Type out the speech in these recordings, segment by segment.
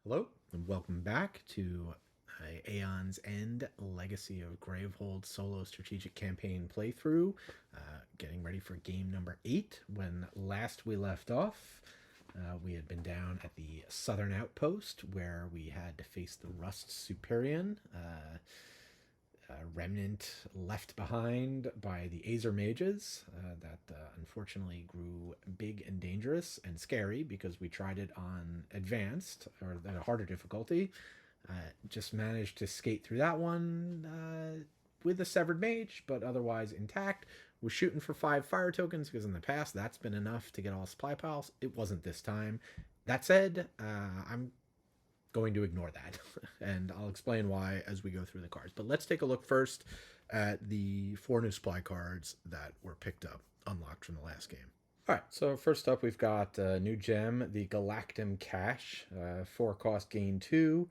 Hello, and welcome back to Aeon's End Legacy of Gravehold solo strategic campaign playthrough. Getting ready for game number 8. When last we left off, we had been down at the southern outpost where we had to face the Rust Superion, remnant left behind by the Azer mages that unfortunately grew big and dangerous and scary because we tried it on advanced or at a harder difficulty. Just managed to skate through that one with a severed mage, but otherwise intact. Was shooting for 5 fire tokens because in the past that's been enough to get all supply piles. It wasn't this time. That said, I'm going to ignore that, and I'll explain why as we go through the cards. But let's take a look first at the 4 new supply cards that were picked up, unlocked from the last game. All right, so first up we've got a new gem, the Galactum Cache, 4 cost, gain 2.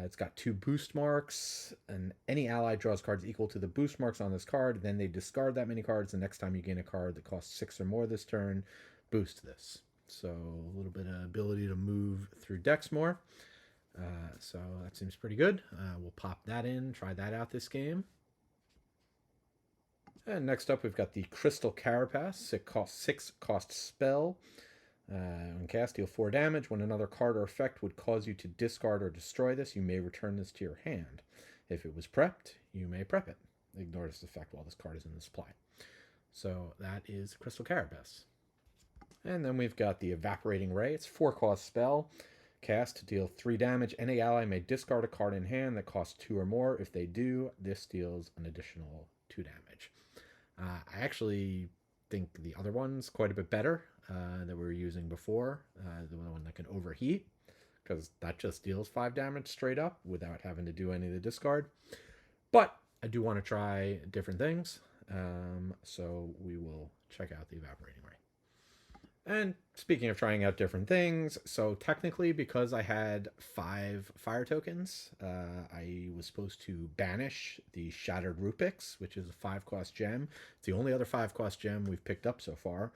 It's got 2 boost marks, and any ally draws cards equal to the boost marks on this card. Then they discard that many cards. The next time you gain a card that costs 6 or more this turn, boost this. So a little bit of ability to move through decks more. So that seems pretty good. We'll pop that in, try that out this game. And next up, we've got the Crystal Carapace. It costs 6 cost spell. When cast, deal 4 damage. When another card or effect would cause you to discard or destroy this, you may return this to your hand. If it was prepped, you may prep it. Ignore this effect while this card is in the supply. So that is Crystal Carapace. And then we've got the Evaporating Ray. It's 4 cost spell. Cast to deal 3 damage. Any ally may discard a card in hand that costs 2 or more. If they do, this deals an additional 2 damage. I actually think the other one's quite a bit better that we were using before. The one that can overheat, because that just deals 5 damage straight up without having to do any of the discard. But I do want to try different things, so we will check out the Evaporating Ray. And speaking of trying out different things, so technically because I had 5 fire tokens, I was supposed to banish the Shattered Rupiks, which is a 5 cost gem. It's the only other 5 cost gem we've picked up so far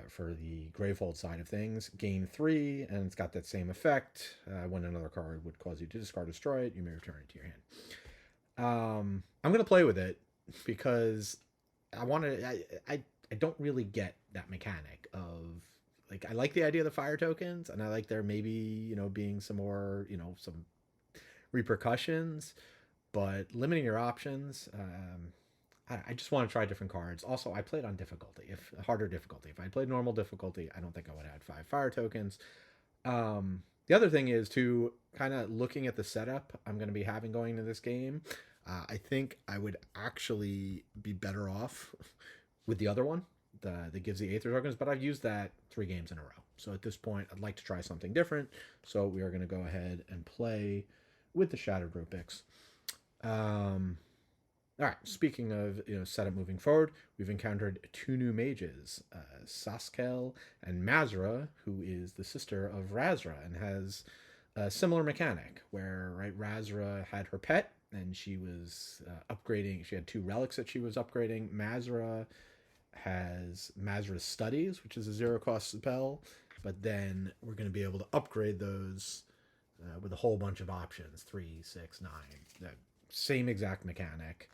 for the Gravehold side of things. Gain 3, and it's got that same effect. When another card would cause you to discard or destroy it, you may return it to your hand. I'm going to play with it because I don't really get that mechanic of, like, I like the idea of the fire tokens, and I like there maybe, being some more, some repercussions, but limiting your options, I just want to try different cards. Also, I played on difficulty, if harder difficulty. If I played normal difficulty, I don't think I would add 5 fire tokens. The other thing is, to kind of looking at the setup I'm going to be having going into this game, I think I would actually be better off with the other one that gives the Aether tokens, but I've used that 3 games in a row. So at this point, I'd like to try something different. So we are going to go ahead and play with the Shattered Rupiks. All right, speaking of setup moving forward, we've encountered 2 new mages, Saskel and Mazra, who is the sister of Razra and has a similar mechanic where, right, Razra had her pet and she was upgrading. She had 2 relics that she was upgrading. Mazra has Mazra's Studies, which is a 0 cost spell, but then we're going to be able to upgrade those with a whole bunch of options, 3, 6, 9. That same exact mechanic,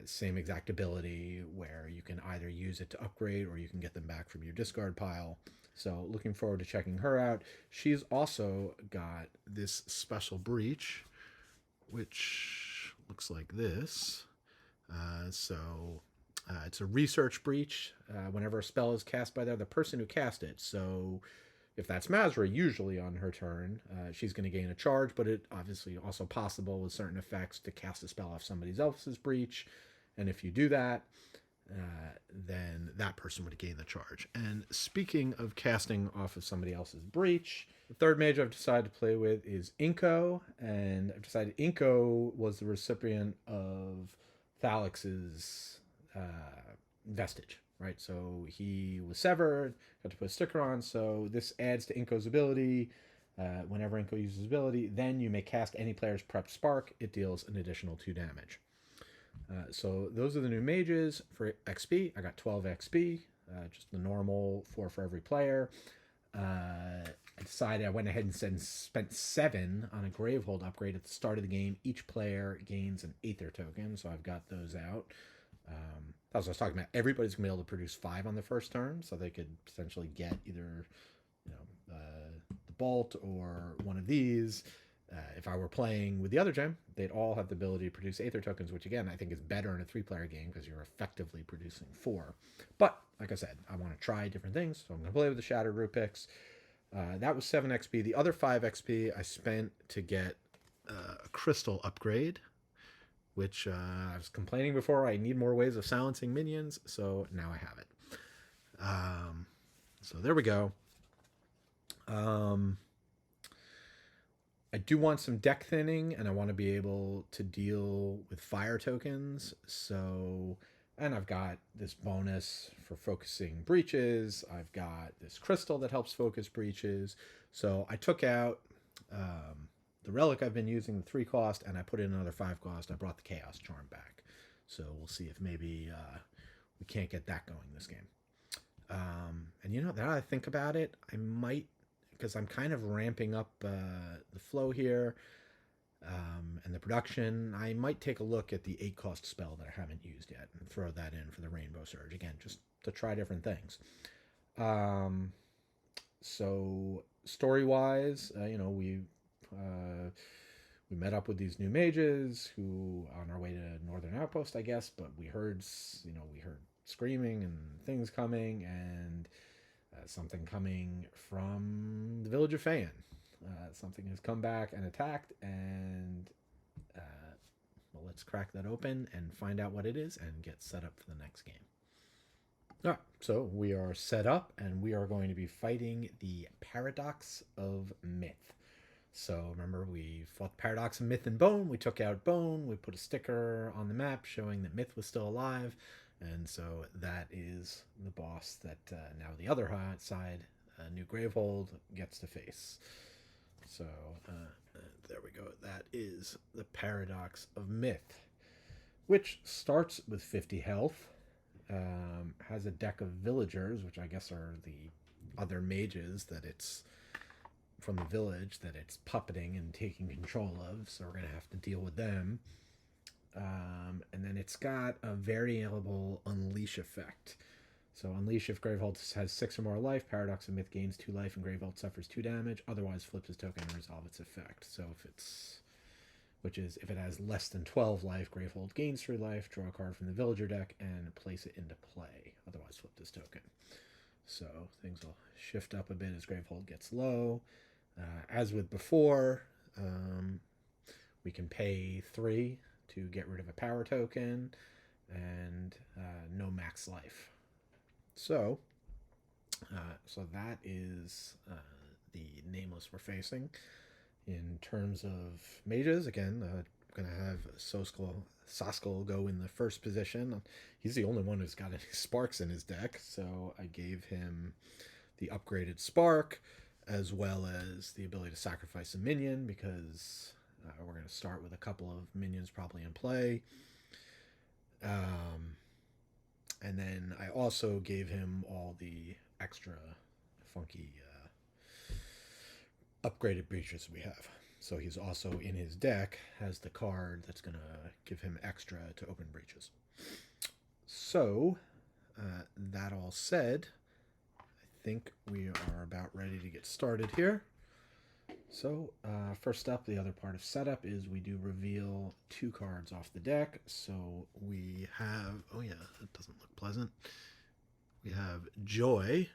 same exact ability, where you can either use it to upgrade or you can get them back from your discard pile. So looking forward to checking her out. She's also got this special breach, which looks like this. It's a research breach. Whenever a spell is cast by the person who cast it. So if that's Mazra, usually on her turn, she's going to gain a charge, but it obviously also possible with certain effects to cast a spell off somebody else's breach. And if you do that, then that person would gain the charge. And speaking of casting off of somebody else's breach, the third mage I've decided to play with is Inko, and I've decided Inko was the recipient of Thalix's vestige, right? So he was severed, got to put a sticker on, so this adds to Inko's ability. Whenever Inko uses ability, then you may cast any player's prep spark. It deals an additional 2 damage. So those are the new mages. For XP, I got 12 XP, just the normal 4 for every player. I decided I went ahead and spent 7 on a Gravehold upgrade at the start of the game. Each player gains an Aether token, so I've got those out. As I was talking about, everybody's gonna be able to produce 5 on the first turn, so they could potentially get either, the Bolt or one of these. If I were playing with the other gem, they'd all have the ability to produce Aether tokens, which again I think is better in a 3-player game because you're effectively producing 4. But like I said, I want to try different things, so I'm going to play with the Shattered Root picks. That was 7 XP. The other 5 XP I spent to get a crystal upgrade, which I was complaining before. I need more ways of silencing minions, so now I have it. So there we go. I do want some deck thinning, and I want to be able to deal with fire tokens. So, and I've got this bonus for focusing breaches. I've got this crystal that helps focus breaches. So I took out the relic I've been using, the 3 cost, and I put in another 5 cost. I brought the Chaos Charm back. So we'll see if maybe we can't get that going this game. And now I think about it, I might, because I'm kind of ramping up the flow here and the production, I might take a look at the 8 cost spell that I haven't used yet and throw that in for the Rainbow Surge. Again, just to try different things. So story-wise, we met up with these new mages who on our way to Northern Outpost, I guess, but we heard screaming and things coming, and something coming from the village of Faen. Something has come back and attacked, and let's crack that open and find out what it is and get set up for the next game. All right, so we are set up, and we are going to be fighting the Paradox of Myth. So remember, we fought the Paradox of Myth and Bone. We took out Bone. We put a sticker on the map showing that Myth was still alive. And so that is the boss that now the other side, New Gravehold, gets to face. So there we go. That is the Paradox of Myth, which starts with 50 health, has a deck of villagers, which I guess are the other mages that it's from the village that it's puppeting and taking control of. So we're going to have to deal with them. And then it's got a variable Unleash effect. So Unleash, if Gravehold has 6 or more life, Paradox of Myth gains 2 life and Gravehold suffers 2 damage. Otherwise, flips his token and resolve its effect. So if it has less than 12 life, Gravehold gains 3 life, draw a card from the villager deck, and place it into play. Otherwise, flip this token. So things will shift up a bit as Gravehold gets low. As with before, we can pay 3 to get rid of a power token, and no max life. So that is the nameless we're facing. In terms of mages, again, I'm going to have Soskull go in the first position. He's the only one who's got any sparks in his deck, so I gave him the upgraded spark, as well as the ability to sacrifice a minion, because we're going to start with a couple of minions probably in play. And then I also gave him all the extra funky upgraded breaches we have. So he's also in his deck has the card that's going to give him extra to open breaches. So that all said, I think we are about ready to get started here. So first up, the other part of setup is we do reveal 2 cards off the deck. So we have, oh yeah, that doesn't look pleasant. We have Joy,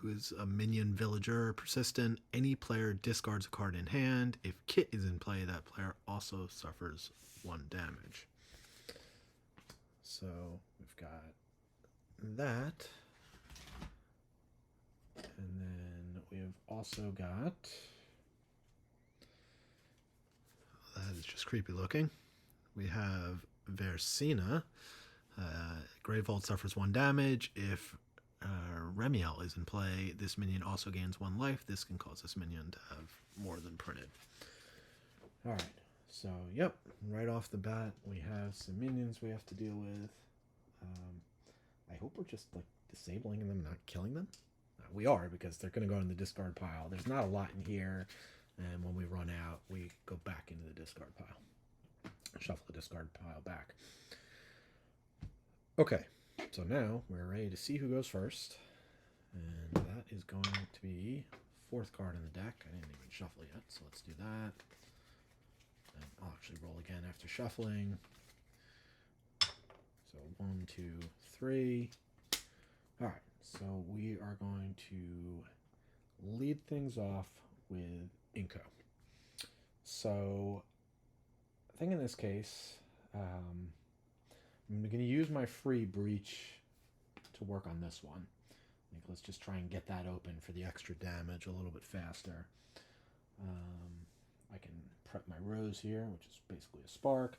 who is a minion villager, persistent. Any player discards a card in hand. If Kit is in play, that player also suffers 1 damage. So we've got that. And then we have also got, that is just creepy looking. We have Versina. Gravehold suffers 1 damage. If Remiel is in play, this minion also gains 1 life. This can cause this minion to have more than printed. Alright, so yep, right off the bat, we have some minions we have to deal with. I hope we're just like disabling them, not killing them. That we are, because they're going to go in the discard pile. There's not a lot in here, and when we run out, we go back into the discard pile. Shuffle the discard pile back. Okay, so now we're ready to see who goes first, and that is going to be fourth card in the deck. I didn't even shuffle yet, so let's do that. And I'll actually roll again after shuffling. So 1, 2, 3. All right, so we are going to lead things off with Inko. So I think in this case, I'm going to use my free breach to work on this one. Let's just try and get that open for the extra damage a little bit faster. I can prep my rose here, which is basically a spark.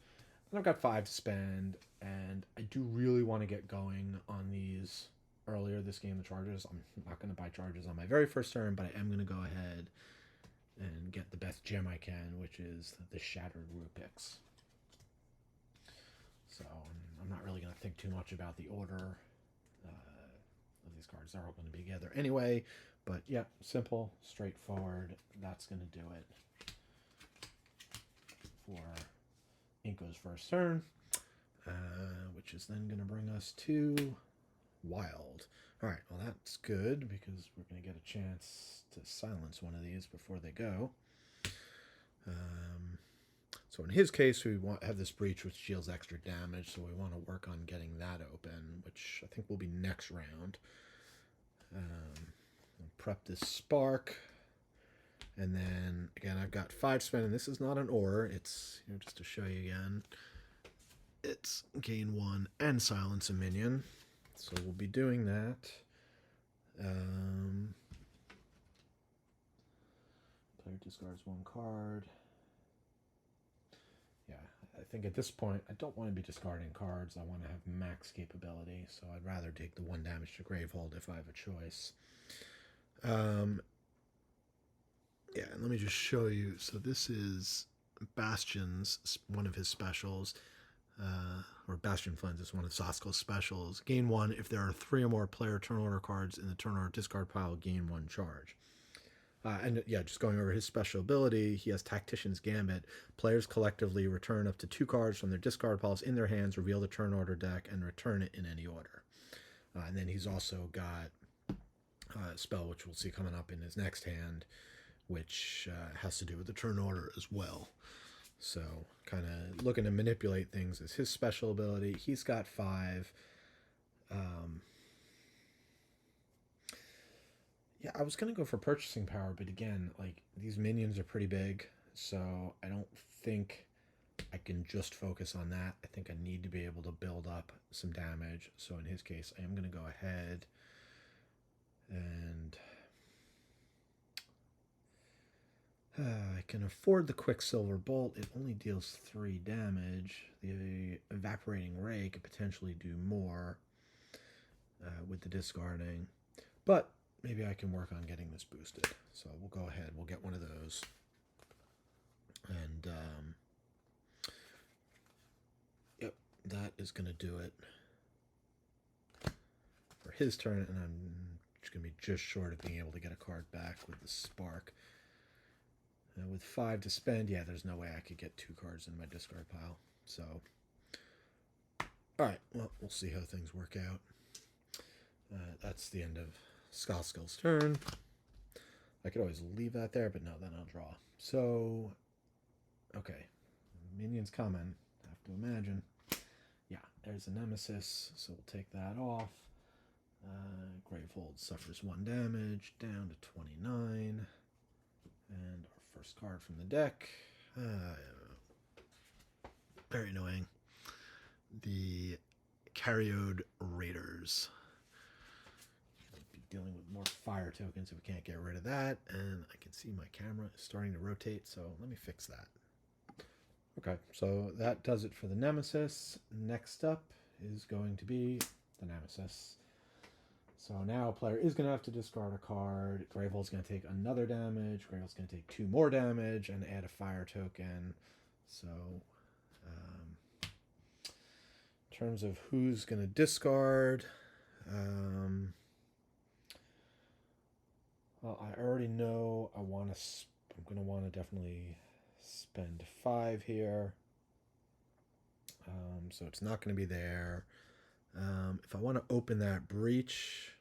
And I've got 5 to spend, and I do really want to get going on these earlier this game, the charges. I'm not going to buy charges on my very first turn, but I am going to go ahead and get the best gem I can, which is the Shattered Rupix. So I'm not really going to think too much about the order of these cards. They're all going to be together anyway, but yeah, simple, straightforward. That's going to do it for Inko's first turn, which is then going to bring us to Wild. All right, well, that's good because we're going to get a chance to silence one of these before they go. So in his case, we have this breach which deals extra damage, so we want to work on getting that open, which I think will be next round. I'll prep this spark, and then again I've got 5 spent, and this is not an or. It's, you know, just to show you again, it's gain 1 and silence a minion. So we'll be doing that. Player discards 1 card. Yeah, I think at this point, I don't want to be discarding cards. I want to have max capability, so I'd rather take the 1 damage to Gravehold if I have a choice. Yeah, and let me just show you. So this is Bastion's, one of his specials, or Bastion Flens is one of Sasko's specials. Gain 1 if there are 3 or more player turn order cards in the turn order discard pile, gain 1 charge. And yeah, just going over his special ability, he has Tactician's Gambit. Players collectively return up to 2 cards from their discard piles in their hands, reveal the turn order deck, and return it in any order. And then he's also got a spell, which we'll see coming up in his next hand, which has to do with the turn order as well. So kind of looking to manipulate things is his special ability. He's got 5. Yeah, I was going to go for purchasing power, but again, like, these minions are pretty big, so I don't think I can just focus on that. I think I need to be able to build up some damage. So in his case, I am going to go ahead and I can afford the Quicksilver Bolt. It only deals 3 damage. The Evaporating Ray could potentially do more with the discarding, but maybe I can work on getting this boosted. So we'll go ahead. We'll get one of those. And, yep, that is going to do it for his turn. And I'm just going to be just short of being able to get a card back with the Spark. With 5 to spend, yeah, there's no way I could get 2 cards in my discard pile. So, all right, well, we'll see how things work out. That's the end of Skall's turn. I could always leave that there, but no, then I'll draw. So, okay. Minions coming, I have to imagine. Yeah, there's a Nemesis, so we'll take that off. Gravehold suffers 1 damage, down to 29. And our first card from the deck. Very annoying. The Cariode Raiders. Dealing with more fire tokens if we can't get rid of that, and I can see my camera is starting to rotate, so let me fix that. Okay, so that does it for the Nemesis. Next up is going to be the Nemesis. So now a player is going to have to discard a card. Gravehold's going to take another damage. Gravehold's going to take 2 more damage and add a fire token. So in terms of who's going to discard, Well, I already know I want to. I'm going to want to definitely spend 5 here. So it's not going to be there. If I want to open that breach,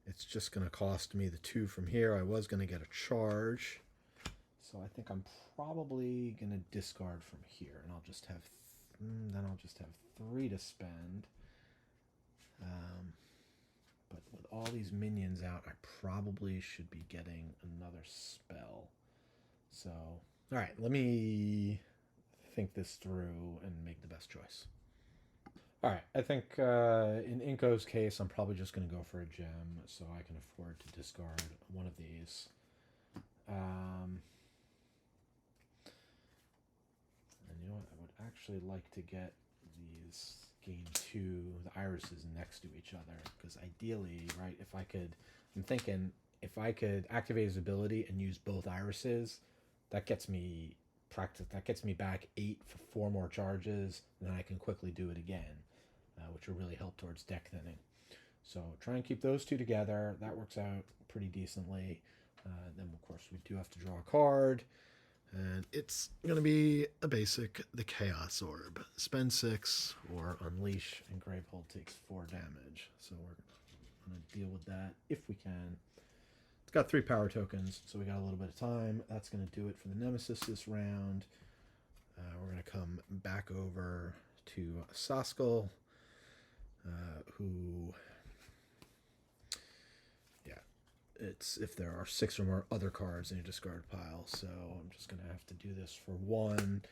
it's just going to cost me the 2 from here. I was going to get a charge. So I think I'm probably going to discard from here. And I'll just have... then I'll just have 3 to spend. But with all these minions out, I probably should be getting another spell. So, all right, let me think this through and make the best choice. All right, I think in Inko's case, I'm probably just going to go for a gem so I can afford to discard one of these. And you know what? I would actually like to get these game 2, the irises next to each other, because ideally, right, I'm thinking if I could activate his ability and use both irises, that gets me back 8 for 4 more charges, and then I can quickly do it again, which will really help towards deck thinning. So try and keep those 2 together. That works out pretty decently. Then, of course, we do have to draw a card. And it's going to be a basic, the Chaos Orb. Spend 6 or Unleash, and Gravehold takes 4 damage. So we're going to deal with that if we can. It's got 3 power tokens, so we got a little bit of time. That's going to do it for the Nemesis this round. We're going to come back over to Saskel, who... it's if there are 6 or more other cards in your discard pile. So I'm just going to have to do this for 1.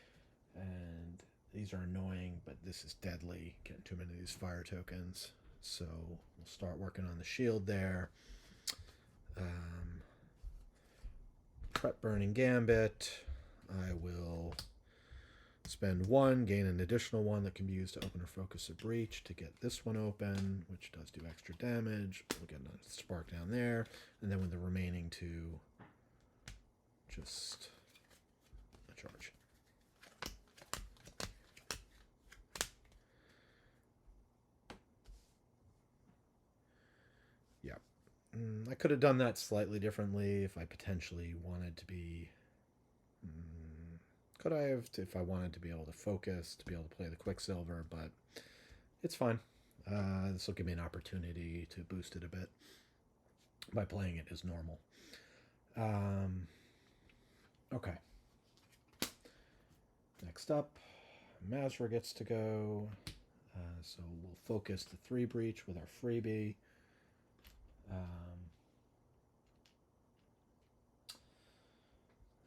And these are annoying, but this is deadly. Getting too many of these fire tokens. So we'll start working on the shield there. Prep Burning Gambit. I will spend 1, gain an additional 1 that can be used to open or focus a breach to get this one open, which does do extra damage. We'll get a spark down there, and then with the remaining 2, just a charge. Yeah. I could have done that slightly differently if I potentially wanted to be... could I have, if I wanted to be able to focus, to be able to play the Quicksilver, but it's fine. This will give me an opportunity to boost it a bit by playing it as normal. Okay. Next up, Mazra gets to go. So we'll focus the 3 breach with our freebie.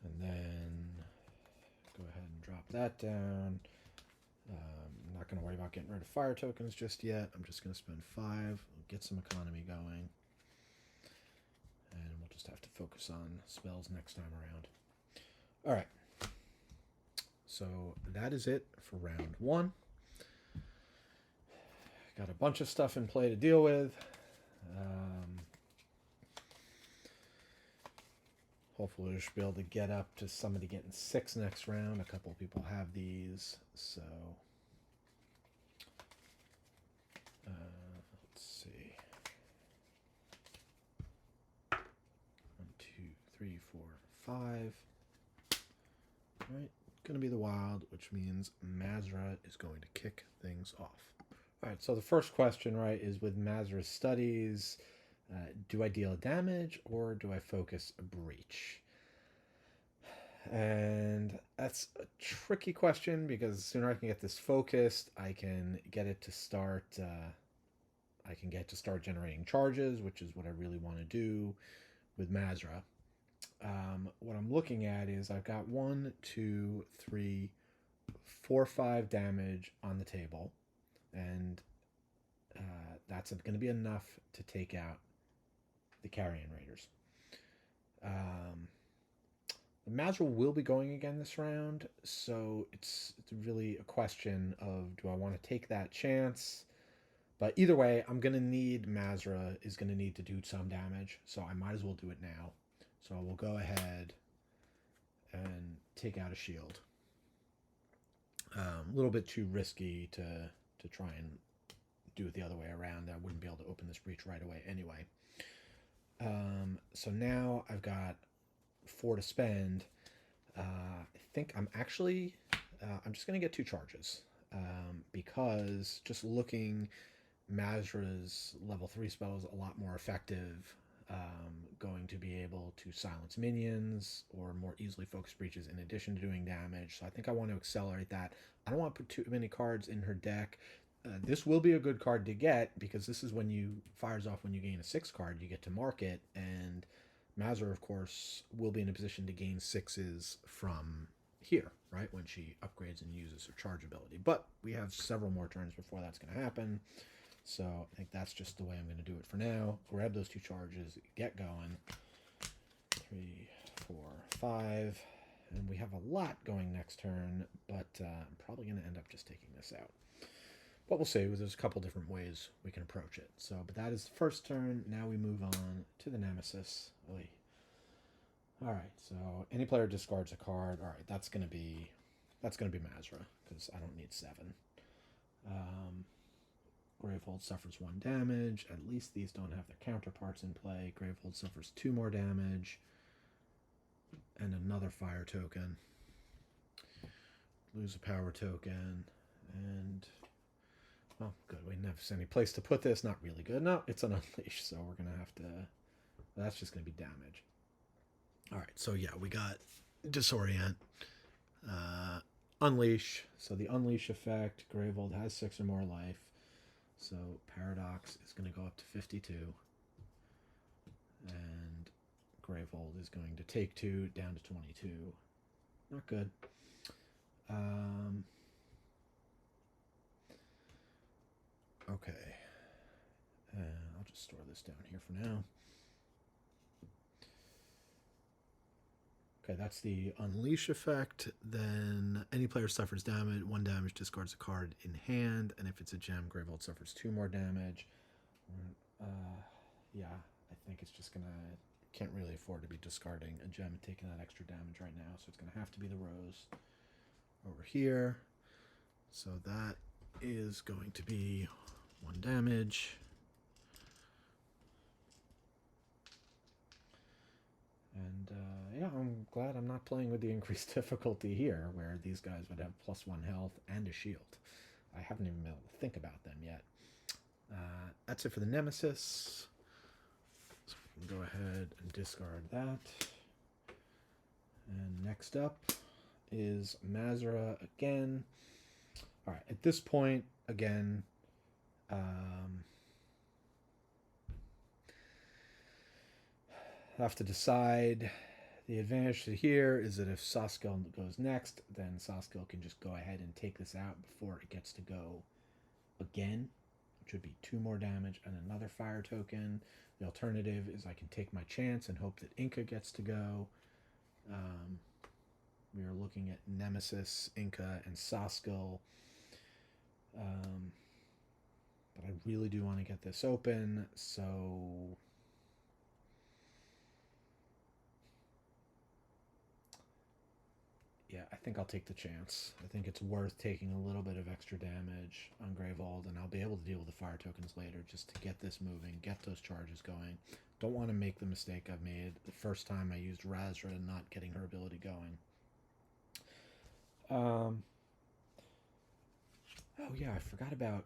And then go ahead and drop that down. I'm not going to worry about getting rid of fire tokens just yet. I'm just going to spend 5. We'll get some economy going. And we'll just have to focus on spells next time around. All right. So that is it for round 1. Got a bunch of stuff in play to deal with. Hopefully we should be able to get up to somebody getting 6 next round. A couple of people have these, so let's see. 1, 2, 3, 4, 5. All right, gonna be the wild, which means Mazra is going to kick things off. All right, so the first question, right, is with Mazra's studies. Do I deal damage or do I focus a breach? And that's a tricky question because the sooner I can get this focused, I can get it to start. I can get to start generating charges, which is what I really want to do with Mazra. What I'm looking at is I've got 1, 2, 3, 4, 5 damage on the table, and that's going to be enough to take out the Carrion Raiders. The Mazra will be going again this round, so it's really a question of do I want to take that chance? But either way, I'm going to need Mazra is going to need to do some damage, so I might as well do it now. So we'll go ahead and take out a shield. A little bit too risky to try and do it the other way around. I wouldn't be able to open this breach right away anyway. So now I've got 4 to spend. I think I'm just going to get 2 charges because just looking, Mazra's level 3 spell is a lot more effective. Going to be able to silence minions or more easily focus breaches in addition to doing damage. So I think I want to accelerate that. I don't want to put too many cards in her deck. This will be a good card to get because this is when you fires off when you gain a 6 card, you get to mark it, and Mazra, of course, will be in a position to gain 6s from here, right, when she upgrades and uses her charge ability. But we have several more turns before that's going to happen. So I think that's just the way I'm going to do it for now. Grab those 2 charges, get going. 3, 4, 5. And we have a lot going next turn, but I'm probably going to end up just taking this out. But we'll see. There's a couple different ways we can approach it. So, but that is the first turn. Now we move on to the Nemesis. All right. So any player discards a card. All right. That's gonna be Mazra because I don't need 7. Gravehold suffers 1 damage. At least these don't have their counterparts in play. Gravehold suffers 2 more damage. And another fire token. Lose a power token. And, oh, good. We didn't have any place to put this. Not really good. No, it's an unleash, so we're going to have to... That's just going to be damage. All right, so yeah, we got Disorient. Unleash. So the Unleash effect, Gravehold has 6 or more life. So Paradox is going to go up to 52. And Gravehold is going to take 2 down to 22. Not good. Okay. I'll just store this down here for now. Okay, that's the Unleash effect. Then any player suffers damage, 1 damage, discards a card in hand, and if it's a gem, Gravehold suffers 2 more damage. Yeah, I think it's just gonna... Can't really afford to be discarding a gem and taking that extra damage right now, so it's gonna have to be the Rose over here. So that is going to be 1 damage. And yeah, I'm glad I'm not playing with the increased difficulty here, where these guys would have +1 health and a shield. I haven't even been able to think about them yet. That's it for the Nemesis. So we can go ahead and discard that. And next up is Mazra again. All right, at this point, again, I have to decide. The advantage to here is that if Saskill goes next, then Saskill can just go ahead and take this out before it gets to go again, which would be 2 more damage and another fire token. The alternative is I can take my chance and hope that Inca gets to go. We are looking at Nemesis, Inca, and Saskill. But I really do want to get this open, so... Yeah, I think I'll take the chance. I think it's worth taking a little bit of extra damage on Gravehold, and I'll be able to deal with the fire tokens later just to get this moving, get those charges going. Don't want to make the mistake I've made the first time I used Razra and not getting her ability going. Oh yeah, I forgot about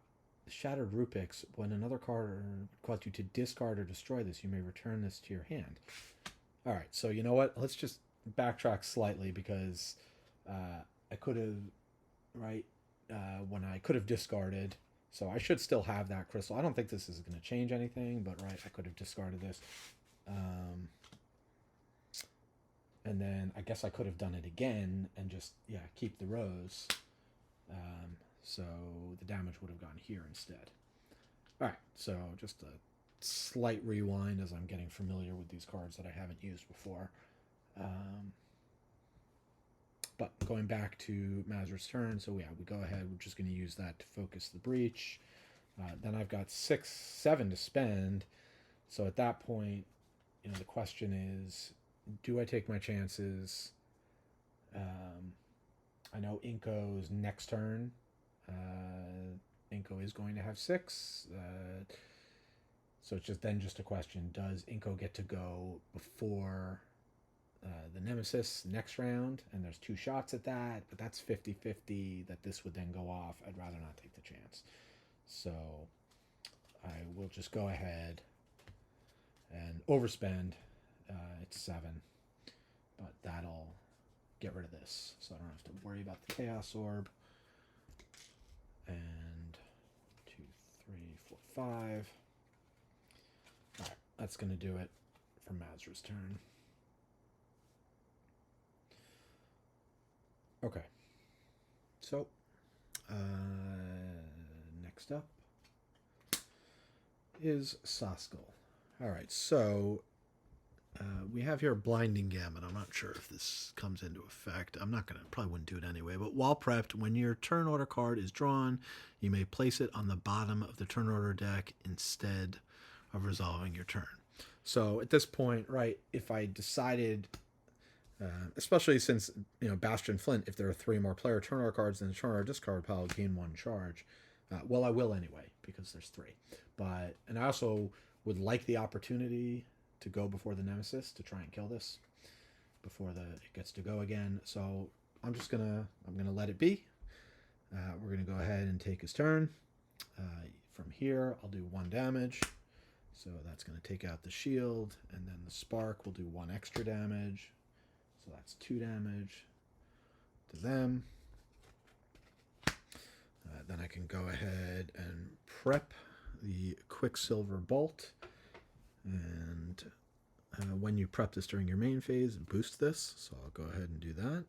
Shattered Rupiks. When another card caused you to discard or destroy this, you may return this to your hand. Alright, so you know what? Let's just backtrack slightly because I could have, right, when I could have discarded, so I should still have that crystal. I don't think this is going to change anything, but right, I could have discarded this. And then I guess I could have done it again and just, yeah, keep the Rose. So the damage would have gone here instead. Alright, so just a slight rewind as I'm getting familiar with these cards that I haven't used before. But going back to Mazra's turn, so yeah, we go ahead, we're just going to use that to focus the breach. Then I've got 7 to spend, so at that point, you know, the question is, do I take my chances? I know Inko's next turn, Inko is going to have 6, So it's just a question, does Inko get to go before the Nemesis next round? And there's 2 shots at that, but that's 50-50 that this would then go off. I'd rather not take the chance. So I will just go ahead and overspend. It's 7, but that'll get rid of this, so I don't have to worry about the Chaos Orb. And 2, 3, 4, 5. All right, that's going to do it for Mazra's turn. Okay, so next up is Saskel. All right, so we have here Blinding Gambit. I'm not sure if this comes into effect. I'm not going to, probably wouldn't do it anyway. But while prepped, when your turn order card is drawn, you may place it on the bottom of the turn order deck instead of resolving your turn. So at this point, right, if I decided, especially since, Bastion Flint, if there are 3 more player turn order cards in the turn order discard pile, gain 1 charge. Well, I will anyway, because there's 3. And I also would like the opportunity to go before the Nemesis to try and kill this before it gets to go again. So I'm gonna let it be. We're gonna go ahead and take his turn. From here, I'll do 1 damage. So that's gonna take out the shield, and then the spark will do 1 extra damage. So that's 2 damage to them. Then I can go ahead and prep the Quicksilver Bolt. And when you prep this during your main phase, boost this. So I'll go ahead and do that.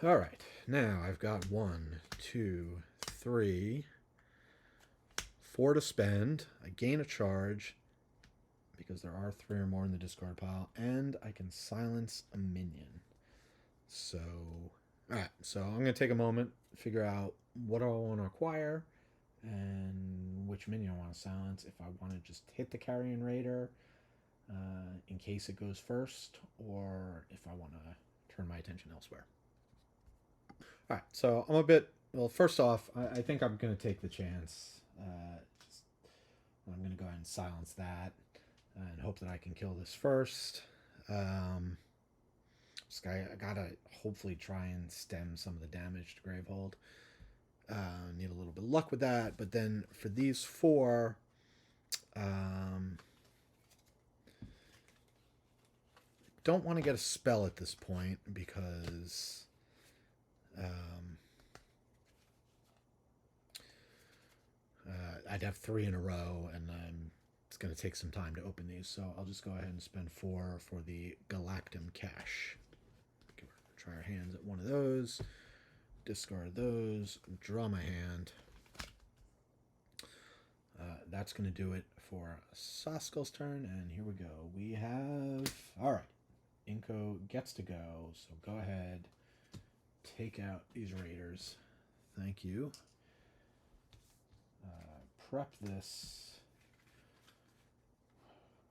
All right. Now I've got 1, 2, 3, 4 to spend. I gain a charge because there are 3 or more in the discard pile, and I can silence a minion. So, all right. So I'm going to take a moment, figure out what do I want to acquire and which minion I want to silence. If I want to just hit the Carrion Raider in case it goes first, or if I want to turn my attention elsewhere. All right, so first off, I think I'm going to take the chance. I'm going to go ahead and silence that and hope that I can kill this first. I gotta hopefully try and stem some of the damage to Gravehold. Need a little bit of luck with that, but then for these 4, don't want to get a spell at this point because I'd have 3 in a row, and it's going to take some time to open these. So I'll just go ahead and spend 4 for the Galactum Cache. Try our hands at one of those. Discard those. Draw my hand. That's going to do it for Saskel's turn, and here we go. We have... All right. Inko gets to go, so go ahead. Take out these raiders. Thank you. Prep this.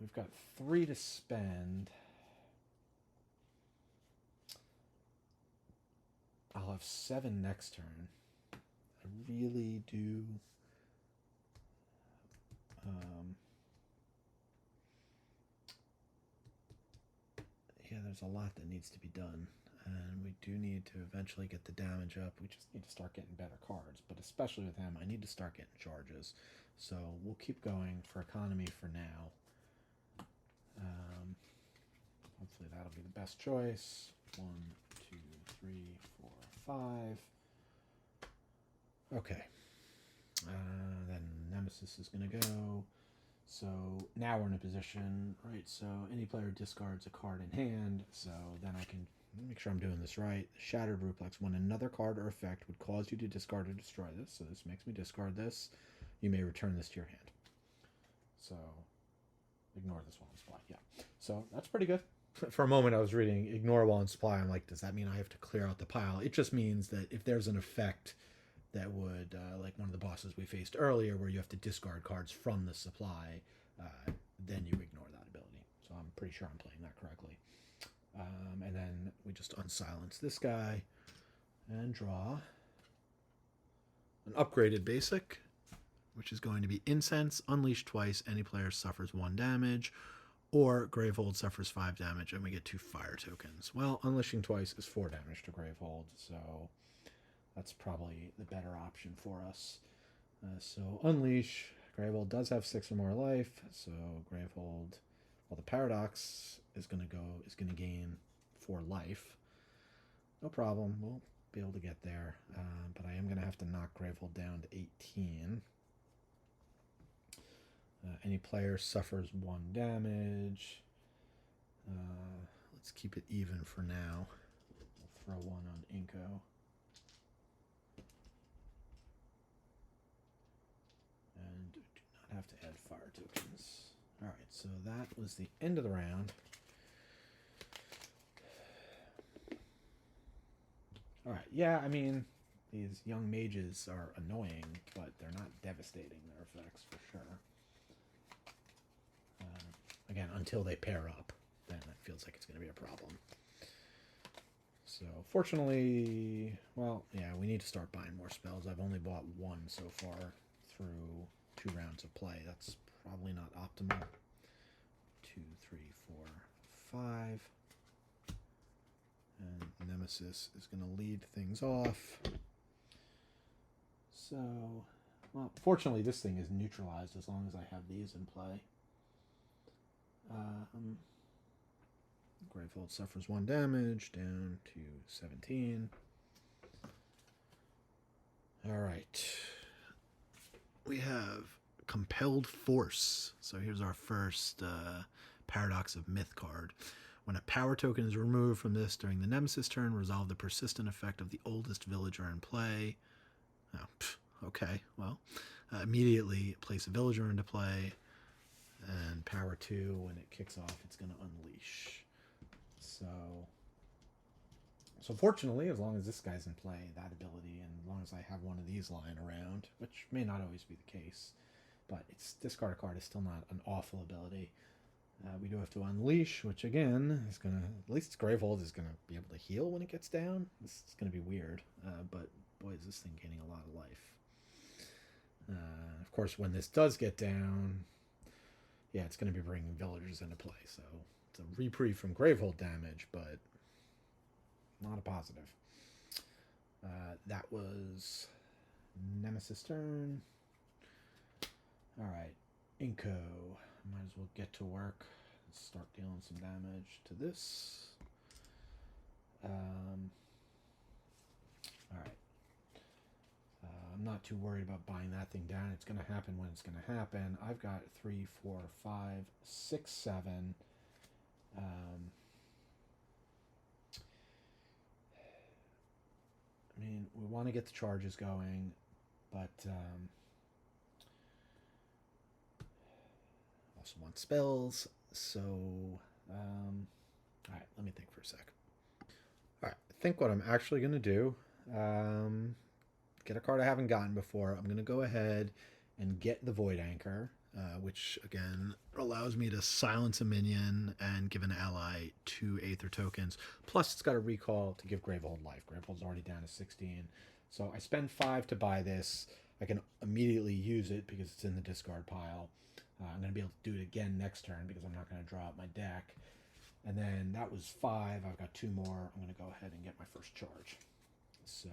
We've got 3 to spend. I'll have 7 next turn. I really do... yeah, there's a lot that needs to be done. And we do need to eventually get the damage up. We just need to start getting better cards. But especially with him, I need to start getting charges. So we'll keep going for economy for now. Hopefully that'll be the best choice. 1, 2, 3, 4, 5. Okay. Then Nemesis is going to go. So now we're in a position, right? So any player discards a card in hand. So then I can make sure I'm doing this right. Shattered Ruplex. When another card or effect would cause you to discard or destroy this. So this makes me discard this. You may return this to your hand. So ignore this while in supply. Yeah. So that's pretty good. For a moment I was reading ignore while in supply. I'm like, does that mean I have to clear out the pile? It just means that if there's an effect that would, like one of the bosses we faced earlier, where you have to discard cards from the supply, then you ignore that ability. So I'm pretty sure I'm playing that correctly. And then we just unsilence this guy, And draw an upgraded basic, which is going to be Incense. Unleash twice. Any player suffers 1 damage. Or Gravehold suffers 5 damage, and we get 2 fire tokens. Well, unleashing twice is 4 damage to Gravehold, so that's probably the better option for us. So unleash. Gravehold does have 6 or more life, so Gravehold, well, the paradox is going to gain 4 life. No problem. We'll be able to get there, but I am going to have to knock Gravehold down to 18. Any player suffers 1 damage. Let's keep it even for now. We'll throw 1 on Inko. And do not have to add fire tokens. Alright, so that was the end of the round. Alright, yeah, I mean, these young mages are annoying, but they're not devastating, their effects, for sure. Again, until they pair up, then it feels like it's going to be a problem. So, fortunately, well, yeah, we need to start buying more spells. I've only bought 1 so far through 2 rounds of play. That's probably not optimal. 2, 3, 4, 5. And Nemesis is going to lead things off. So, well, fortunately, this thing is neutralized as long as I have these in play. Gravehold suffers 1 damage, down to 17. Alright. We have Compelled Force. So here's our first Paradox of Myth card. When a power token is removed from this during the Nemesis turn, resolve the persistent effect of the oldest villager in play. Oh, okay, well, immediately place a villager into play. And power 2, when it kicks off, it's going to unleash. So fortunately, as long as this guy's in play, that ability, and as long as I have one of these lying around, which may not always be the case, but it's discard a card is still not an awful ability. We do have to unleash, which again is going to, at least Gravehold is going to be able to heal when it gets down. This is going to be weird, but boy, is this thing gaining a lot of life. Of course, when this does get down, yeah, it's going to be bringing villagers into play, so it's a reprieve from Gravehold damage, but not a positive. That was Nemesis turn. Alright, Inko. Might as well get to work. Let's start dealing some damage to this. Alright. I'm not too worried about buying that thing down. It's going to happen when it's going to happen. I've got 3, 4, 5, 6, 7. I mean, we want to get the charges going, but also want spells. So, all right, let me think for a sec. All right, I think what I'm actually going to do, get a card I haven't gotten before. I'm going to go ahead and get the Void Anchor, which, again, allows me to silence a minion and give an ally 2 Aether tokens. Plus, it's got a recall to give Gravehold life. Gravehold's already down to 16. So I spend 5 to buy this. I can immediately use it because it's in the discard pile. I'm going to be able to do it again next turn because I'm not going to draw out my deck. And then that was 5. I've got 2 more. I'm going to go ahead and get my first charge. So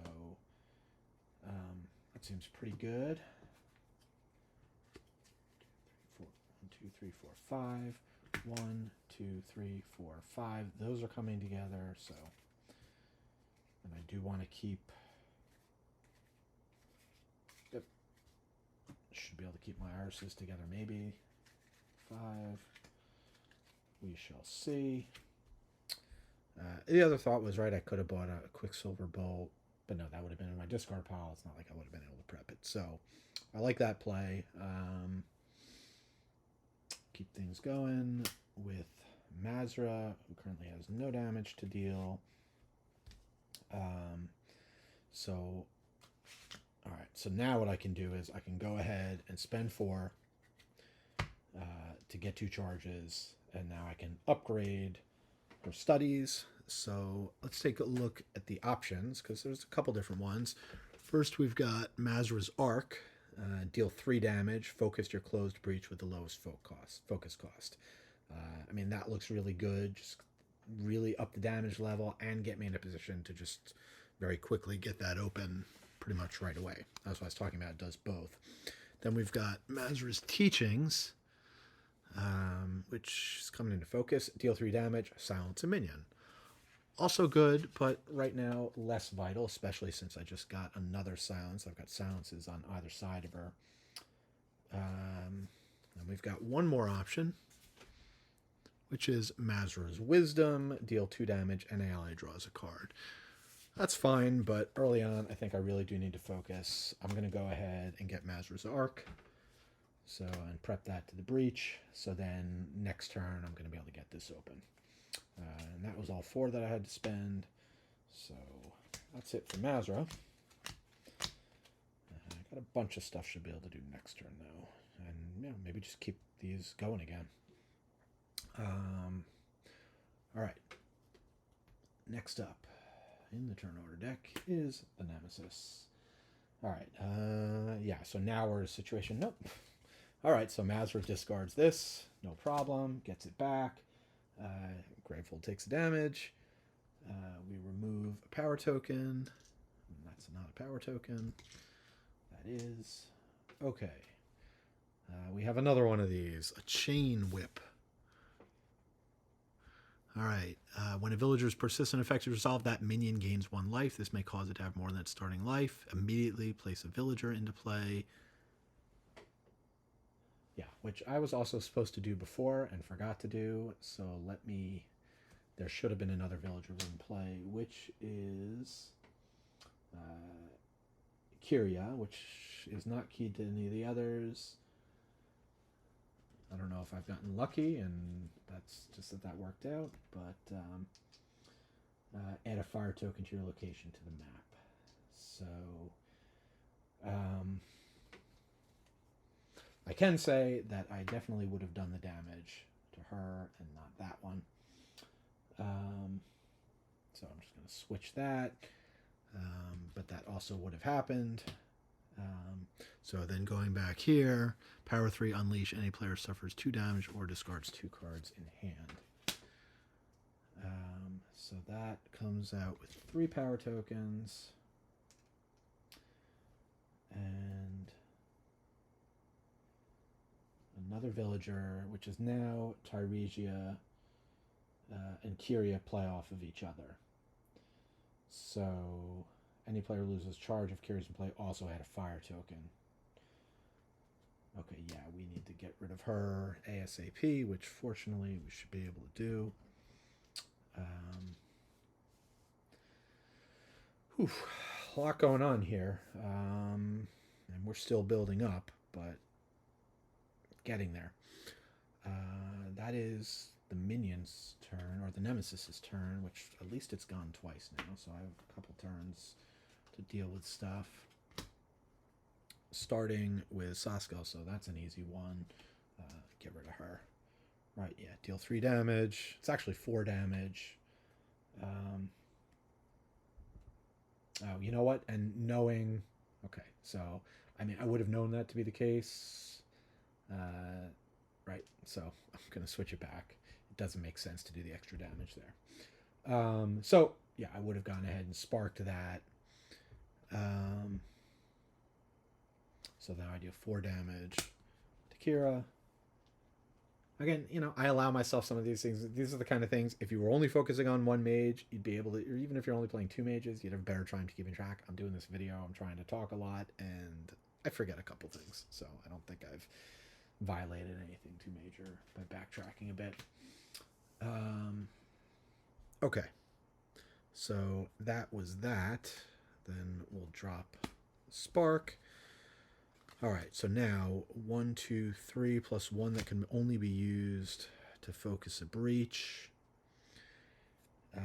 that seems pretty good. 1, 2, 3, 4, 5. 1, 2, 3, 4, 5. Those are coming together. So, and I do want to keep. Yep. Should be able to keep my irises together. Maybe 5. We shall see. The other thought was, right, I could have bought a Quicksilver Bolt, but no, that would have been in my discard pile. It's not like I would have been able to prep it. So I like that play. Keep things going with Mazra, who currently has no damage to deal. So, all right. So now what I can do is I can go ahead and spend 4 to get 2 charges, and now I can upgrade her studies. So let's take a look at the options, because there's a couple different ones. First, we've got Mazra's Arc. Deal 3 damage, focus your closed breach with the lowest focus cost. I mean, that looks really good. Just really up the damage level and get me in a position to just very quickly get that open pretty much right away. That's what I was talking about. It does both. Then we've got Mazra's Teachings, which is coming into focus. Deal 3 damage, silence a minion. Also good, but right now less vital, especially since I just got another silence. I've got silences on either side of her. And we've got one more option, which is Mazra's Wisdom. Deal 2 damage, and an ally draws a card. That's fine, but early on, I think I really do need to focus. I'm going to go ahead and get Mazra's Arc. So, and prep that to the breach. So then next turn, I'm going to be able to get this open. And that was all 4 that I had to spend. So that's it for Mazra. I got a bunch of stuff should be able to do next turn, though. And yeah, maybe just keep these going again. All right. Next up in the turn order deck is the Nemesis. All right. Yeah, so now we're in a situation. Nope. All right, so Mazra discards this. No problem. Gets it back. Gravehold takes damage. We remove a power token. That's not a power token. That is. Okay. We have another one of these. A Chain Whip. All right. When a villager's persistent effect is resolved, that minion gains 1 life. This may cause it to have more than its starting life. Immediately place a villager into play. Yeah, which I was also supposed to do before and forgot to do. So let me... There should have been another villager in play, which is Kyria, which is not keyed to any of the others. I don't know if I've gotten lucky, and that's just that worked out, but add a fire token to your location to the map. So I can say that I definitely would have done the damage to her and not that one. So I'm just going to switch that, but that also would have happened. So then going back here, power 3, unleash. Any player suffers 2 damage or discards 2 cards in hand. So that comes out with 3 power tokens. And another villager, which is now Tyresia and Kyria play off of each other. So any player loses charge of Kyria's in play also had a fire token. Okay, yeah, we need to get rid of her ASAP, which fortunately we should be able to do. A lot going on here. And we're still building up, but getting there. That is the minion's turn, or the Nemesis's turn, which at least it's gone twice now, so I have a couple turns to deal with stuff. Starting with Sasko, so that's an easy one. Get rid of her. Right, yeah, deal 3 damage. It's actually 4 damage. Oh, you know what? And knowing... Okay, so, I mean, I would have known that to be the case. Right, so I'm going to switch it back. It doesn't make sense to do the extra damage there. So, yeah, I would have gone ahead and sparked that. So now I do 4 damage to Kira. Again, you know, I allow myself some of these things. These are the kind of things, if you were only focusing on 1 mage, you'd be able to, or even if you're only playing 2 mages, you'd have a better time to keeping track. I'm doing this video, I'm trying to talk a lot, and I forget a couple things. So I don't think I've violated anything too major by backtracking a bit. Okay. So that was that. Then we'll drop Spark. All right, so now 1, 2, 3 plus 1 that can only be used to focus a breach. I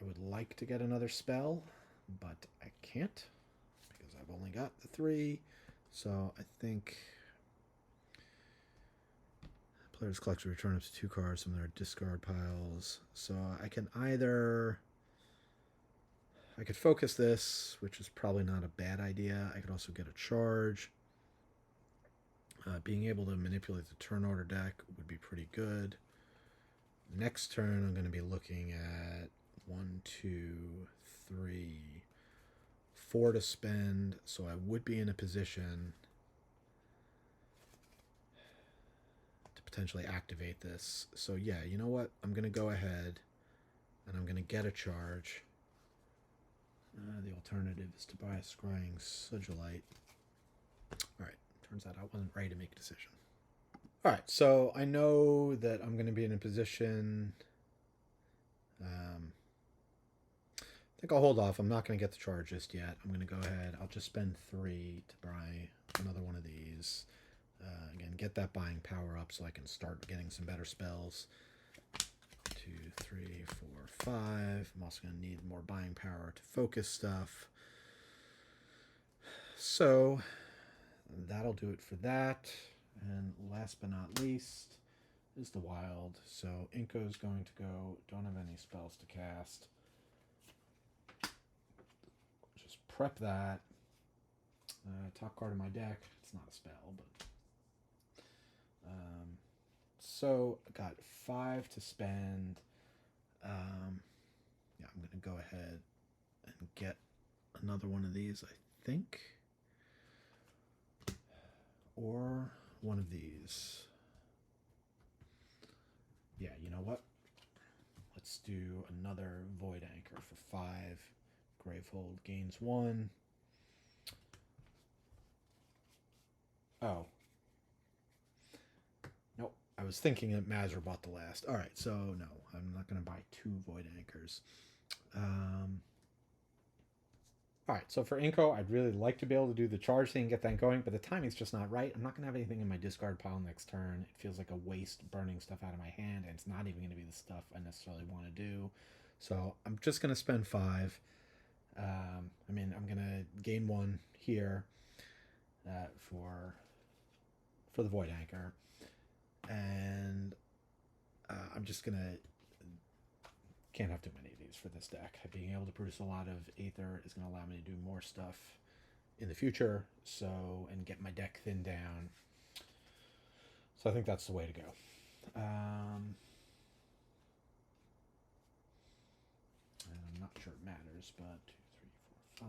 would like to get another spell, but I can't because I've only got the 3. So I think Players collect return up to 2 cards from their discard piles. So I can either... I could focus this, which is probably not a bad idea. I could also get a charge. Being able to manipulate the turn order deck would be pretty good. Next turn, I'm going to be looking at 1, 2, 3, 4 to spend. So I would be in a position to potentially activate this. So yeah, you know what? I'm going to go ahead and I'm going to get a charge. The alternative is to buy a scrying sigilite. Alright, turns out I wasn't ready to make a decision. Alright, so I know that I'm going to be in a position... I think I'll hold off. I'm not going to get the charge just yet. I'm going to go ahead. I'll just spend 3 to buy another one of these. Again, get that buying power up so I can start getting some better spells. 2, 3, 4, 5. I'm also going to need more buying power to focus stuff. So that'll do it for that. And last but not least is the wild. So Inko's going to go. Don't have any spells to cast. Just prep that. Top card of my deck. It's not a spell, but... so I got 5 to spend. Yeah, I'm going to go ahead and get another one of these, I think. Or one of these. Yeah, you know what? Let's do another Void Anchor for 5. Gravehold gains 1. Oh. Nope. I was thinking that Mazur bought the last. Alright, so no. I'm not going to buy 2 Void Anchors. Alright, so for Inko, I'd really like to be able to do the charge thing and get that going, but the timing's just not right. I'm not going to have anything in my discard pile next turn. It feels like a waste burning stuff out of my hand, and it's not even going to be the stuff I necessarily want to do. So I'm just going to spend 5. I mean, I'm going to gain 1 here for the Void Anchor. And I'm just going to... Can't have too many of these for this deck. Being able to produce a lot of Aether is going to allow me to do more stuff in the future, and get my deck thinned down. So I think that's the way to go. I'm not sure it matters, but 2, 3, 4, 5.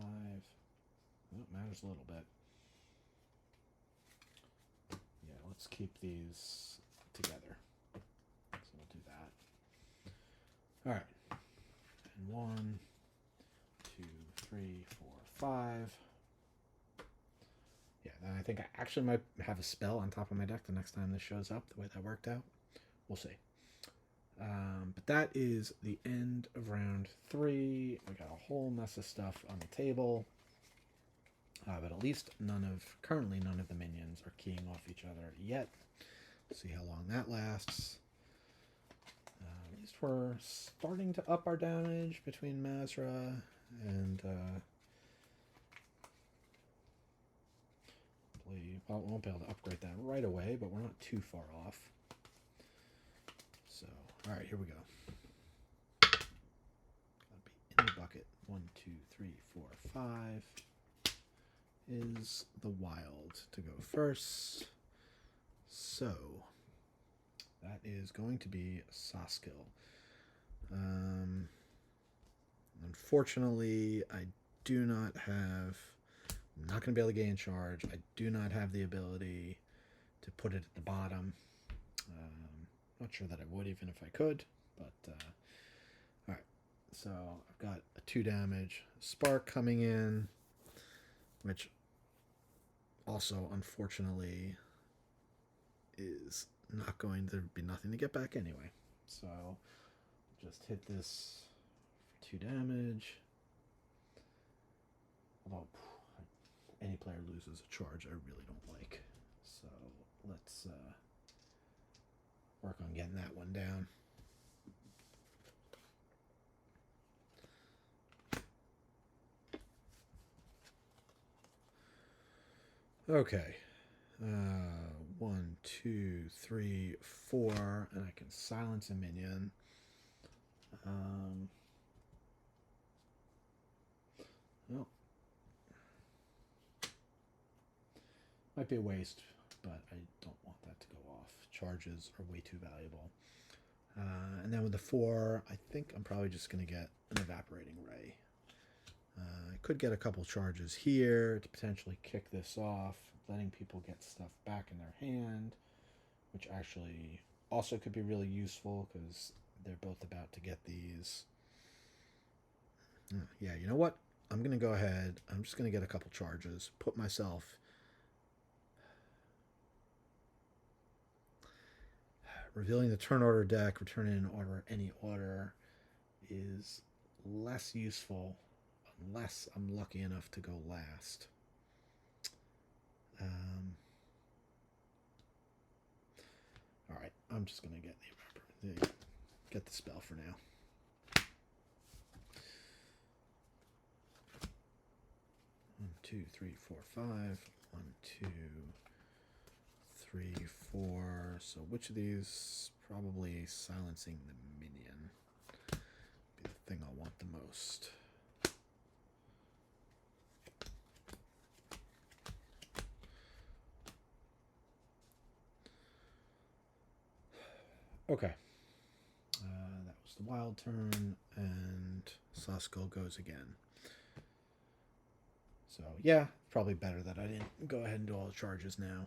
Well, it matters a little bit. Yeah, let's keep these together. So we'll do that. All right. And 1, 2, 3, 4, 5. Yeah, then I think I actually might have a spell on top of my deck the next time this shows up, the way that worked out. We'll see. But that is the end of round 3. We got a whole mess of stuff on the table. But at least currently none of the minions are keying off each other yet. See how long that lasts. At least we're starting to up our damage between Mazra and well, we won't be able to upgrade that right away, but we're not too far off. So, all right, here we go. Gotta be in the bucket. 1, 2, 3, 4, 5 is the wild to go first. So that is going to be Saskill. Unfortunately, I do not have... I'm not going to be able to gain charge. I do not have the ability to put it at the bottom. Not sure that I would even if I could, but alright. So I've got a 2 damage spark coming in, which also unfortunately is not going to be nothing to get back anyway. So just hit this for 2 damage. Although any player loses a charge I really don't like. So let's work on getting that one down. Okay. 1, 2, 3, 4, and I can silence a minion. Well, might be a waste, but I don't want that to go off. Charges are way too valuable. And then with the 4, I think I'm probably just going to get an evaporating ray. I could get a couple charges here to potentially kick this off, letting people get stuff back in their hand, which actually also could be really useful because they're both about to get these. Yeah, you know what? I'm going to go ahead. I'm just going to get a couple charges, put myself... Revealing the turn order deck, returning an order, any order, is less useful unless I'm lucky enough to go last. All right, I'm just going to get the spell for now. One, 2, 3, 4, 5. 1, 2, 3, 4. So which of these? Probably silencing the minion. Be the thing I'll want the most. Okay. That was the wild turn, and Saskell goes again. So, yeah, probably better that I didn't go ahead and do all the charges now.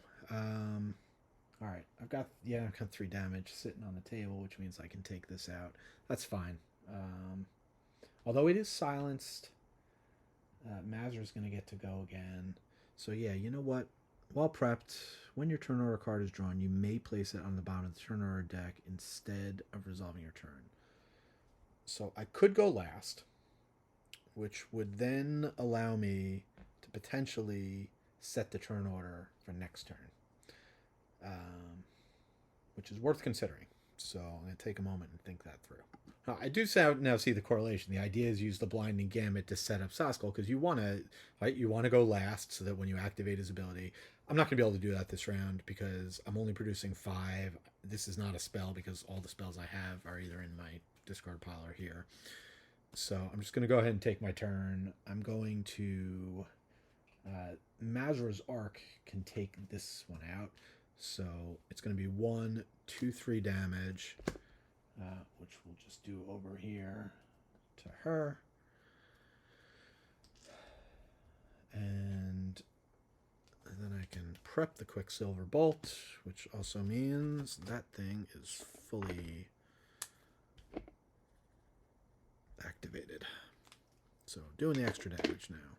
All right, I've got 3 damage sitting on the table, which means I can take this out. That's fine. Although it is silenced, Mazur's going to get to go again. So, yeah, you know what? While prepped, when your turn order card is drawn, you may place it on the bottom of the turn order deck instead of resolving your turn. So I could go last, which would then allow me to potentially set the turn order for next turn, which is worth considering. So I'm going to take a moment and think that through. I do now see the correlation. The idea is use the blinding gamut to set up Saskell because you want to go last so that when you activate his ability, I'm not going to be able to do that this round because I'm only producing 5. This is not a spell because all the spells I have are either in my discard pile or here. So I'm just going to go ahead and take my turn. I'm going to... Mazur's Arc can take this one out. So it's going to be 1, 2, 3 damage, which we'll just do over here to her. And then I can prep the Quicksilver Bolt, which also means that thing is fully activated. So doing the extra damage now.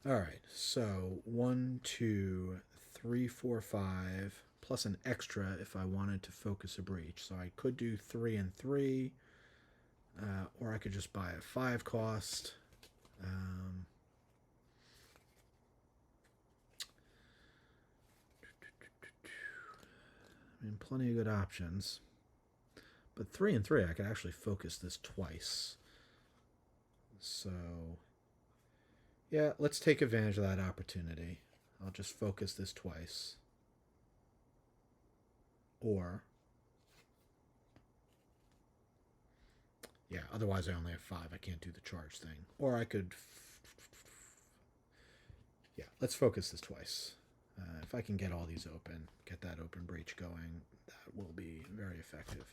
All right, so 1, 2, 3, 4, 5, plus an extra if I wanted to focus a breach. So I could do 3 and 3, or I could just buy a 5 cost. I mean, plenty of good options. But 3 and 3, I could actually focus this twice. So, yeah, let's take advantage of that opportunity. I'll just focus this twice. Or, yeah, otherwise I only have 5. I can't do the charge thing. Or I could, yeah, let's focus this twice. If I can get all these open, get that open breach going, that will be very effective.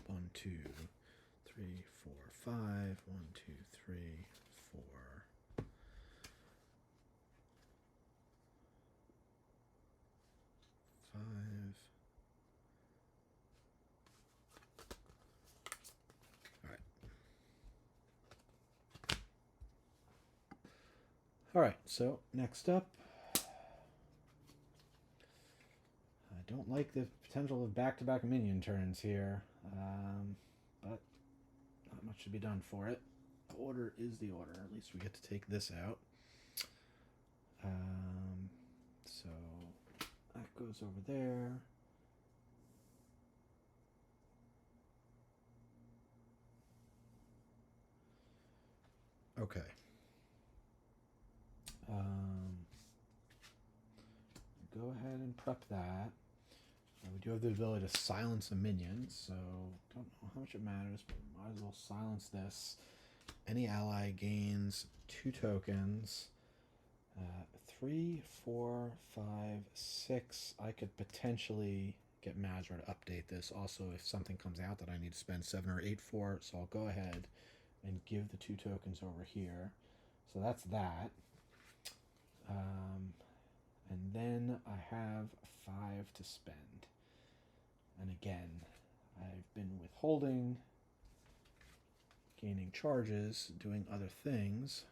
1, 2, 3, 4, 5. 1, 2, 3, 4. 5. All right, so next up, I don't like the potential of back-to-back minion turns here, but not much to be done for it. The order is the order. At least we get to take this out. So that goes over there. Okay. go ahead and prep that. We do have the ability to silence a minion, so don't know how much it matters, but might as well silence this. Any ally gains 2 tokens. 3, 4, 5, 6. I could potentially get Mazra to update this. Also, if something comes out that I need to spend 7 or 8 for, so I'll go ahead and give the 2 tokens over here. So that's that. And then I have 5 to spend. And again, I've been withholding, gaining charges, doing other things,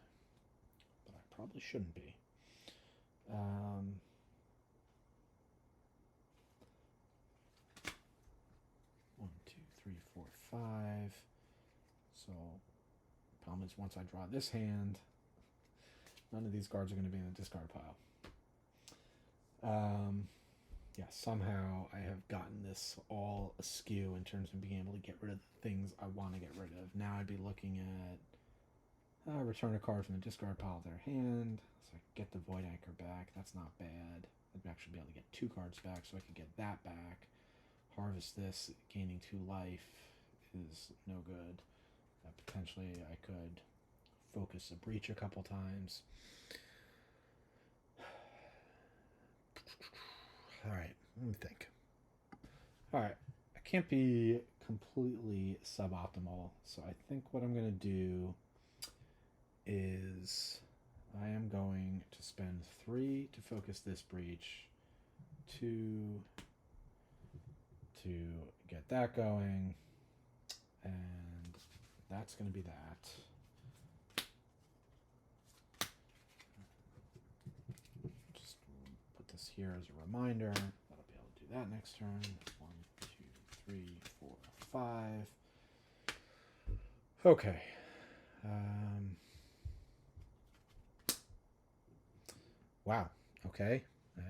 but I probably shouldn't be. 1, 2, 3, 4, 5. So, problem is once I draw this hand, none of these cards are going to be in the discard pile. Yeah, somehow I have gotten this all askew in terms of being able to get rid of the things I want to get rid of. Now I'd be looking at return a card from the discard pile to their hand, so I get the Void Anchor back. That's not bad. I'd actually be able to get 2 cards back, so I could get that back. Harvest this, gaining 2 life is no good. Potentially I could focus a breach a couple times. Alright, let me think. Alright, I can't be completely suboptimal, so I think what I'm going to do is I am going to spend 3 to focus this breach, 2 to get that going, and that's going to be that. Just put this here as a reminder. That'll be able to do that next turn. 1, 2, 3, 4, 5. Okay. Wow. Okay.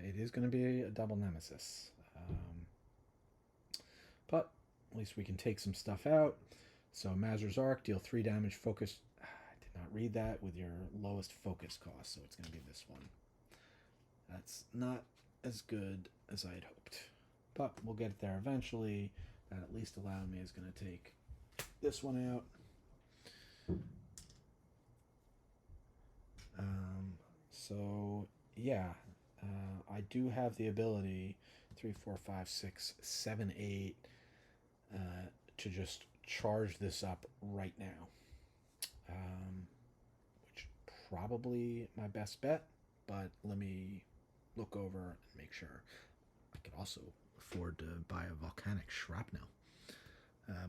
It is going to be a double nemesis. But at least we can take some stuff out. So Mazra's Arc, deal 3 damage, focus. I did not read that with your lowest focus cost, so it's going to be this one. That's not as good as I had hoped. But we'll get it there eventually. That at least allowed me is going to take this one out. So yeah, I do have the ability 3, 4, 5, 6, 7, 8 to just charge this up right now, which probably my best bet, but let me look over and make sure. I could also afford to buy a volcanic shrapnel,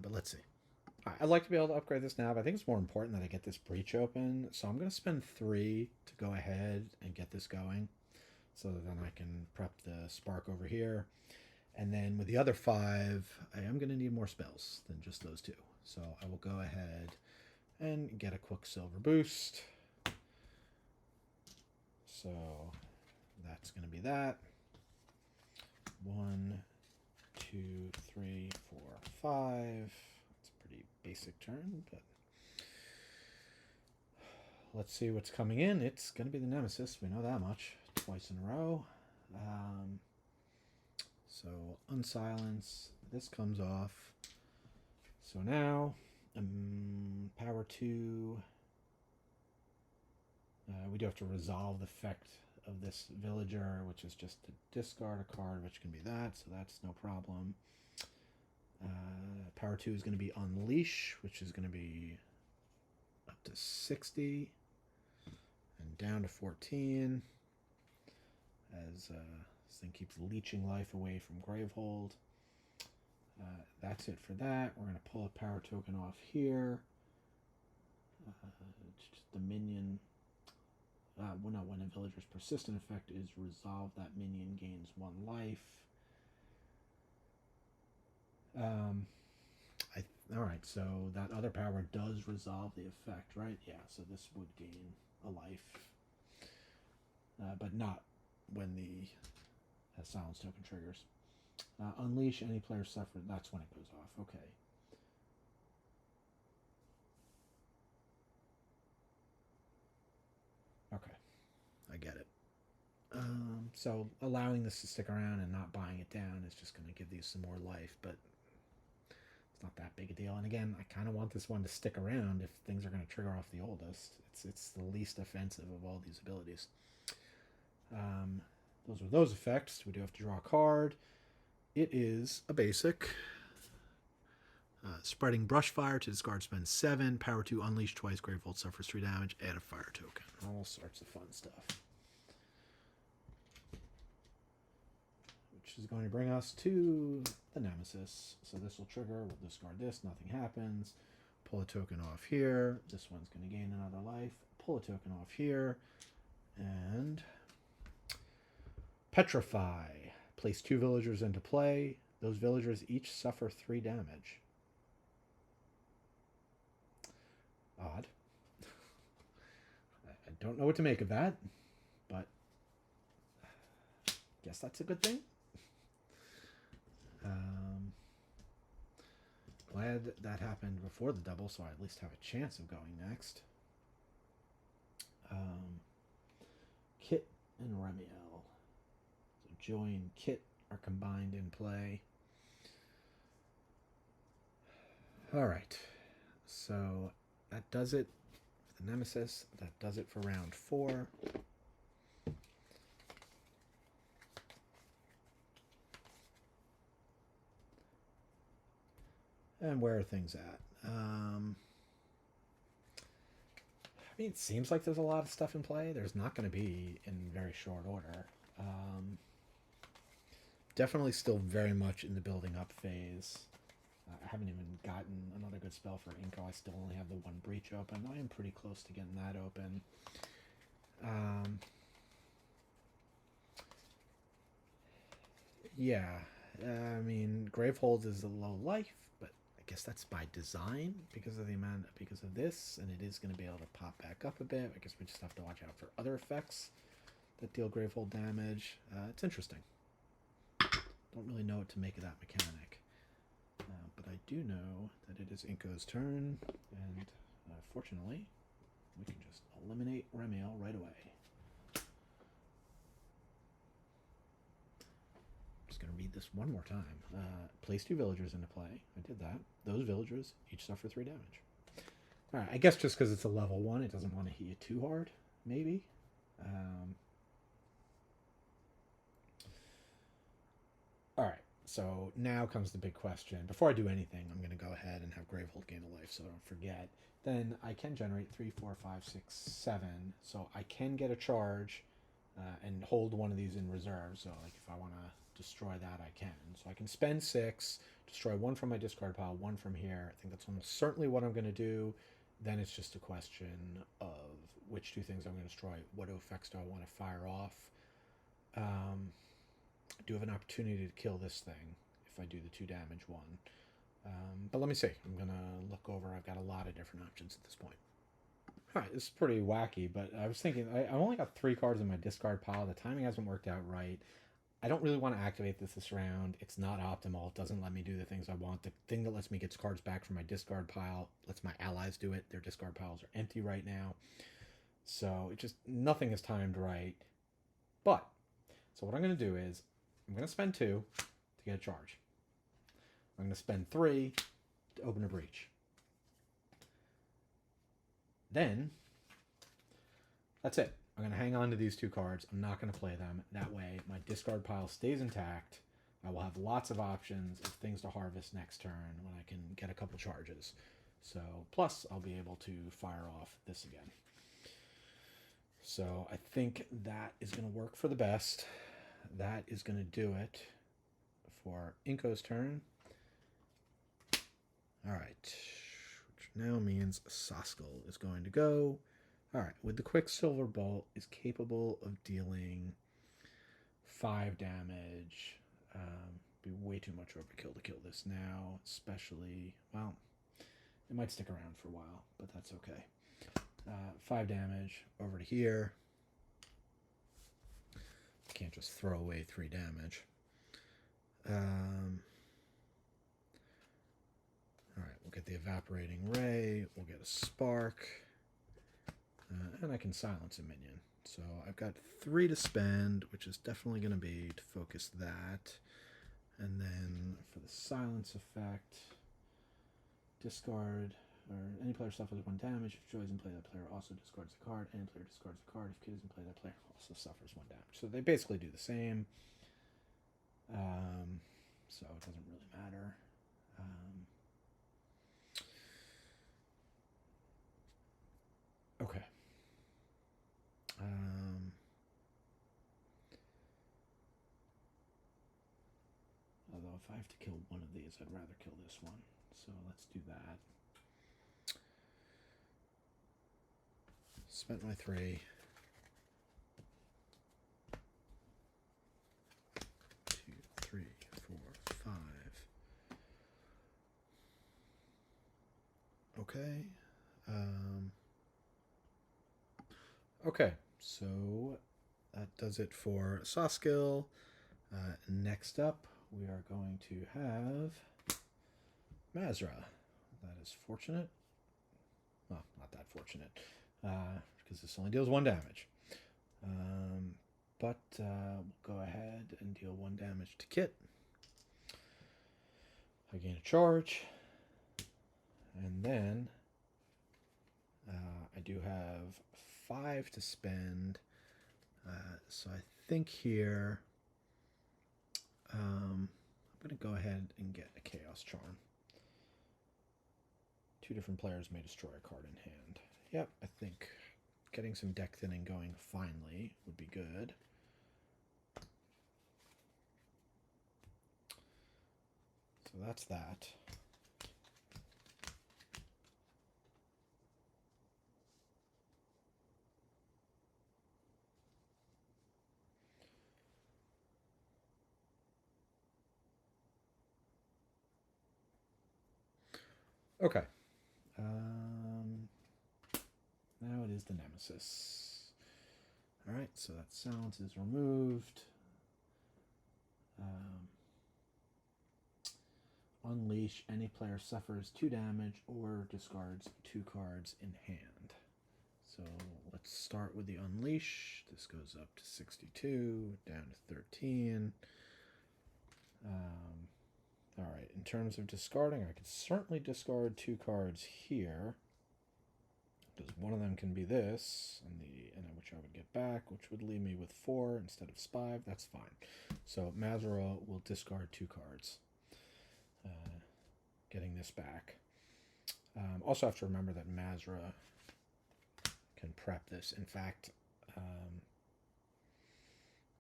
but let's see. I'd like to be able to upgrade this now, but I think it's more important that I get this breach open. So I'm going to spend 3 to go ahead and get this going, so that then I can prep the spark over here. And then with the other 5, I am going to need more spells than just those 2. So I will go ahead and get a Quicksilver boost. So that's going to be that. 1, 2, 3, 4, 5. Basic turn, but let's see what's coming in. It's going to be the Nemesis. We know that much. Twice in a row. So unsilence. This comes off. So now, power 2. We do have to resolve the effect of this villager, which is just to discard a card, which can be that. So that's no problem. Power 2 is going to be Unleash, which is going to be up to 60 and down to 14 as this thing keeps leeching life away from Gravehold. That's it for that. We're going to pull a power token off here. The minion, when a villager's persistent effect is resolved, that minion gains 1 life. Alright, so that other power does resolve the effect, right? Yeah, so this would gain a life. But not when the silence token triggers. Unleash, any player suffered, that's when it goes off. Okay. Okay, I get it. So allowing this to stick around and not buying it down is just going to give these some more life, but it's not that big a deal. And again, I kind of want this one to stick around if things are going to trigger off the oldest. It's the least offensive of all these abilities. Those are those effects. We do have to draw a card. It is a basic. Spreading Brushfire to discard, spend 7. Power 2, unleash twice. Gravehold suffers 3 damage. Add a fire token. All sorts of fun stuff. Which is going to bring us to the Nemesis. So this will trigger. We'll discard this. Nothing happens. Pull a token off here. This one's going to gain another life. Pull a token off here. And Petrify. Place 2 villagers into play. Those villagers each suffer 3 damage. Odd. I don't know what to make of that, but guess that's a good thing. Glad that happened before the double, so I at least have a chance of going next. Kit and Remiel. So Joy and Kit are combined in play. All right, so that does it for the Nemesis. That does it for round 4. And where are things at? I mean, it seems like there's a lot of stuff in play. There's not going to be in very short order. Definitely still very much in the building up phase. I haven't even gotten another good spell for Inko. I still only have the 1 breach open. I am pretty close to getting that open. Yeah, I mean, Gravehold is a low life, but I guess that's by design because of this, and it is going to be able to pop back up a bit. I guess we just have to watch out for other effects that deal Gravehold damage. It's interesting. Don't really know what to make of that mechanic. But I do know that it is Inko's turn, and fortunately, we can just eliminate Remiel right away. I'm just going to read this one more time. Place 2 villagers into play. I did that. Those villagers each suffer 3 damage. Alright, I guess just because it's a level 1, it doesn't want to hit you too hard, maybe. Alright. So now comes the big question. Before I do anything, I'm going to go ahead and have Gravehold gain a life so I don't forget. Then I can generate 3, 4, 5, 6, 7. So I can get a charge and hold one of these in reserve. So like if I want to destroy that, I can. So I can spend 6, destroy 1 from my discard pile, 1 from here. I think that's almost certainly what I'm going to do. Then it's just a question of which 2 things I'm going to destroy. What effects do I want to fire off? I do have an opportunity to kill this thing if I do the 2 damage one. But let me see. I'm going to look over. I've got a lot of different options at this point. All right, this is pretty wacky, but I was thinking, I've only got 3 cards in my discard pile. The timing hasn't worked out right. I don't really want to activate this round. It's not optimal. It doesn't let me do the things I want. The thing that lets me get cards back from my discard pile lets my allies do it. Their discard piles are empty right now. So it just, nothing is timed right. But, so what I'm going to do is, I'm going to spend 2 to get a charge. I'm going to spend 3 to open a breach. Then, that's it. I'm going to hang on to these 2 cards. I'm not going to play them. That way, my discard pile stays intact. I will have lots of options of things to harvest next turn when I can get a couple charges. So, plus, I'll be able to fire off this again. So, I think that is going to work for the best. That is going to do it for Inko's turn. All right, which now means Soskel is going to go. All right, with the Quicksilver Bolt is capable of dealing 5 damage. Be way too much overkill to kill this now, especially, well, it might stick around for a while, but that's okay. 5 damage over to here. Can't just throw away 3 damage. All right, we'll get the Evaporating Ray. We'll get a Spark. And I can silence a minion. So I've got 3 to spend, which is definitely going to be to focus that. And then for the silence effect, discard, or any player suffers 1 damage. If Joy's in play, that player also discards a card. Any player discards a card. If Kid is in play, that player also suffers 1 damage. So they basically do the same. So it doesn't really matter. Okay. Although if I have to kill one of these, I'd rather kill this one. So let's do that. Spent my 3. 2, 3, 4, 5. Okay. Okay, so that does it for Saw skill. Next up, we are going to have Mazra. That is fortunate. Well, not that fortunate, because this only deals 1 damage. But we'll go ahead and deal 1 damage to Kit. I gain a charge. And then I do have 5 to spend. So I think here I'm going to go ahead and get a Chaos Charm. 2 different players may destroy a card in hand. Yep, I think getting some deck thinning going finally would be good. So that's that. Okay. Now it is the Nemesis. Alright, so that silence is removed. Unleash. Any player suffers 2 damage or discards 2 cards in hand. So let's start with the Unleash. This goes up to 62, down to 13. Alright, in terms of discarding, I could certainly discard 2 cards here. Because one of them can be this, and which I would get back, which would leave me with 4 instead of 5. That's fine. So Mazra will discard 2 cards, getting this back. Also have to remember that Mazra can prep this. In fact,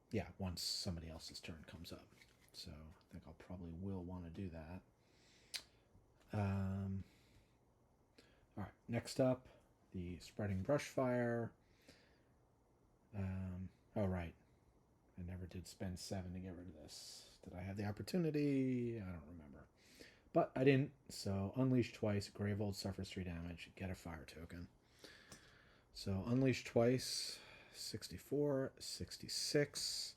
yeah, once somebody else's turn comes up. So I think I'll probably will want to do that. All right, next up, the Spreading Brushfire. Oh, right. I never did spend 7 to get rid of this. Did I have the opportunity? I don't remember. But I didn't, so Unleash twice. Gravehold suffers 3 damage. Get a fire token. So Unleash twice. 64, 66.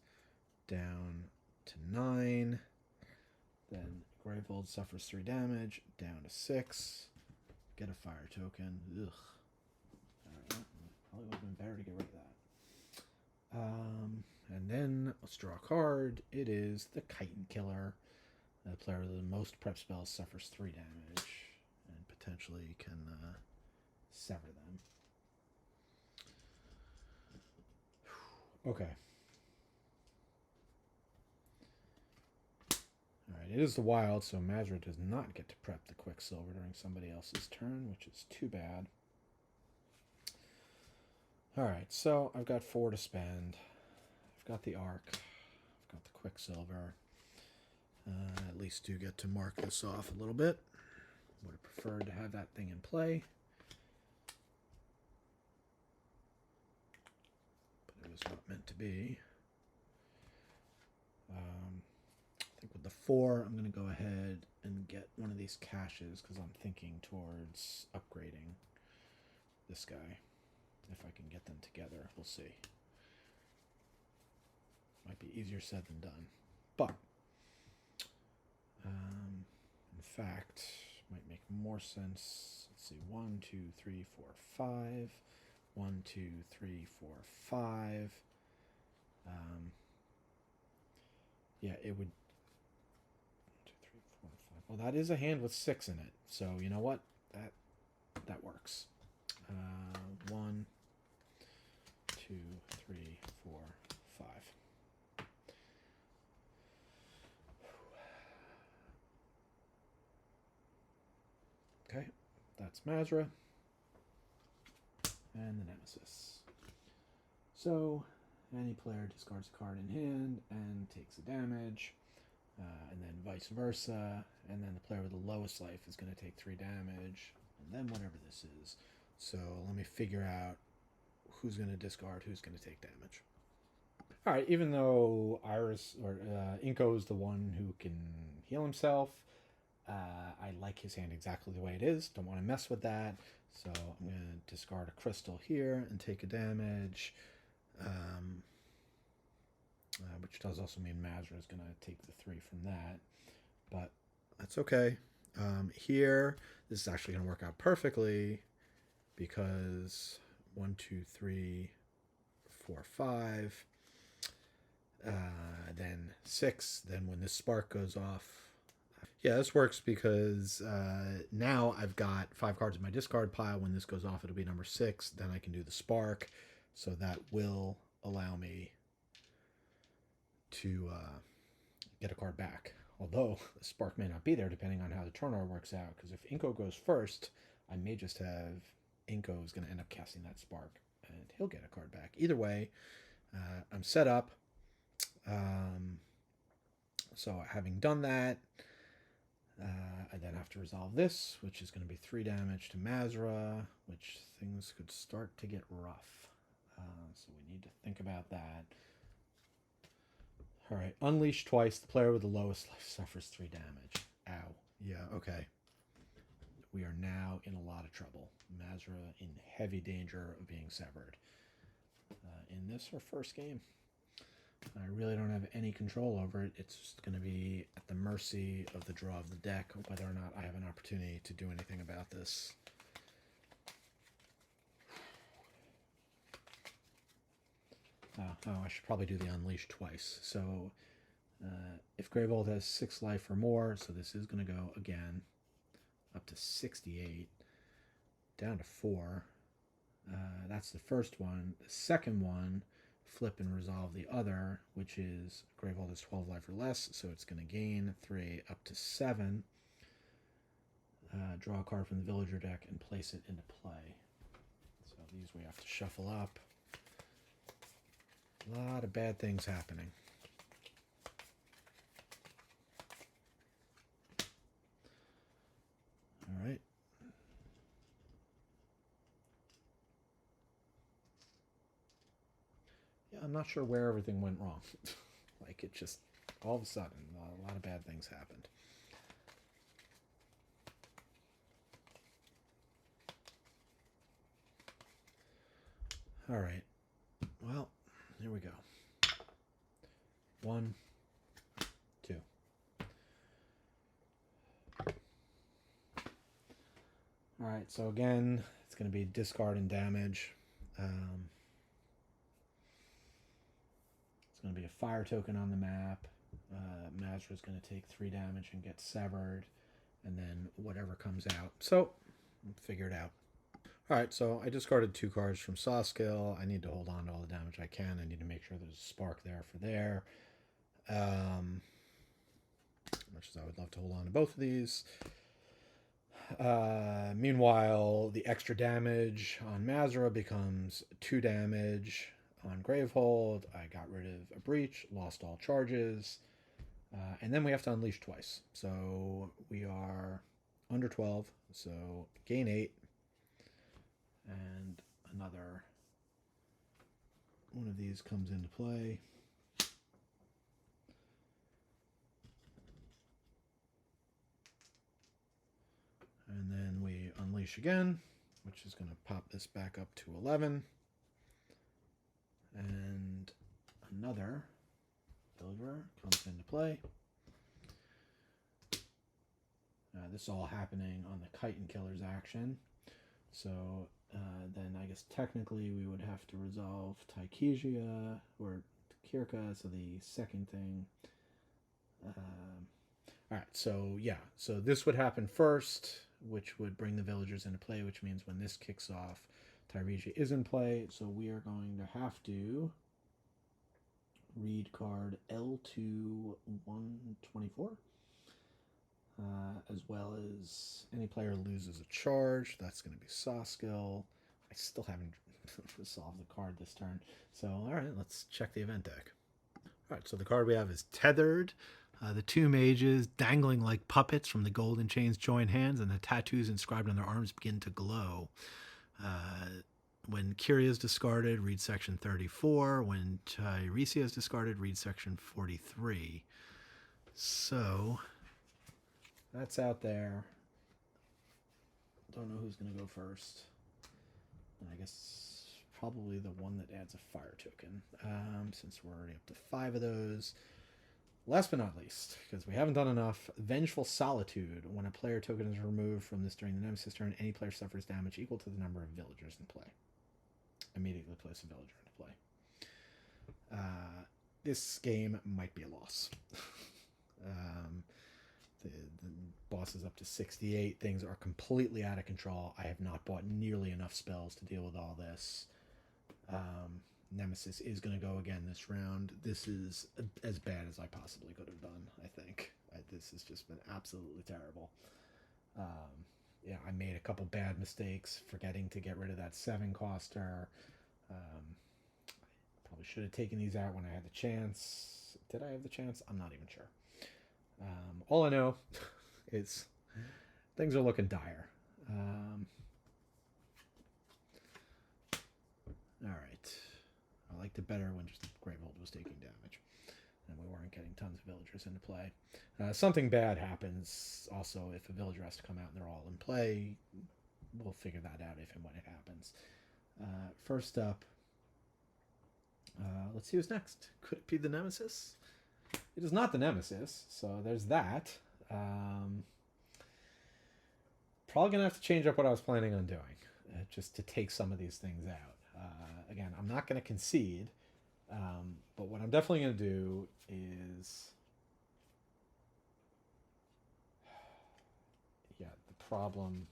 Down to 9. Then Gravehold suffers 3 damage. Down to 6. Get a fire token. Ugh. Alright, probably would have been better to get rid of that. And then let's draw a card. It is the Chitin Killer. The player with the most prep spells suffers 3 damage and potentially can sever them. Okay. Alright, it is the wild, so Mazra does not get to prep the Quicksilver during somebody else's turn, which is too bad. Alright, so I've got 4 to spend. I've got the Arc. I've got the Quicksilver. At least do get to mark this off a little bit. Would have preferred to have that thing in play. But it was not meant to be. I think with the 4, I'm going to go ahead and get one of these caches because I'm thinking towards upgrading this guy. If I can get them together, we'll see. Might be easier said than done. But, in fact, might make more sense. Let's see, 1, 2, 3, 4, 5. 1, 2, 3, 4, 5. Yeah, it would. 1, 2, 3, 4, 5. Well, that is a hand with 6 in it. So you know what? That works. 1, 2, 3, 4, 5. Okay, that's Mazra. And the Nemesis. So, any player discards a card in hand and takes the damage, and then vice versa, and then the player with the lowest life is going to take 3 damage, and then whatever this is. So let me figure out who's going to discard, who's going to take damage. All right, even though Iris or Inko is the one who can heal himself, I like his hand exactly the way it is. Don't want to mess with that. So I'm going to discard a crystal here and take a damage, which does also mean Mazra is going to take the 3 from that. But that's okay. Here, this is actually going to work out perfectly because 1, 2, 3, 4, 5, then 6. Then when this spark goes off, yeah, this works because now I've got 5 cards in my discard pile. When this goes off, it'll be number 6. Then I can do the spark, so that will allow me to get a card back. Although the spark may not be there depending on how the turn order works out, because if Inko goes first, I may just have Inko is going to end up casting that spark, and he'll get a card back. Either way, I'm set up. So having done that, I then have to resolve this, which is going to be 3 damage to Mazra, which things could start to get rough. So we need to think about that. All right, unleash twice. The player with the lowest life suffers 3 damage. Ow. Yeah, okay. We are now in a lot of trouble. Mazra in heavy danger of being severed. In this, her first game. I really don't have any control over it. It's just going to be at the mercy of the draw of the deck, whether or not I have an opportunity to do anything about this. I should probably do the unleash twice. So if Gravehold has 6 life or more, so this is going to go again up to 68, down to 4. That's the first one. The second one, flip and resolve the other, which is Gravehold has 12 life or less, so it's going to gain 3 up to 7. Draw a card from the villager deck and place it into play. So these we have to shuffle up. A lot of bad things happening. All right. Yeah, I'm not sure where everything went wrong. Like, it just, all of a sudden, a lot of bad things happened. All right. Well, here we go. 1, 2. All right, so again, it's going to be discard and damage. It's going to be a fire token on the map. Mazra is going to take 3 damage and get severed, and then whatever comes out. So, figure it out. All right, so I discarded 2 cards from Saw Skill. I need to hold on to all the damage I can. I need to make sure there's a spark there for there. Much as I would love to hold on to both of these. Meanwhile, the extra damage on Mazra becomes 2 damage on Gravehold. I got rid of a breach, lost all charges, and then we have to unleash twice. So we are under 12, so gain 8, and another one of these comes into play. And then we unleash again, which is going to pop this back up to 11. And another villager comes into play. This is all happening on the Chitin Killer's action. So then I guess technically we would have to resolve Taikijia or Kirka, so the second thing. All right, so yeah, so this would happen first, which would bring the villagers into play, which means when this kicks off, Tyregia is in play, so we are going to have to read card L2 124, as well as any player loses a charge. That's going to be Sawskill. I still haven't resolved the card this turn, so all right, let's check the event deck. All right, so the card we have is Tethered. The two mages dangling like puppets from the golden chains join hands, and the tattoos inscribed on their arms begin to glow. When Kyria is discarded, read section 34. When Tiresias is discarded, read section 43. So that's out there. Don't know who's going to go first. I guess probably the one that adds a fire token, since we're already up to 5 of those. Last but not least, because we haven't done enough, Vengeful Solitude. When a player token is removed from this during the Nemesis turn, any player suffers damage equal to the number of villagers in play. Immediately place a villager into play. This game might be a loss. The boss is up to 68. Things are completely out of control. I have not bought nearly enough spells to deal with all this. Nemesis is going to go again this round. This is as bad as I possibly could have done, I think. This has just been absolutely terrible. Yeah, I made a couple bad mistakes, forgetting to get rid of that 7-coster. Probably should have taken these out when I had the chance. Did I have the chance? I'm not even sure. All I know is things are looking dire. All right. I liked it better when just Gravehold was taking damage and we weren't getting tons of villagers into play. Something bad happens also if a villager has to come out and they're all in play. We'll figure that out if and when it happens. First up, let's see who's next. Could it be the Nemesis? It is not the Nemesis, so there's that. Probably going to have to change up what I was planning on doing, just to take some of these things out. Again, I'm not going to concede, but what I'm definitely going to do is... Yeah, the problem...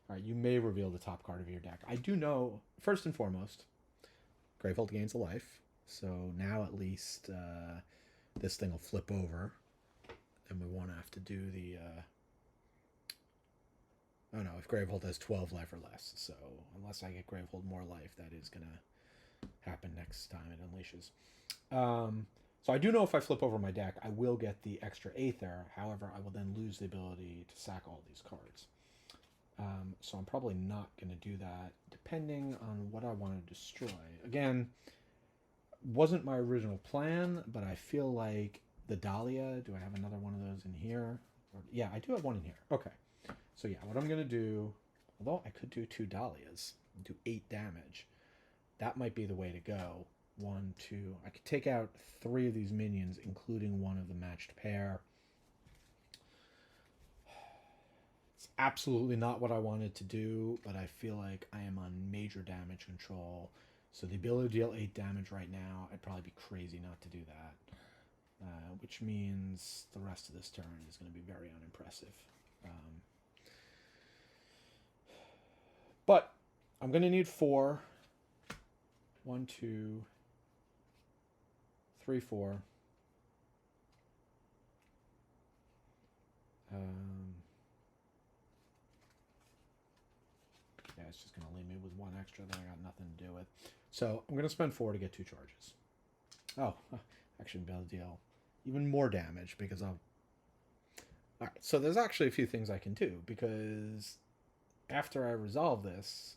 All right, you may reveal the top card of your deck. I do know, first and foremost, Gravehold gains a life, so now at least this thing will flip over, and we won't have to do the... Oh no, if Gravehold has 12 life or less. So unless I get Gravehold more life, that is going to happen next time it unleashes. So I do know if I flip over my deck, I will get the extra Aether. However, I will then lose the ability to sack all these cards. So I'm probably not going to do that, depending on what I want to destroy. Again, wasn't my original plan, but I feel like the Dahlia, do I have another one of those in here? Yeah, I do have one in here. Okay. So yeah, what I'm going to do, although I could do 2 Dahlias, do 8 damage, that might be the way to go. 1, 2, I could take out 3 of these minions, including one of the matched pair. It's absolutely not what I wanted to do, but I feel like I am on major damage control. So the ability to deal 8 damage right now, I'd probably be crazy not to do that. Which means the rest of this turn is going to be very unimpressive. But I'm going to need 4. 1, 2, 3, 4. Yeah, it's just going to leave me with 1 extra that I got nothing to do with. So I'm going to spend 4 to get 2 charges. Oh, actually be able to deal even more damage because I'll... All right, so there's actually a few things I can do because after I resolve this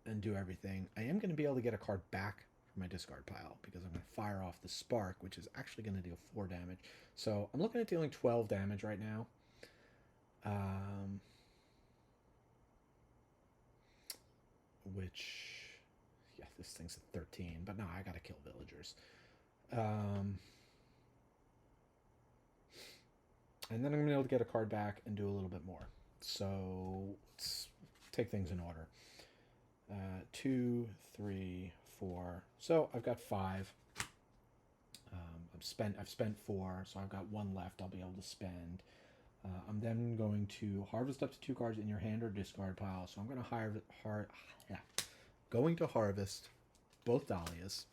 and do everything, I am going to be able to get a card back from my discard pile because I'm going to fire off the Spark, which is actually going to deal 4 damage. So I'm looking at dealing 12 damage right now. Which, yeah, this thing's at 13, but no, I got to kill villagers. And then I'm going to be able to get a card back and do a little bit more. So let's take things in order. 2, 3, 4. So I've got 5. I've spent 4, so I've got 1 left. I'll be able to spend. I'm then going to harvest up to 2 cards in your hand or discard pile. So I'm going to harvest both Dahlias.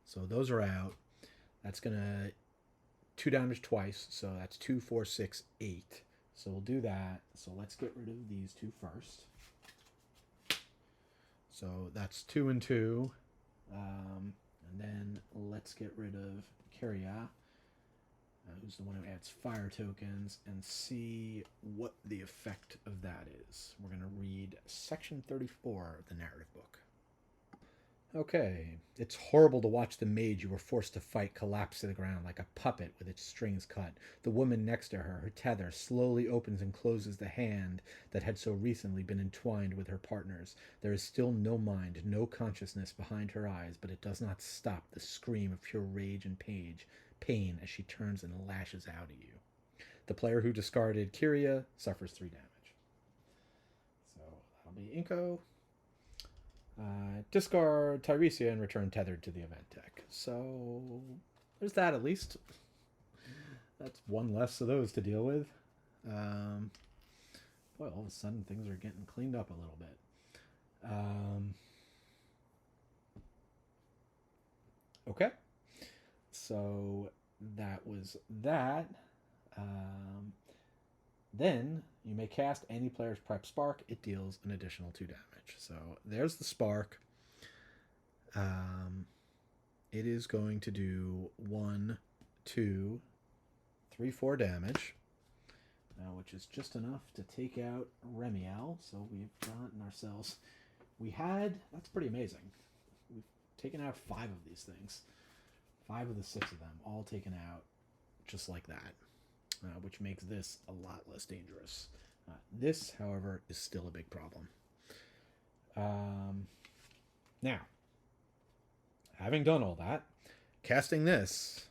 So those are out. That's going to 2 damage twice. So that's 2, 4, 6, 8. So we'll do that. So let's get rid of these 2 first. So that's 2 and 2. And then let's get rid of Kyria, who's the one who adds fire tokens, and see what the effect of that is. We're going to read section 34 of the narrative book. Okay, it's horrible to watch the mage you were forced to fight collapse to the ground like a puppet with its strings cut. The woman next to her, her tether, slowly opens and closes the hand that had so recently been entwined with her partner's. There is still no mind, no consciousness behind her eyes, but it does not stop the scream of pure rage and pain as she turns and lashes out at you. The player who discarded Kyria suffers 3 damage. So that'll be Inko. Discard Tiresias and return tethered to the event deck. So there's that at least. That's 1 less of those to deal with. Boy, all of a sudden things are getting cleaned up a little bit. Okay. So that was that. Then you may cast any player's prep spark. It deals an additional 2 damage. So there's the spark. It is going to do 1, 2, 3, 4 damage, which is just enough to take out Remiel. So we've gotten ourselves. That's pretty amazing. We've taken out 5 of these things. 5 of the 6 of them, all taken out just like that. Which makes this a lot less dangerous. This, however, is still a big problem. Now, having done all that, casting this,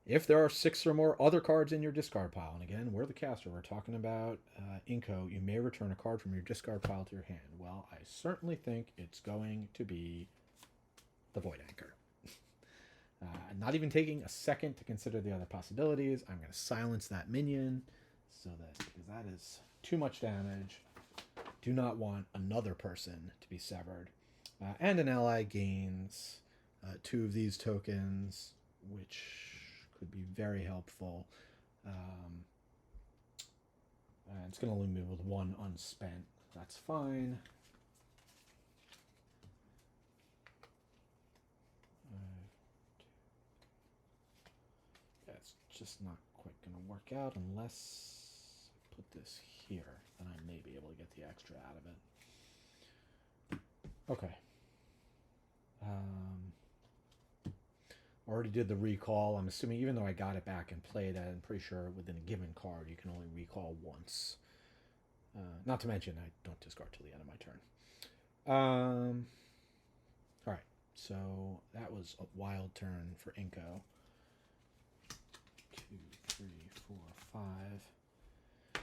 if there are 6 or more other cards in your discard pile, and again, we're the caster, we're talking about Inko, you may return a card from your discard pile to your hand. Well, I certainly think it's going to be the Void Anchor. Not even taking a second to consider the other possibilities, I'm going to silence that minion because that is too much damage. Do not want another person to be severed. And an ally gains 2 of these tokens, which could be very helpful. And it's going to leave me with 1 unspent. That's fine. Just not quite going to work out unless I put this here. Then I may be able to get the extra out of it. Okay. Already did the recall. I'm assuming even though I got it back and played it, I'm pretty sure within a given card you can only recall once. Not to mention I don't discard till the end of my turn. All right. So that was a wild turn for Inko. 2, 3, 4, 5.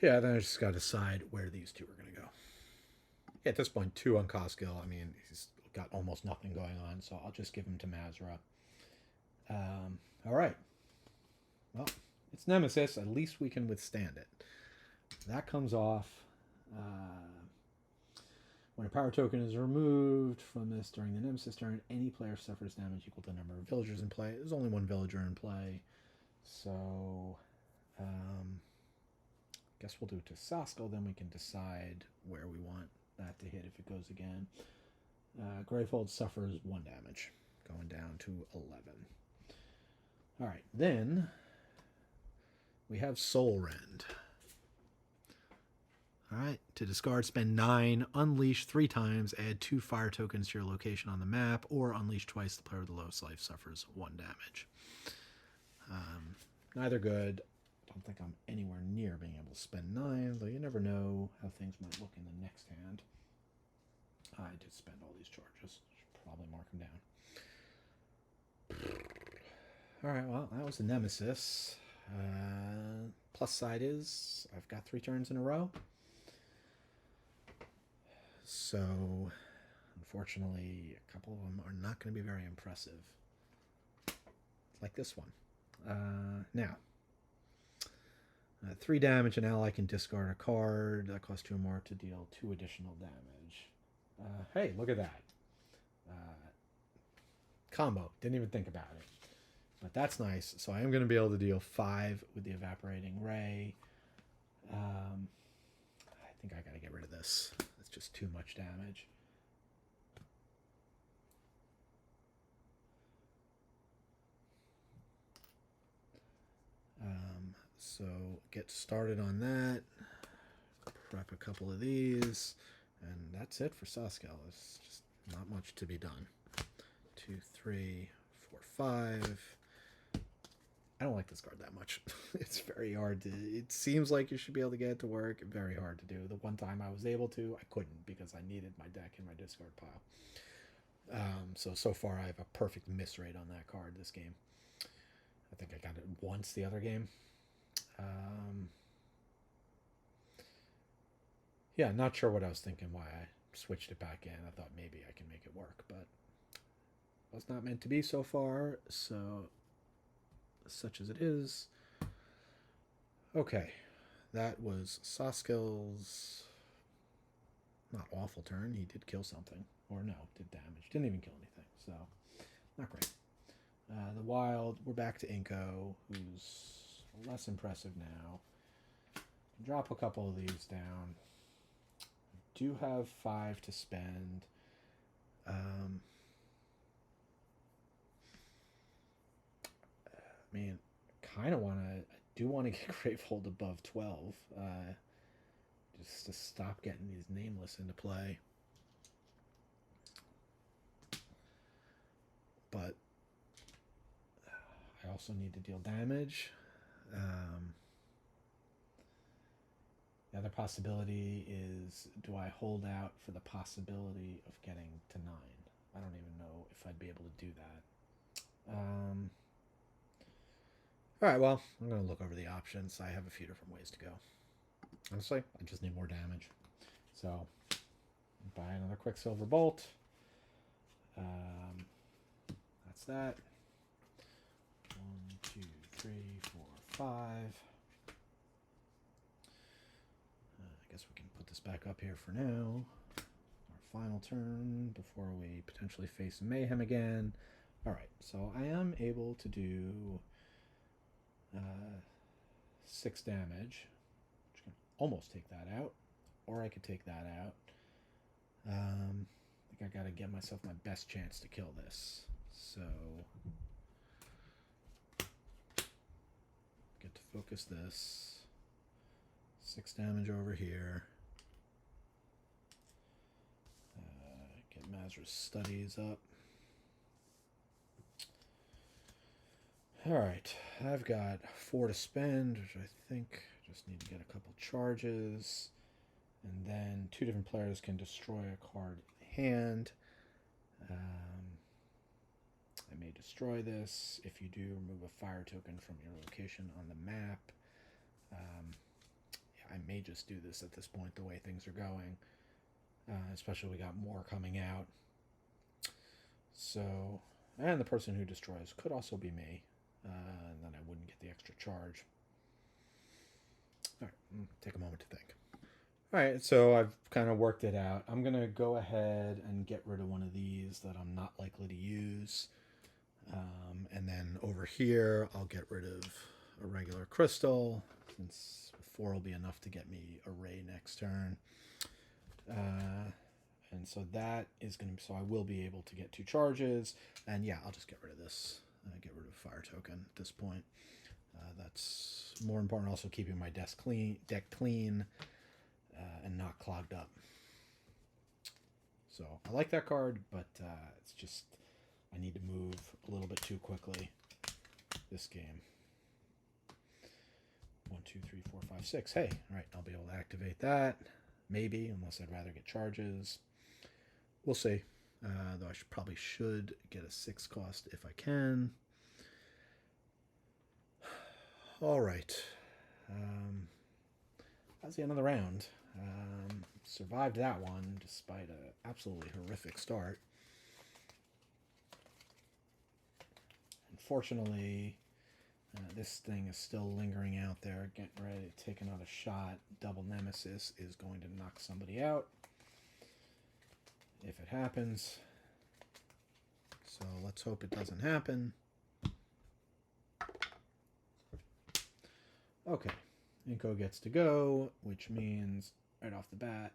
Yeah, then I just got to decide where these 2 are going to go. Yeah, at this point, 2 on Koskill. I mean, he's got almost nothing going on, so I'll just give him to Mazra. All right. Well, it's Nemesis. At least we can withstand it. That comes off. When a power token is removed from this during the Nemesis turn, any player suffers damage equal to the number of villagers in play. There's only 1 villager in play. So, guess we'll do it to Saskell, then we can decide where we want that to hit if it goes again. Gravehold suffers 1 damage, going down to 11. Alright, then we have Soul Rend. Alright, to discard, spend 9, unleash 3 times, add 2 fire tokens to your location on the map, or unleash twice, the player with the lowest life suffers 1 damage. Neither good. Don't think I'm anywhere near being able to spend 9, though you never know how things might look in the next hand. I did spend all these charges. Should probably mark them down. Alright, well, that was the Nemesis. Plus side is, I've got 3 turns in a row. So, unfortunately, a couple of them are not going to be very impressive. Like this one. Now, 3 damage, an ally can discard a card that costs 2 or more to deal 2 additional damage. Hey, look at that. Combo. Didn't even think about it. But that's nice. So I am going to be able to deal 5 with the Evaporating Ray. I think I got to get rid of this. It's just too much damage. So get started on that. Prep a couple of these. And that's it for Saskel. It's just not much to be done. 2, 3, 4, 5. I don't like this card that much. It's very hard to... It seems like you should be able to get it to work. Very hard to do. The one time I was able to, I couldn't because I needed my deck in my discard pile. So far I have a perfect miss rate on that card this game. I think I got it once the other game. Yeah, not sure what I was thinking, why I switched it back in. I thought maybe I can make it work, but it was not meant to be so far, so such as it is. Okay, that was Saskel's not awful turn. He did kill something, or no, did damage. Didn't even kill anything, so not great. The Wild, we're back to Inko, who's less impressive now. Drop a couple of these down. Do have 5 to spend. I mean, kind of want to... I do want to get Gravehold above 12. Just to stop getting these nameless into play. But I also need to deal damage. The other possibility is, do I hold out for the possibility of getting to 9? I don't even know if I'd be able to do that. All right, well, I'm going to look over the options. I have a few different ways to go. Honestly, I just need more damage. So, buy another Quicksilver Bolt. That's that. 1, 2, 3, 4, 5. I guess we can put this back up here for now. Our final turn before we potentially face Mayhem again. Alright, so I am able to do 6 damage. Which can almost take that out. Or I could take that out. I think I gotta give myself my best chance to kill this. So... get to focus this. 6 damage over here. Get Mazra's Studies up. Alright, I've got 4 to spend, which I think I just need to get a couple charges. And then 2 different players can destroy a card in hand. I may destroy this. If you do, remove a fire token from your location on the map. I may just do this at this point, the way things are going. Especially we got more coming out. So, and the person who destroys could also be me. And then I wouldn't get the extra charge. All right, take a moment to think. All right, so I've kind of worked it out. I'm going to go ahead and get rid of one of these that I'm not likely to use. And then over here, I'll get rid of a regular crystal, since 4 will be enough to get me a ray next turn. And so that is going to... So I will be able to get 2 charges. And yeah, I'll just get rid of this. Get rid of fire token at this point. That's more important. Also keeping my deck clean and not clogged up. So I like that card, but it's just... I need to move a little bit too quickly this game. 1, 2, 3, 4, 5, 6. Hey, all right, I'll be able to activate that. Maybe, unless I'd rather get charges. We'll see. Though I probably should get a 6 cost if I can. All right. That's the end of the round. survived that one despite an absolutely horrific start. Unfortunately, this thing is still lingering out there, getting ready to take another shot. Double Nemesis is going to knock somebody out if it happens. So let's hope it doesn't happen. Okay, Inko gets to go, which means right off the bat,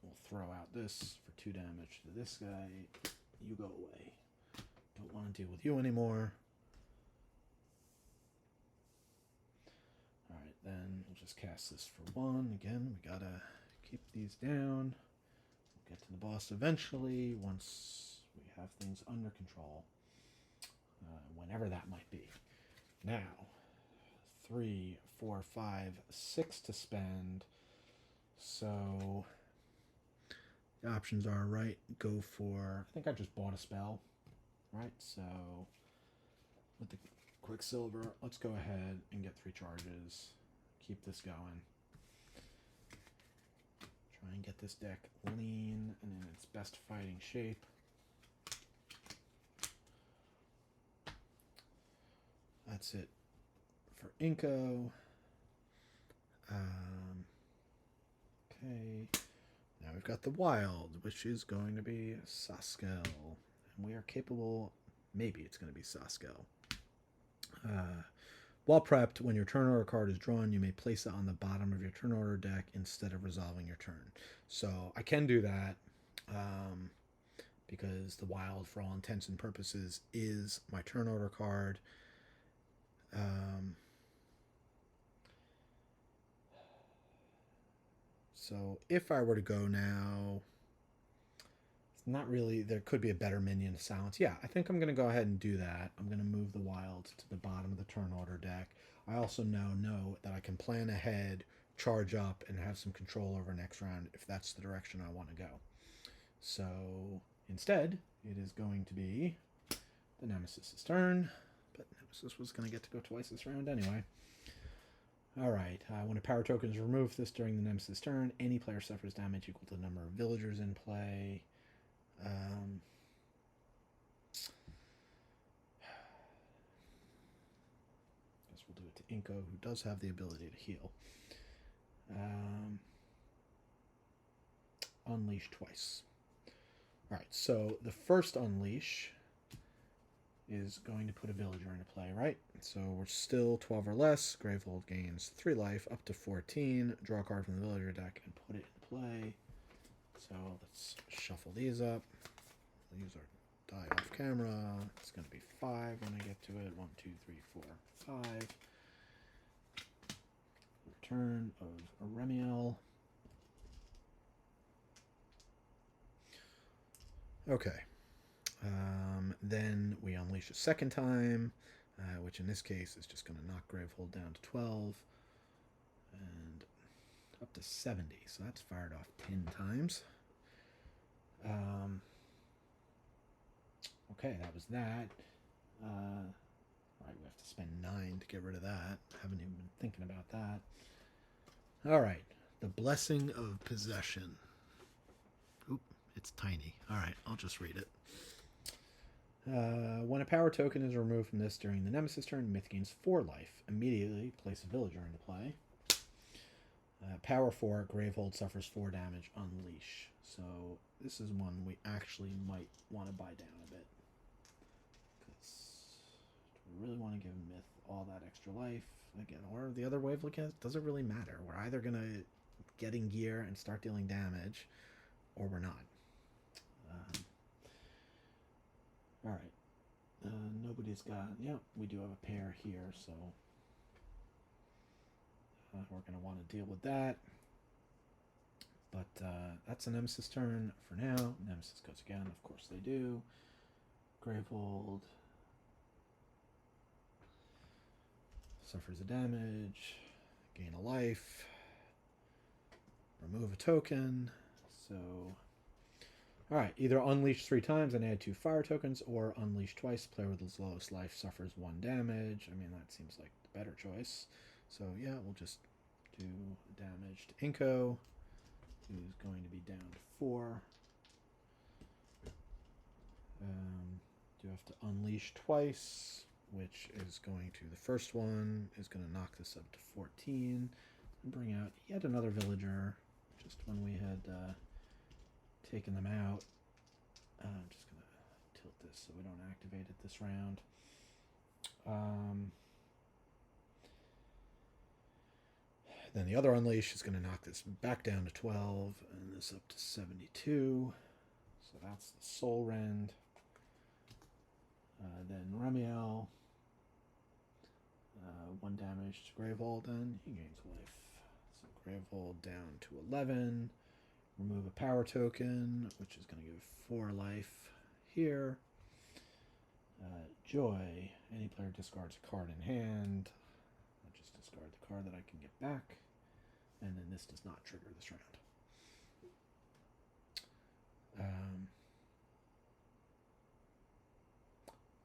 we'll throw out this for 2 damage to this guy. You go away. Don't want to deal with you anymore. Alright, then we'll just cast this for 1. Again, we gotta keep these down. We'll get to the boss eventually once we have things under control. Whenever that might be. Now, 3, 4, 5, 6 to spend. So the options are, right, go for, I think I just bought a spell, right? So with the Quicksilver, let's go ahead and get 3 charges. Keep this going. Try and get this deck lean and in its best fighting shape. That's it for Inko. Okay. Now we've got the Wild, which is going to be Saskel. And we are capable, maybe it's going to be Saskel. While prepped, when your turn order card is drawn, you may place it on the bottom of your turn order deck instead of resolving your turn. So I can do that because the Wild, for all intents and purposes, is my turn order card. So if I were to go now, it's not really, there could be a better minion to silence. Yeah, I think I'm going to go ahead and do that. I'm going to move the Wild to the bottom of the turn order deck. I also now know that I can plan ahead, charge up, and have some control over next round if that's the direction I want to go. So instead, it is going to be the Nemesis' turn, but Nemesis was going to get to go twice this round anyway. Alright, when a power token is removed this during the Nemesis turn, any player suffers damage equal to the number of villagers in play. Guess we'll do it to Inko, who does have the ability to heal. Unleash twice. Alright, so the first unleash is going to put a villager into play, right? So we're still 12 or less. Gravehold gains 3 life, up to 14. Draw a card from the villager deck and put it in play. So let's shuffle these up. We'll use our die off camera. It's going to be 5 when I get to it. 1, 2, 3, 4, 5. Return of Remiel. Okay. Then we unleash a second time, which in this case is just going to knock Gravehold down to 12 and up to 70. So that's fired off 10 times. Okay, that was that. All right, we have to spend 9 to get rid of that. Haven't even been thinking about that. All right, the Blessing of Possession. Oop, it's tiny. All right, I'll just read it. When a power token is removed from this during the Nemesis turn, Myth gains 4 life. Immediately place a villager into play. Power 4, Gravehold suffers 4 damage, unleash. So this is one we actually might want to buy down a bit. Because we really want to give Myth all that extra life. Again, or the other way of looking at it, doesn't really matter. We're either going to get in gear and start dealing damage, or we're not. Alright. Nobody's got... Yeah, we do have a pair here, so... we're going to want to deal with that. But that's a Nemesis turn for now. Nemesis goes again, of course they do. Gravehold suffers a damage. Gain a life. Remove a token. So... Alright, either unleash 3 times and add 2 fire tokens, or unleash twice. Player with the lowest life suffers 1 damage. I mean, that seems like the better choice. So, yeah, we'll just do damage to Inko. is going to be down to 4. Do have to unleash twice, which is going to, the first one is going to knock this up to 14 and bring out yet another villager just when we had taken them out. I'm just going to tilt this so we don't activate it this round. Then the other unleash is going to knock this back down to 12 and this up to 72. So that's the Soul Rend. Then Remiel, 1 damage to Gravehold, then he gains life. So Gravehold down to 11. Remove a power token, which is going to give 4 life here. Joy, any player discards a card in hand. I'll just discard the card that I can get back. And then this does not trigger this round.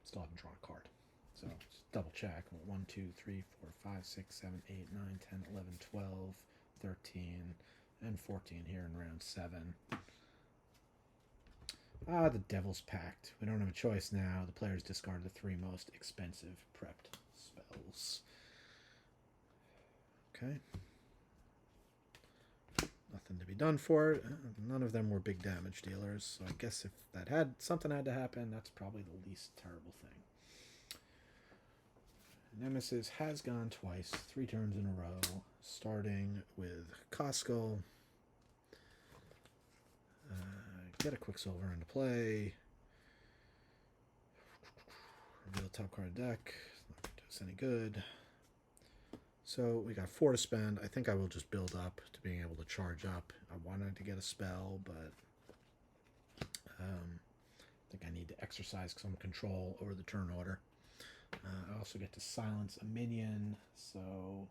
Still haven't drawn a card. So just double check. 1, 2, 3, 4, 5, 6, 7, 8, 9, 10, 11, 12, 13, and 14 here in round 7. The Devil's Pact. We don't have a choice now. The players discard the 3 most expensive prepped spells. Okay. Nothing to be done for it. None of them were big damage dealers, so I guess if that something had to happen, that's probably the least terrible thing. Nemesis has gone twice, 3 turns in a row, starting with Costco. Get a Quicksilver into play. Reveal top card deck. Not going to do us any good. So we got 4 to spend. I think I will just build up to being able to charge up. I wanted to get a spell, but I think I need to exercise some control over the turn order. I also get to silence a minion, so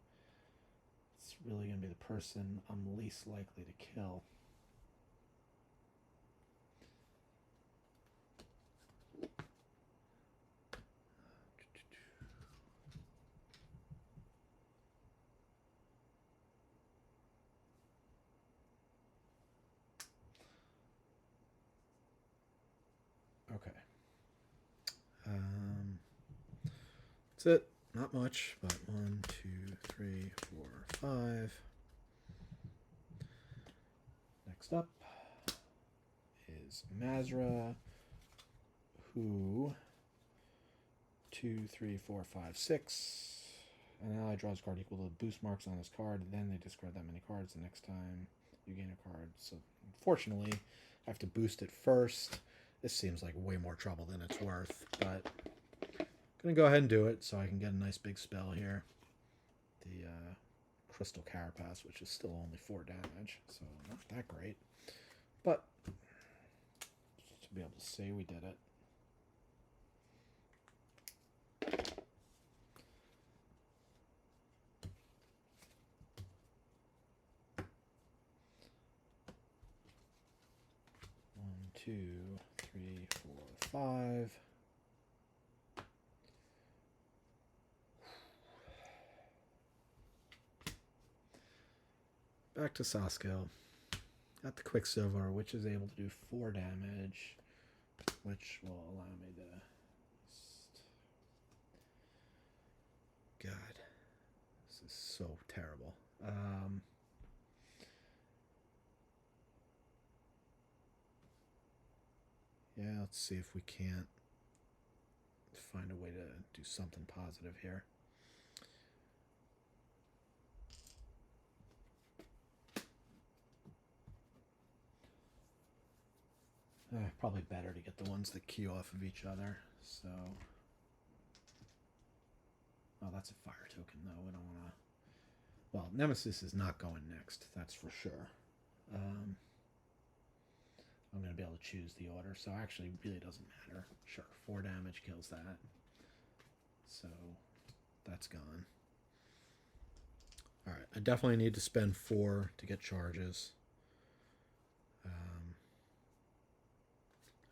it's really going to be the person I'm least likely to kill. Okay. That's it. Not much, but 1, 2, 3, 4, 5. Next up is Mazra, who 2, 3, 4, 5, 6. An ally draws a card equal to the boost marks on this card. Then they discard that many cards the next time you gain a card. So unfortunately, I have to boost it first. This seems like way more trouble than it's worth, but I'm going to go ahead and do it so I can get a nice big spell here. The Crystal Carapace, which is still only 4 damage, so not that great. But just to be able to say we did it. One, 2, 3, 4, 5. Back to Sasko. Got the Quicksilver, which is able to do 4 damage, which will allow me to... God, this is so terrible. Yeah, let's see if we can't find a way to do something positive here. Probably better to get the ones that key off of each other. So, oh, that's a fire token though. We don't want to. Well, Nemesis is not going next. That's for sure. I'm going to be able to choose the order, so actually it really doesn't matter. Sure, 4 damage kills that. So that's gone. Alright, I definitely need to spend 4 to get charges.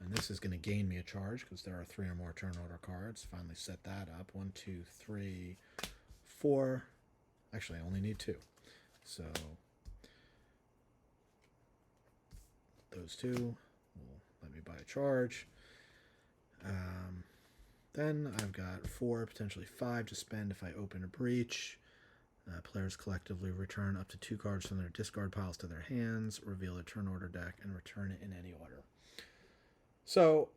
And this is going to gain me a charge because there are 3 or more turn order cards. Finally set that up. 1, 2, 3, 4. Actually, I only need 2. So those two will let me buy a charge. Then I've got 4, potentially 5 to spend if I open a breach. Players collectively return up to 2 cards from their discard piles to their hands, reveal their turn order deck, and return it in any order. So,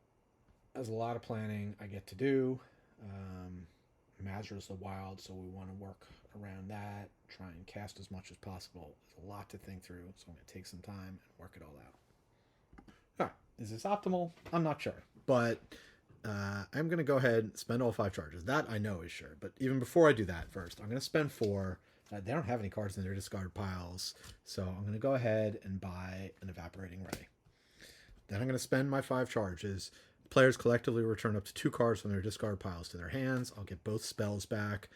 there's a lot of planning I get to do. Mazra's the wild, so we want to work around that, try and cast as much as possible. There's a lot to think through, so I'm going to take some time and work it all out. All right, is this optimal? I'm not sure, but I'm going to go ahead and spend all 5 charges. That I know is sure, but even before I do that, first, I'm going to spend 4. They don't have any cards in their discard piles, so I'm going to go ahead and buy an Evaporating Ray. Then I'm going to spend my 5 charges. Players collectively return up to 2 cards from their discard piles to their hands. I'll get both spells back,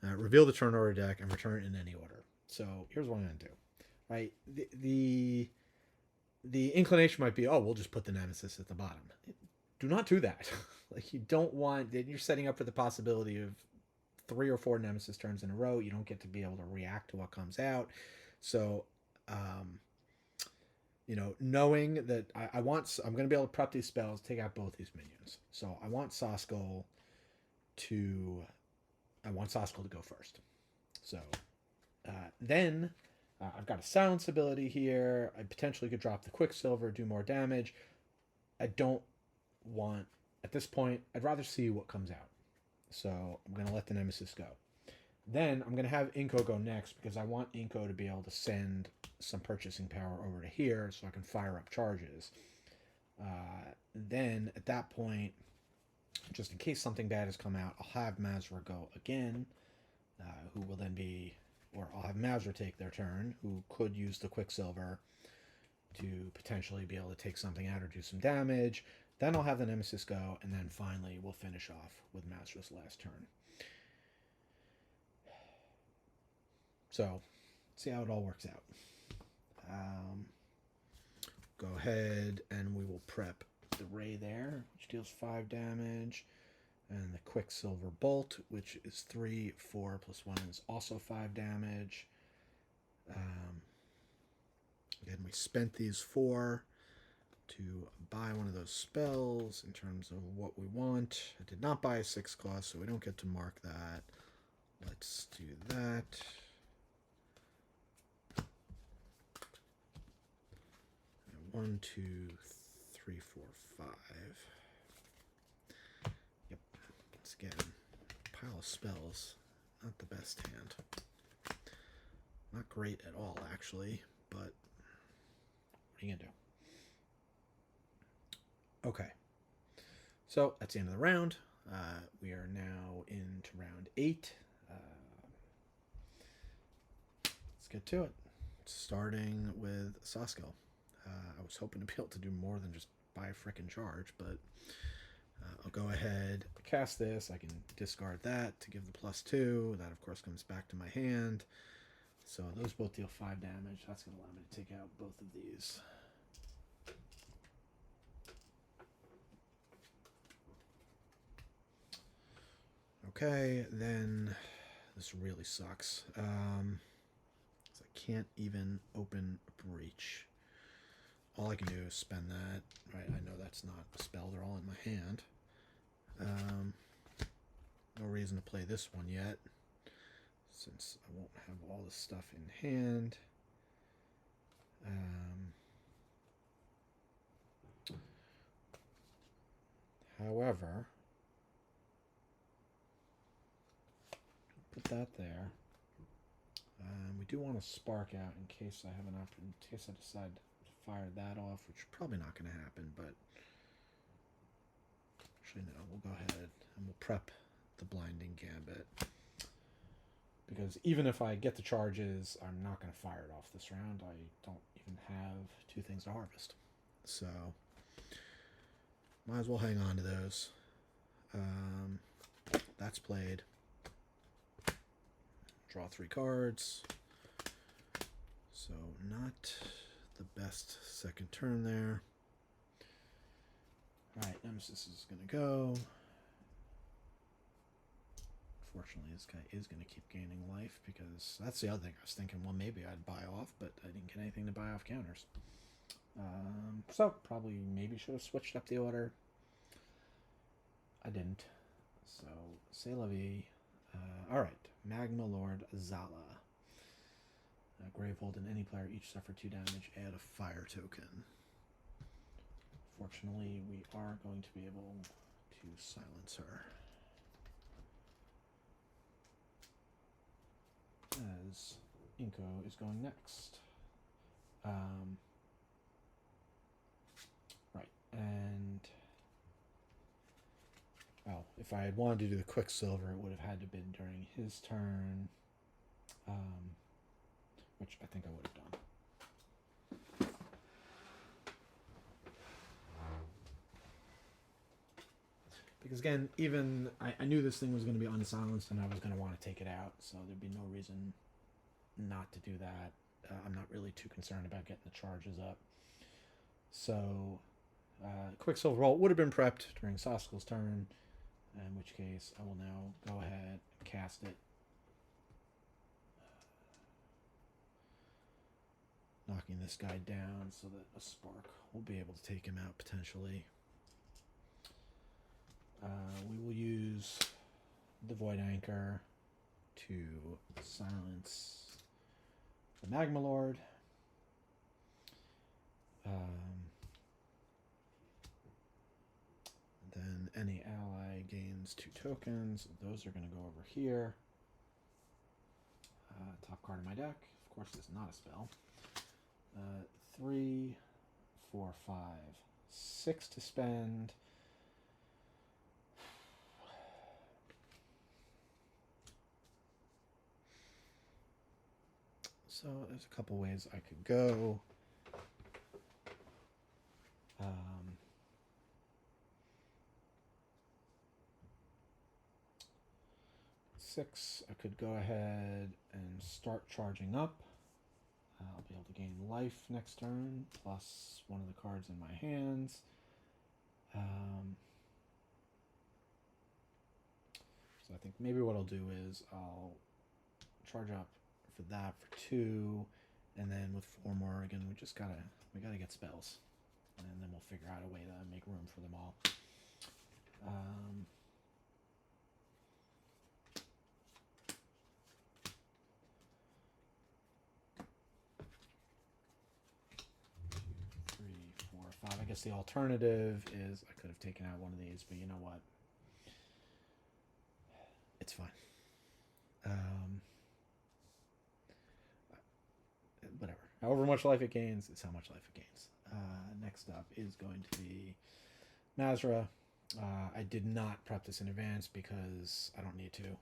reveal the turn order deck, and return it in any order. So here's what I'm going to do. Right, the inclination might be, oh, we'll just put the Nemesis at the bottom. Do not do that. Like, you don't want, you're setting up for the possibility of 3 or 4 Nemesis turns in a row. You don't get to be able to react to what comes out. So, knowing that I'm going to be able to prep these spells, take out both these minions. So I want Saskel to go first. So then I've got a silence ability here. I potentially could drop the Quicksilver, do more damage. I don't want, at this point, I'd rather see what comes out. So I'm going to let the Nemesis go. Then I'm going to have Inko go next because I want Inko to be able to send some purchasing power over to here so I can fire up charges. Then at that point, just in case something bad has come out, I'll have Mazra go again, who will then be, or I'll have Mazra take their turn, who could use the Quicksilver to potentially be able to take something out or do some damage. Then I'll have the Nemesis go, and then finally we'll finish off with Mazra's last turn. So, see how it all works out. Go ahead and we will prep the Ray there, which deals 5 damage, and the Quicksilver Bolt, which is 3, 4 plus 1 is also 5 damage. Again, we spent these 4 to buy one of those spells in terms of what we want. I did not buy a 6 cost, so we don't get to mark that. Let's do that. 1, 2, 3, 4, 5. Yep. Once again, pile of spells. Not the best hand. Not great at all, actually, but what are you going to do? Okay. So that's the end of the round. We are now into round 8. Let's get to it. Starting with Saskel. I was hoping to be able to do more than just buy a frickin' charge, but I'll go ahead, cast this. I can discard that to give the +2. That, of course, comes back to my hand. So those both deal 5 damage. That's going to allow me to take out both of these. Okay, then this really sucks. I can't even open a breach. All I can do is spend that. Right, I know that's not a spell. They're all in my hand. No reason to play this one yet, since I won't have all this stuff in hand. However, put that there. We do want to spark out in case I have an option, in case I decide to fire that off, which is probably not going to happen, but actually no, we'll go ahead and we'll prep the Blinding Gambit. Because even if I get the charges, I'm not going to fire it off this round. I don't even have 2 things to harvest. So, might as well hang on to those. That's played. Draw 3 cards. So, not the best second turn there. Alright, Nemesis is going to go. Unfortunately, this guy is going to keep gaining life, because that's the other thing. I was thinking, well, maybe I'd buy off, but I didn't get anything to buy off counters. So probably maybe should have switched up the order. I didn't. So c'est la vie. All right, Magma Lord Zala. Gravehold and any player each suffer 2 damage. Add a fire token. Fortunately, we are going to be able to silence her. As Inko is going next. Right, and well, if I had wanted to do the Quicksilver, it would have had to been during his turn, which I think I would have done. Because again, even I knew this thing was going to be unsilenced and I was going to want to take it out, so there'd be no reason not to do that. I'm not really too concerned about getting the charges up. So, Quicksilver Vault would have been prepped during Soskel's turn, in which case I will now go ahead and cast it. Knocking this guy down so that a spark will be able to take him out potentially. We will use the Void Anchor to silence the Magma Lord. Then any ally gains 2 tokens. Those are going to go over here. Top card of my deck. Of course, it's not a spell. 3, 4, 5, 6 to spend. So there's a couple ways I could go. 6, I could go ahead and start charging up. I'll be able to gain life next turn, plus one of the cards in my hands. So I think maybe what I'll do is I'll charge up for that for 2, and then with 4 more, again, we gotta get spells, and then we'll figure out a way to make room for them all. 3, 4, 5. I guess the alternative is I could have taken out one of these, but you know what? It's fine. Whatever. However much life it gains is how much life it gains. Next up is going to be Mazra. I did not prep this in advance because I don't need to. You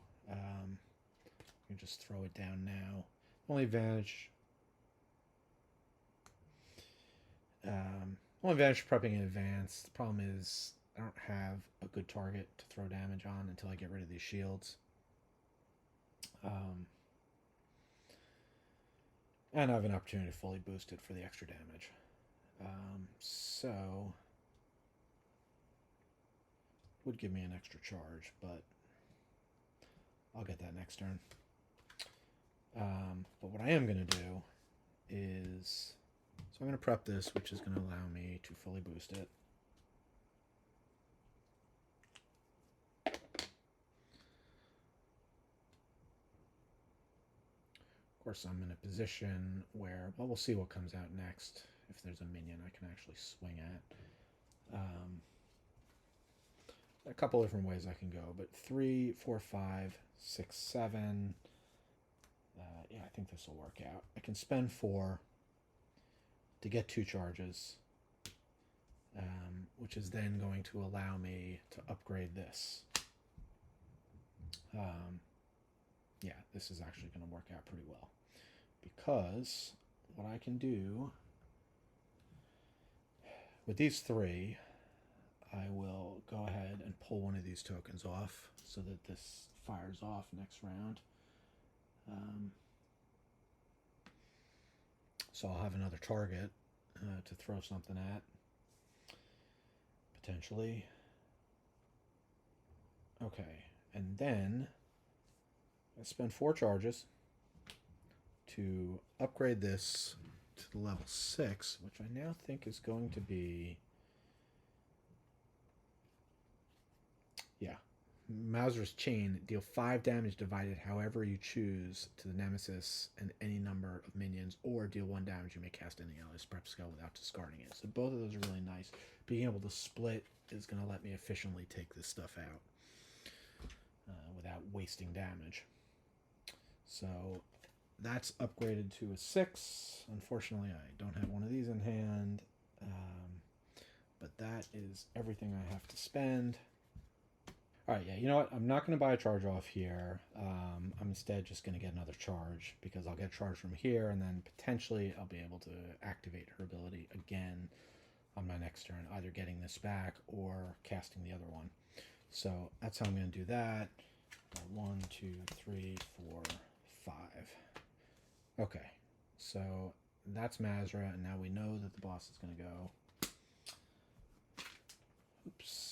can just throw it down now. Only advantage prepping in advance. The problem is I don't have a good target to throw damage on until I get rid of these shields. And I have an opportunity to fully boost it for the extra damage. So would give me an extra charge, but I'll get that next turn. But what I am going to do is, so I'm going to prep this, which is going to allow me to fully boost it. Of course, I'm in a position where, well, we'll see what comes out next. If there's a minion I can actually swing at. A couple different ways I can go, but 3, 4, 5, 6, 7. Yeah, I think this will work out. I can spend 4 to get 2 charges, which is then going to allow me to upgrade this. Yeah, this is actually going to work out pretty well, because what I can do with these 3, I will go ahead and pull one of these tokens off so that this fires off next round. So I'll have another target to throw something at, potentially. Okay, and then I spend 4 charges to upgrade this to the level 6, which I now think is going to be... Yeah. Mazra's Chain. Deal 5 damage divided however you choose to the Nemesis and any number of minions, or deal 1 damage. You may cast any allies prep skill without discarding it. So both of those are really nice. Being able to split is going to let me efficiently take this stuff out without wasting damage. So that's upgraded to a 6. Unfortunately, I don't have one of these in hand. But that is everything I have to spend. All right, yeah, you know what? I'm not going to buy a charge off here. I'm instead just going to get another charge, because I'll get a charge from here, and then potentially I'll be able to activate her ability again on my next turn, either getting this back or casting the other one. So that's how I'm going to do that. 1, 2, 3, 4, 5. Okay, so that's Mazra, and now we know that the boss is going to go. Oops.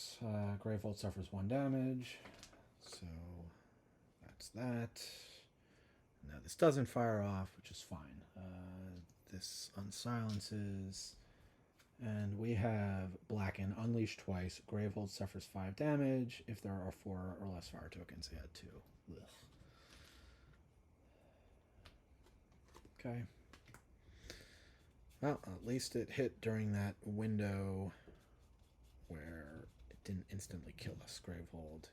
Gravehold suffers 1 damage, so that's that. Now this doesn't fire off, which is fine. This unsilences, and we have Blacken, unleash twice. Gravehold suffers 5 damage. If there are 4 or less fire tokens, they add 2. Ugh. Okay. Well, at least it hit during that window where didn't instantly kill us. Gravehold.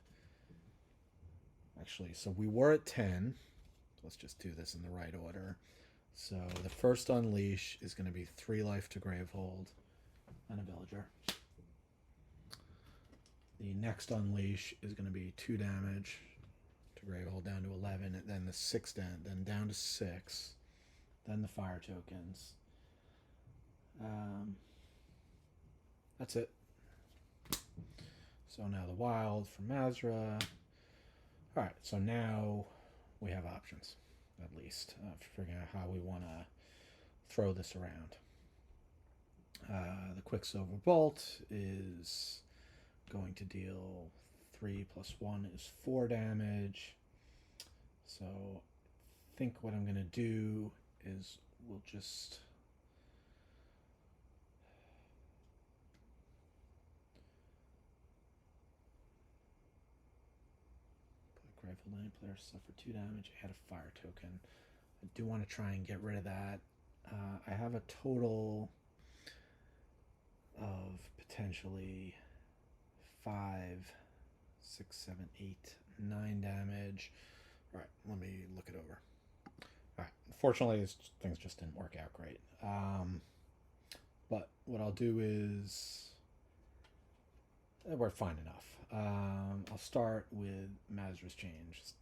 Actually, so we were at 10. Let's just do this in the right order. So the first unleash is going to be 3 life to Gravehold and a villager. The next unleash is going to be 2 damage to Gravehold down to 11, and then the 6 then down to 6, then the fire tokens. That's it. So now the wild from Mazra. Alright, so now we have options, at least, for figuring out how we want to throw this around. The Quicksilver Bolt is going to deal 3 plus 1 is 4 damage. So I think what I'm going to do is we'll just... Gravehold, any player suffer 2 damage, add a fire token. I do want to try and get rid of that. I have a total of potentially 5, 6, 7, 8, 9 damage. All right, let me look it over. All right, unfortunately, things just didn't work out great. But what I'll do is... we're fine enough. I'll start with Mazra's Change, just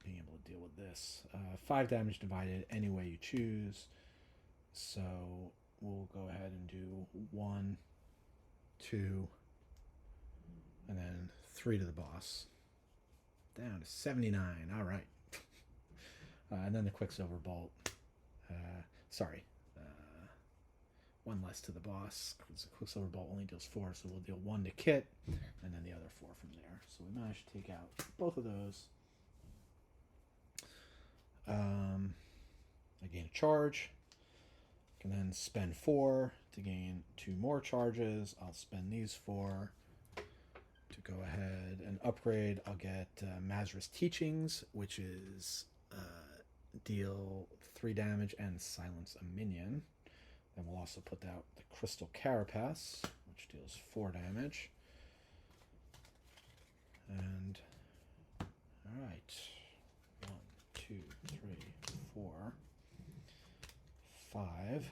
being able to deal with this. 5 damage divided any way you choose. So we'll go ahead and do 1, 2, and then 3 to the boss. Down to 79. All right. And then the Quicksilver Bolt. Sorry. 1 less to the boss. The Quicksilver Bolt only deals 4, so we'll deal 1 to Kit, and then the other 4 from there. So we managed to take out both of those. I gain a charge. I can then spend 4 to gain 2 more charges. I'll spend these 4 to go ahead and upgrade. I'll get Mazra's Teachings, which is deal 3 damage and silence a minion. Then we'll also put out the Crystal Carapace, which deals 4 damage. And, alright. 1, 2, 3, 4, 5.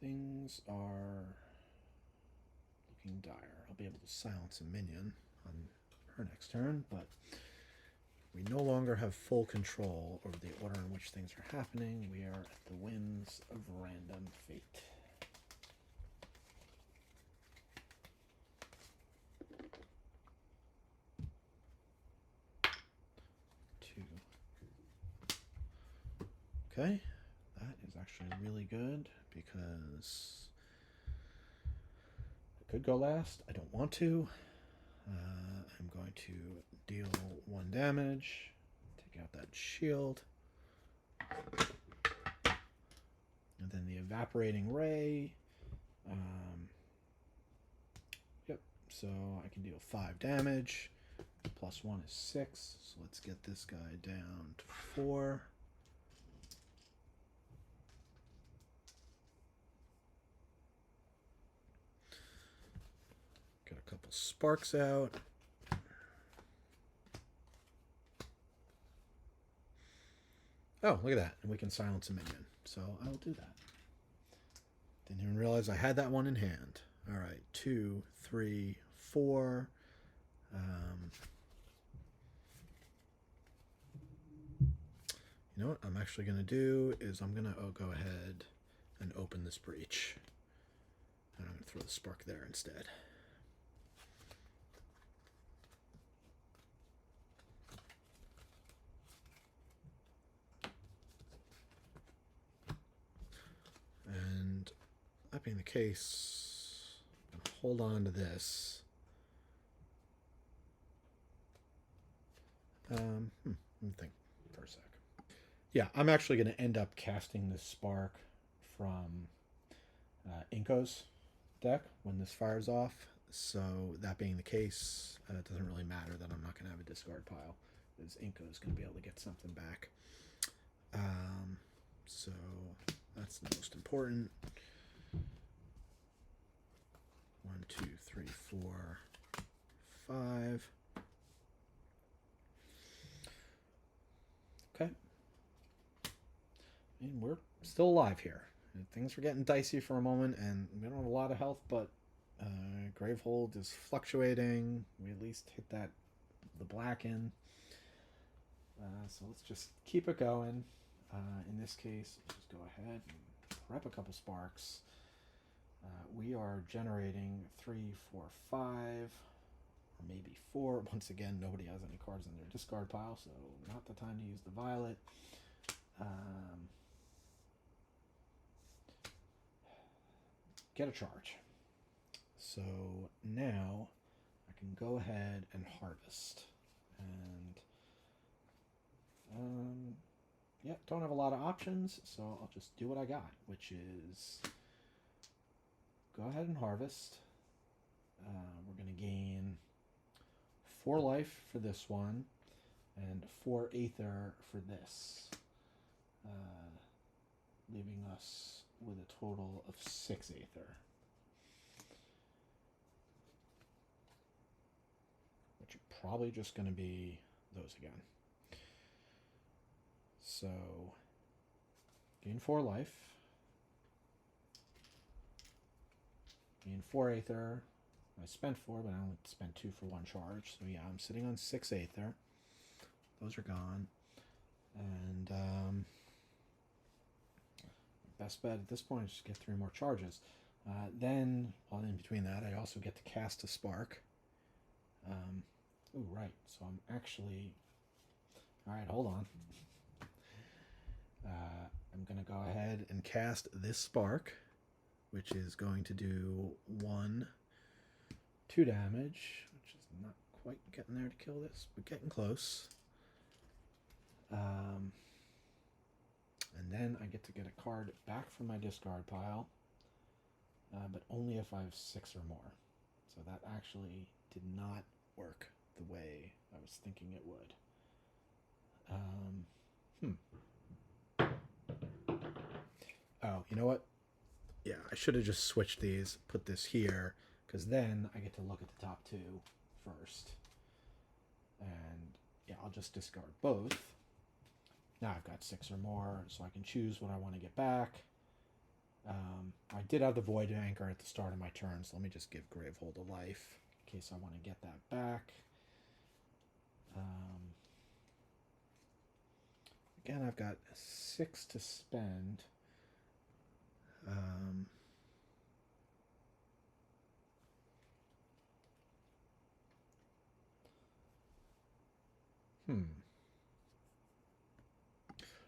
Things are looking dire. I'll be able to silence a minion on her next turn, but we no longer have full control over the order in which things are happening. We are at the whims of random fate. Okay, that is actually really good because I could go last. I don't want to. I'm going to deal 1 damage, take out that shield. And then the evaporating ray. Yep, so I can deal 5 damage. Plus 1 is 6. So let's get this guy down to 4. Get a couple sparks out. Oh, look at that. And we can silence a minion. So I will do that. Didn't even realize I had that one in hand. All right, 2, 3, 4. You know what I'm actually going to do is I'm going to go ahead and open this breach. And I'm going to throw the spark there instead. And that being the case, I'm going to hold on to this. Let me think for a sec. Yeah, I'm actually going to end up casting this spark from Inko's deck when this fires off. So that being the case, it doesn't really matter that I'm not going to have a discard pile, because Inko's going to be able to get something back. So that's the most important. 1, 2, 3, 4, 5. Okay. And we're still alive here. Things were getting dicey for a moment, and we don't have a lot of health, but Gravehold is fluctuating. We at least hit the black in. So let's just keep it going. In this case, let's just go ahead and prep a couple sparks. We are generating 3, 4, 5, or maybe 4. Once again, nobody has any cards in their discard pile, so not the time to use the violet. Get a charge. So now I can go ahead and harvest. And yeah, don't have a lot of options, so I'll just do what I got, which is go ahead and harvest. We're going to gain 4 life for this one and 4 aether for this, leaving us with a total of 6 aether. Which are probably just going to be those again. So, gain 4 life. Gain 4 aether. I spent 4, but I only spent 2 for 1 charge. So yeah, I'm sitting on 6 aether. Those are gone. And best bet at this point is just get 3 more charges. Then, while in between that, I also get to cast a spark. Oh, right. So I'm actually... Alright, hold on. I'm going to go ahead and cast this spark, which is going to do 1, 2 damage, which is not quite getting there to kill this, but getting close. And then I get to get a card back from my discard pile, but only if I have 6 or more. So that actually did not work the way I was thinking it would. Oh, you know what? Yeah, I should have just switched these, put this here, because then I get to look at the top 2 first. And yeah, I'll just discard both. Now I've got 6 or more, so I can choose what I want to get back. I did have the Void Anchor at the start of my turn, so let me just give Gravehold a life in case I want to get that back. Again, I've got 6 to spend.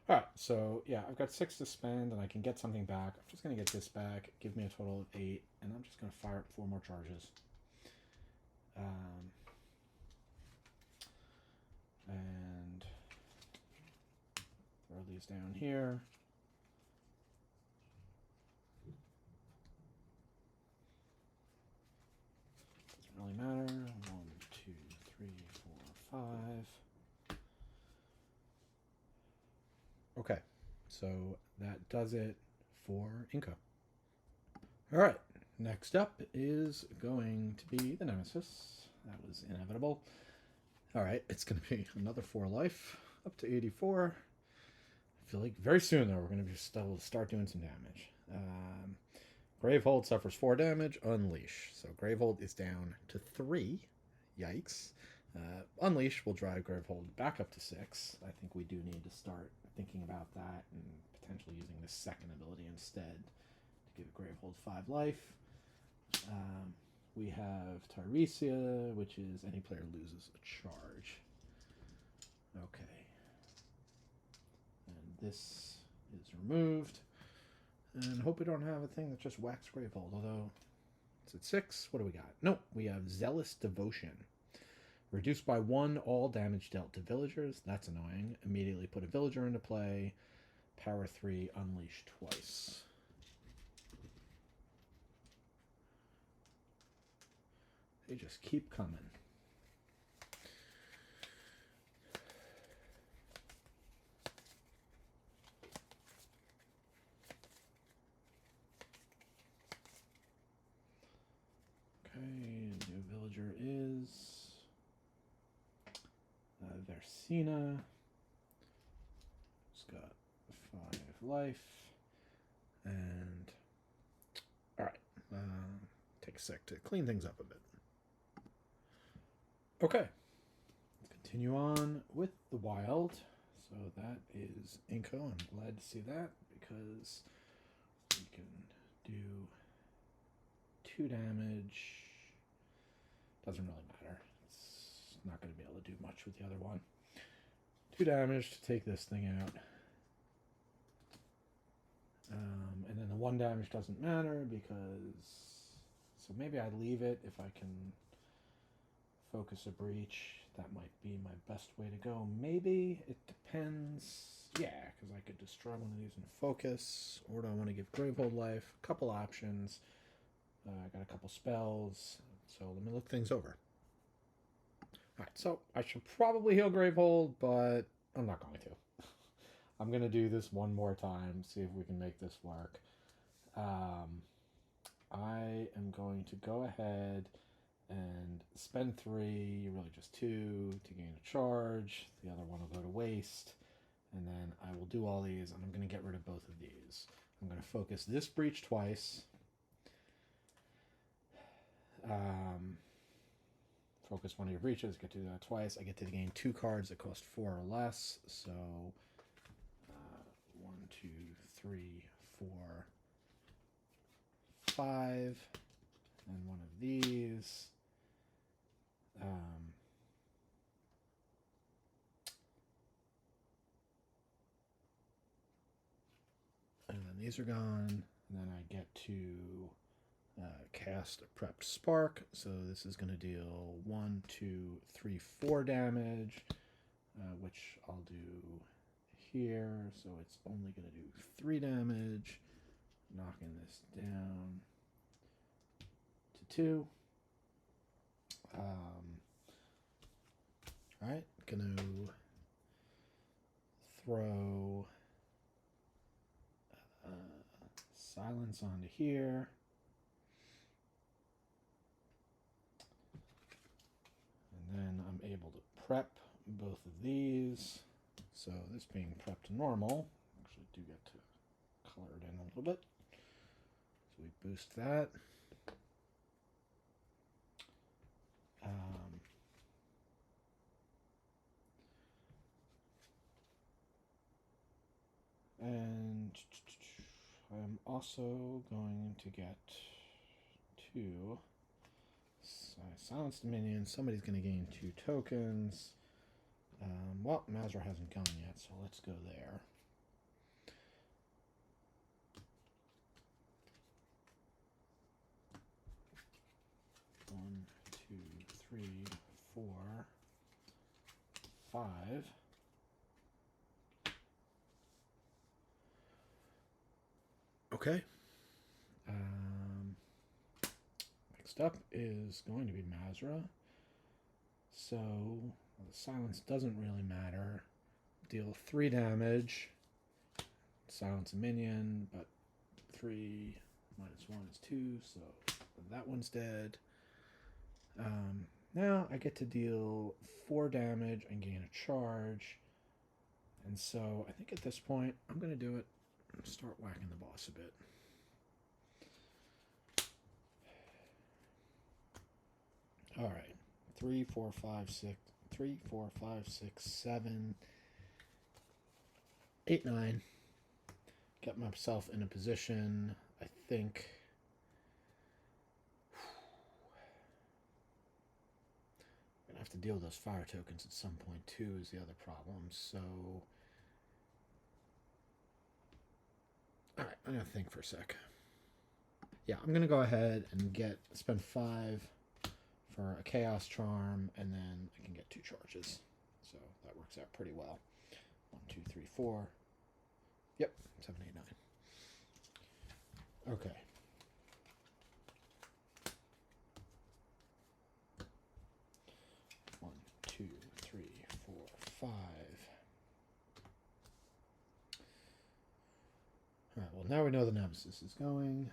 Alright, so yeah, I've got 6 to spend and I can get something back. I'm just going to get this back, give me a total of 8, and I'm just going to fire up 4 more charges. And throw these down here. Doesn't really matter. 1, 2, 3, 4, 5. Okay, so that does it for Inco. All right, next up is going to be the Nemesis. That was inevitable. All right, it's going to be another 4 life, up to 84. I feel like very soon, though, we're going to be able to start doing some damage. Gravehold suffers 4 damage. Unleash. So Gravehold is down to 3. Yikes. Unleash will drive Gravehold back up to 6. I think we do need to start thinking about that and potentially using the second ability instead to give Gravehold 5 life. We have Tiresias, which is any player loses a charge. Okay. And this is removed. And hope we don't have a thing that just whacks Gravehold, although it's at 6. What do we got? No, we have Zealous Devotion. Reduced by 1 all damage dealt to villagers. That's annoying. Immediately put a villager into play. Power 3, unleash twice. They just keep coming. Okay, new villager is Versina. It's got 5 life. And alright, take a sec to clean things up a bit. Okay, let's continue on with the wild. So that is Inco. I'm glad to see that because we can do 2 damage. Doesn't really matter. It's not going to be able to do much with the other one. 2 damage to take this thing out. And then the 1 damage doesn't matter because... So maybe I leave it if I can focus a breach. That might be my best way to go. Maybe. It depends. Yeah, because I could destroy one of these in focus. Or do I want to give Gravehold life? A couple options. I got a couple spells. So let me look things over. Alright, so I should probably heal Gravehold, but I'm not going to. I'm going to do this one more time, see if we can make this work. I am going to go ahead and spend 3, really just 2, to gain a charge. The other one will go to waste. And then I will do all these, and I'm going to get rid of both of these. I'm going to focus this breach twice. Focus one of your breaches, get to do that twice. I get to gain 2 cards that cost 4 or less. So 1, 2, 3, 4, 5. And one of these. And then these are gone. And then I get to cast a prepped spark. So this is going to deal 1, 2, 3, 4 damage, which I'll do here. So it's only going to do 3 damage. Knocking this down to 2. Alright, gonna throw silence onto here. And then I'm able to prep both of these. So this being prepped to normal, actually do get to color it in a little bit. So we boost that. And I'm also going to get 2 Silence Dominion. Somebody's going to gain 2 tokens. Well, Mazra hasn't gone yet, so let's go there. One, 2, 3, 4, 5. Okay. Next up is going to be Mazra. So the silence doesn't really matter. Deal 3 damage. Silence a minion, but 3 minus 1 is 2, so that one's dead. Now I get to deal 4 damage and gain a charge. And so I think at this point I'm going to do it and start whacking the boss a bit. All right. 3, 4, 5, 6. 3, 4, 5, 6, 7, 8, 9. Get myself in a position, I think. I'm going to have to deal with those fire tokens at some point, too, is the other problem. So, all right, I'm going to think for a sec. Yeah, I'm going to go ahead and spend 5 for a Chaos Charm, and then I can get 2 charges. So that works out pretty well. 1, 2, 3, 4. Yep, 7, 8, 9. Okay. One, 2, 3, 4, 5. All right, well, now we know the Nemesis is going.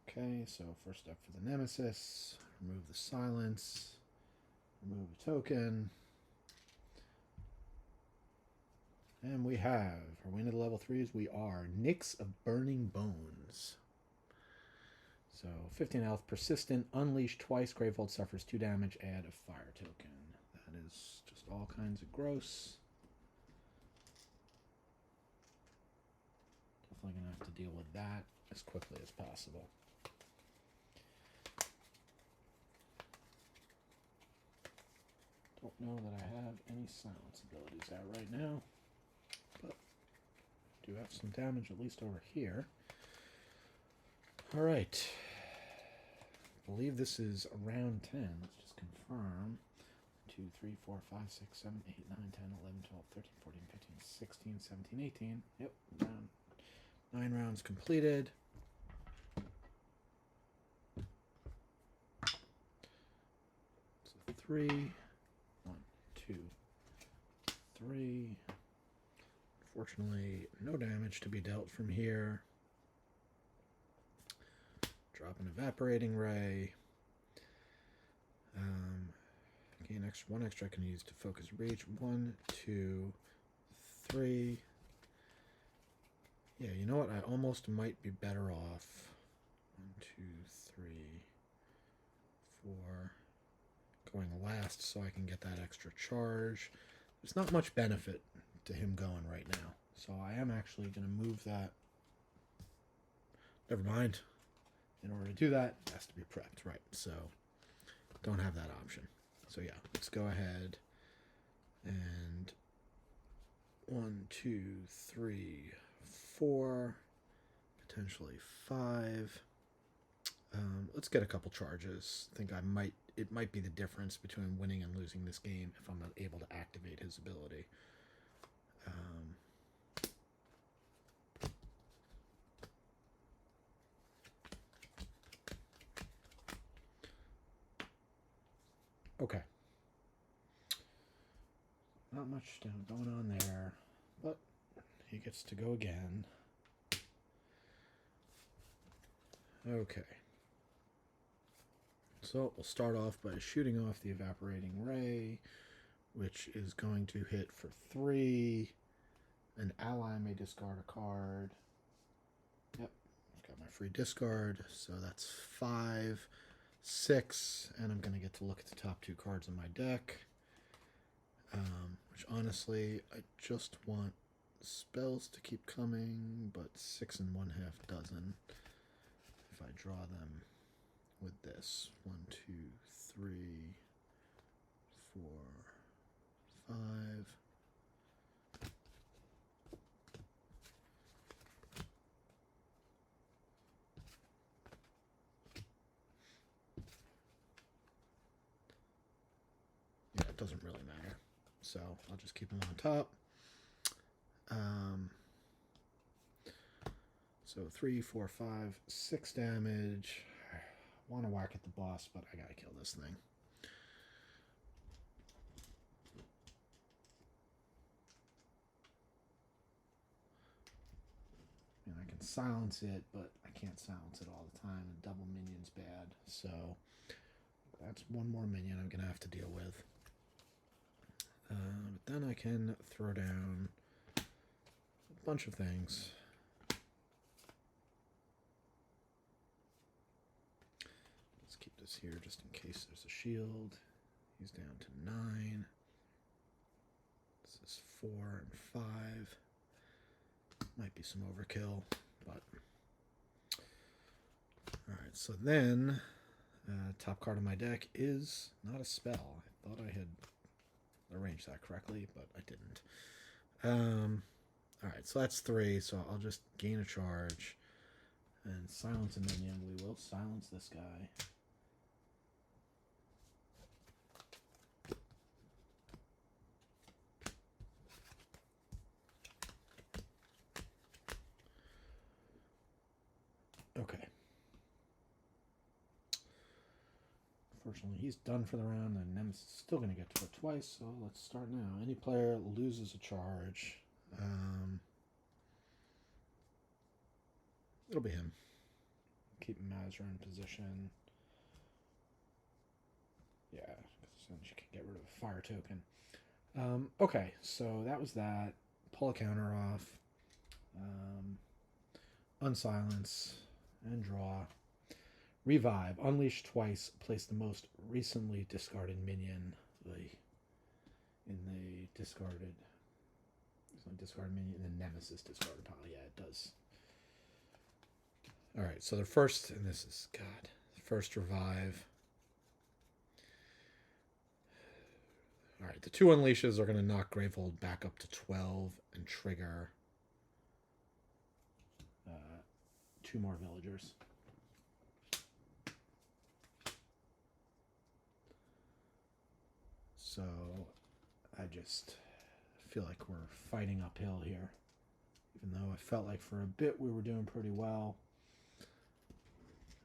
Okay, so first up for the Nemesis, remove the silence, remove a token. And we have, are we into the level 3s? We are. Nyx of Burning Bones. So 15 health, persistent, unleash twice, Gravehold suffers 2 damage, add a fire token. That is just all kinds of gross. Definitely going to have to deal with that as quickly as possible. Don't know that I have any silence abilities out right now, but do have some damage at least over here. All right. I believe this is round 10. Let's just confirm. 2, 3, 4, 5, 6, 7, 8, 9, 10, 11, 12, 13, 14, 15, 16, 17, 18. Yep, round 9 rounds completed. So 3, 1, 2, 3. Fortunately, no damage to be dealt from here. Drop an Evaporating Ray. Gain one extra I can use to focus reach. 1, 2, 3. Yeah, you know what? I almost might be better off. 1, 2, 3, 4. Going last so I can get that extra charge. There's not much benefit to him going right now. So I am actually going to move that. Never mind. In order to do that, it has to be prepped, right? So don't have that option. So yeah, let's go ahead and 1, 2, 3, 4, potentially 5. Let's get a couple charges. I think it might be the difference between winning and losing this game if I'm not able to activate his ability. Okay. Not much going on there, but he gets to go again. Okay. So we'll start off by shooting off the Evaporating Ray, which is going to hit for 3. An ally may discard a card. Yep, I've got my free discard, so that's 5, 6, and I'm going to get to look at the top 2 cards in my deck. Which honestly, I just want spells to keep coming, but 6 1/2 dozen. If I draw them with this 1, 2, 3, 4, 5. Yeah, it doesn't really matter. So I'll just keep them on top. So 3, 4, 5, 6 damage. I want to whack at the boss, but I gotta kill this thing. And I can silence it, but I can't silence it all the time. A double minion's bad. So that's one more minion I'm going to have to deal with. But then I can throw down a bunch of things. Let's keep this here just in case there's a shield. He's down to 9. This is 4 and 5. Might be some overkill, but... Alright, so then, top card of my deck is not a spell. I thought I had arranged that correctly, but I didn't. Alright, so that's 3, so I'll just gain a charge and silence a minion. We will silence this guy. Okay. Unfortunately, he's done for the round, and Nemesis is still going to get to it twice, so let's start now. Any player loses a charge. It'll be him. Keep Mazra in position. Yeah, because then she can get rid of a fire token. Okay, so that was that. Pull a counter off. Unsilence. And draw. Revive. Unleash twice. Place the most recently discarded minion in the discarded. Discarded minion in the Nemesis discarded pile. Yeah, it does. Alright, so the first, and this is, God, first revive. Alright, the 2 unleashes are going to knock Gravehold back up to 12 and trigger 2 more villagers. So I just feel like we're fighting uphill here. Even though I felt like for a bit we were doing pretty well.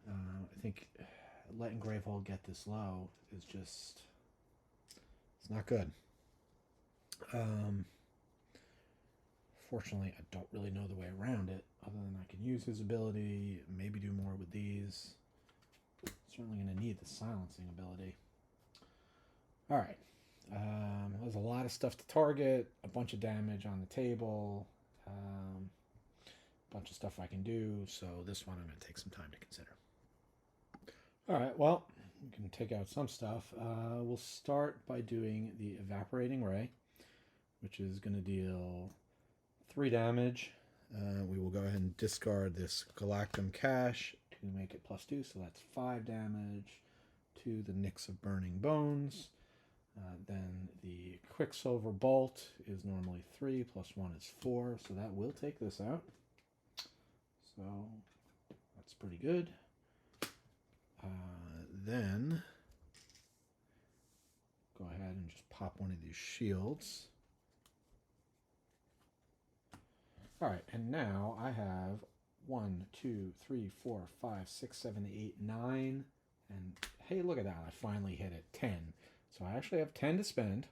I think letting Gravehold get this low is just... it's not good. Fortunately, I don't really know the way around it, other than I can use his ability, maybe do more with these. Certainly going to need the silencing ability. Alright. There's a lot of stuff to target, a bunch of damage on the table, a bunch of stuff I can do, so this one I'm going to take some time to consider. Alright, well, we can take out some stuff. We'll start by doing the Evaporating Ray, which is going to deal 3 damage. We will go ahead and discard this Galactum Cache to make it +2, so that's 5 damage to the Nyx of Burning Bones. Then the Quicksilver Bolt is normally 3, +1 is 4, so that will take this out. So that's pretty good. Then go ahead and just pop one of these shields. Alright, and now I have 1, 2, 3, 4, 5, 6, 7, 8, 9. And hey, look at that. I finally hit it. 10. So I actually have 10 to spend.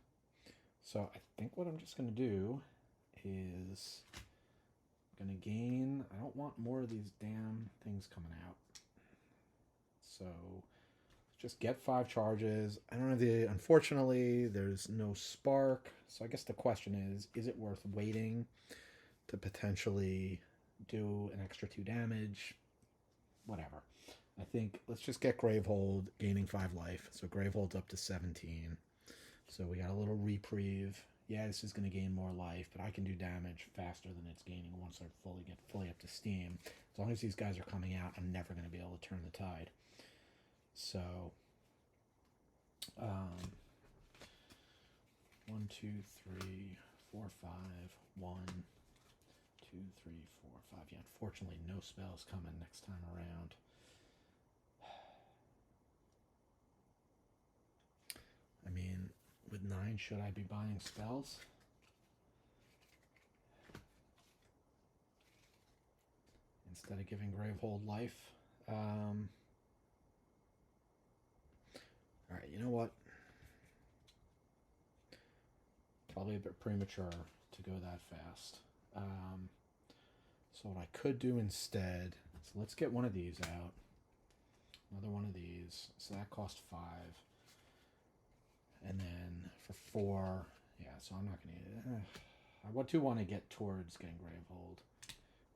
So I think what I'm just going to do is I'm going to gain... I don't want more of these damn things coming out. So just get 5 charges. I don't have the... Unfortunately, there's no spark. So I guess the question is it worth waiting to potentially do an extra 2 damage? Whatever. I think let's just get Gravehold gaining 5 life. So Gravehold's up to 17. So we got a little reprieve. Yeah, this is going to gain more life, but I can do damage faster than it's gaining once I get fully up to steam. As long as these guys are coming out, I'm never going to be able to turn the tide. So, 1, 2, 3, 4, 5, 1, 2, 3, 4, 5. Yeah, unfortunately, no spells coming next time around. I mean, with 9, should I be buying spells? instead of giving Gravehold life. Alright, you know what? Probably a bit premature to go that fast. So what I could do instead, so let's get one of these out. Another one of these. So that cost 5. And then for 4, yeah, so I'm not going to... I do want to get towards getting Gravehold.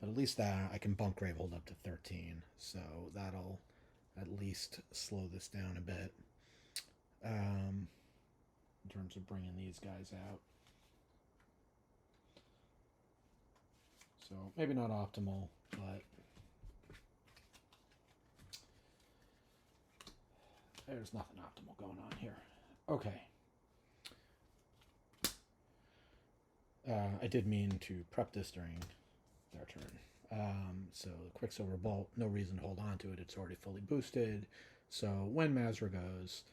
But at least that I can bump Gravehold up to 13. So that'll at least slow this down a bit. In terms of bringing these guys out. So maybe not optimal, but there's nothing optimal going on here. Okay. I did mean to prep this during their turn. So the Quicksilver Bolt, no reason to hold on to it. It's already fully boosted. So when Mazra goes,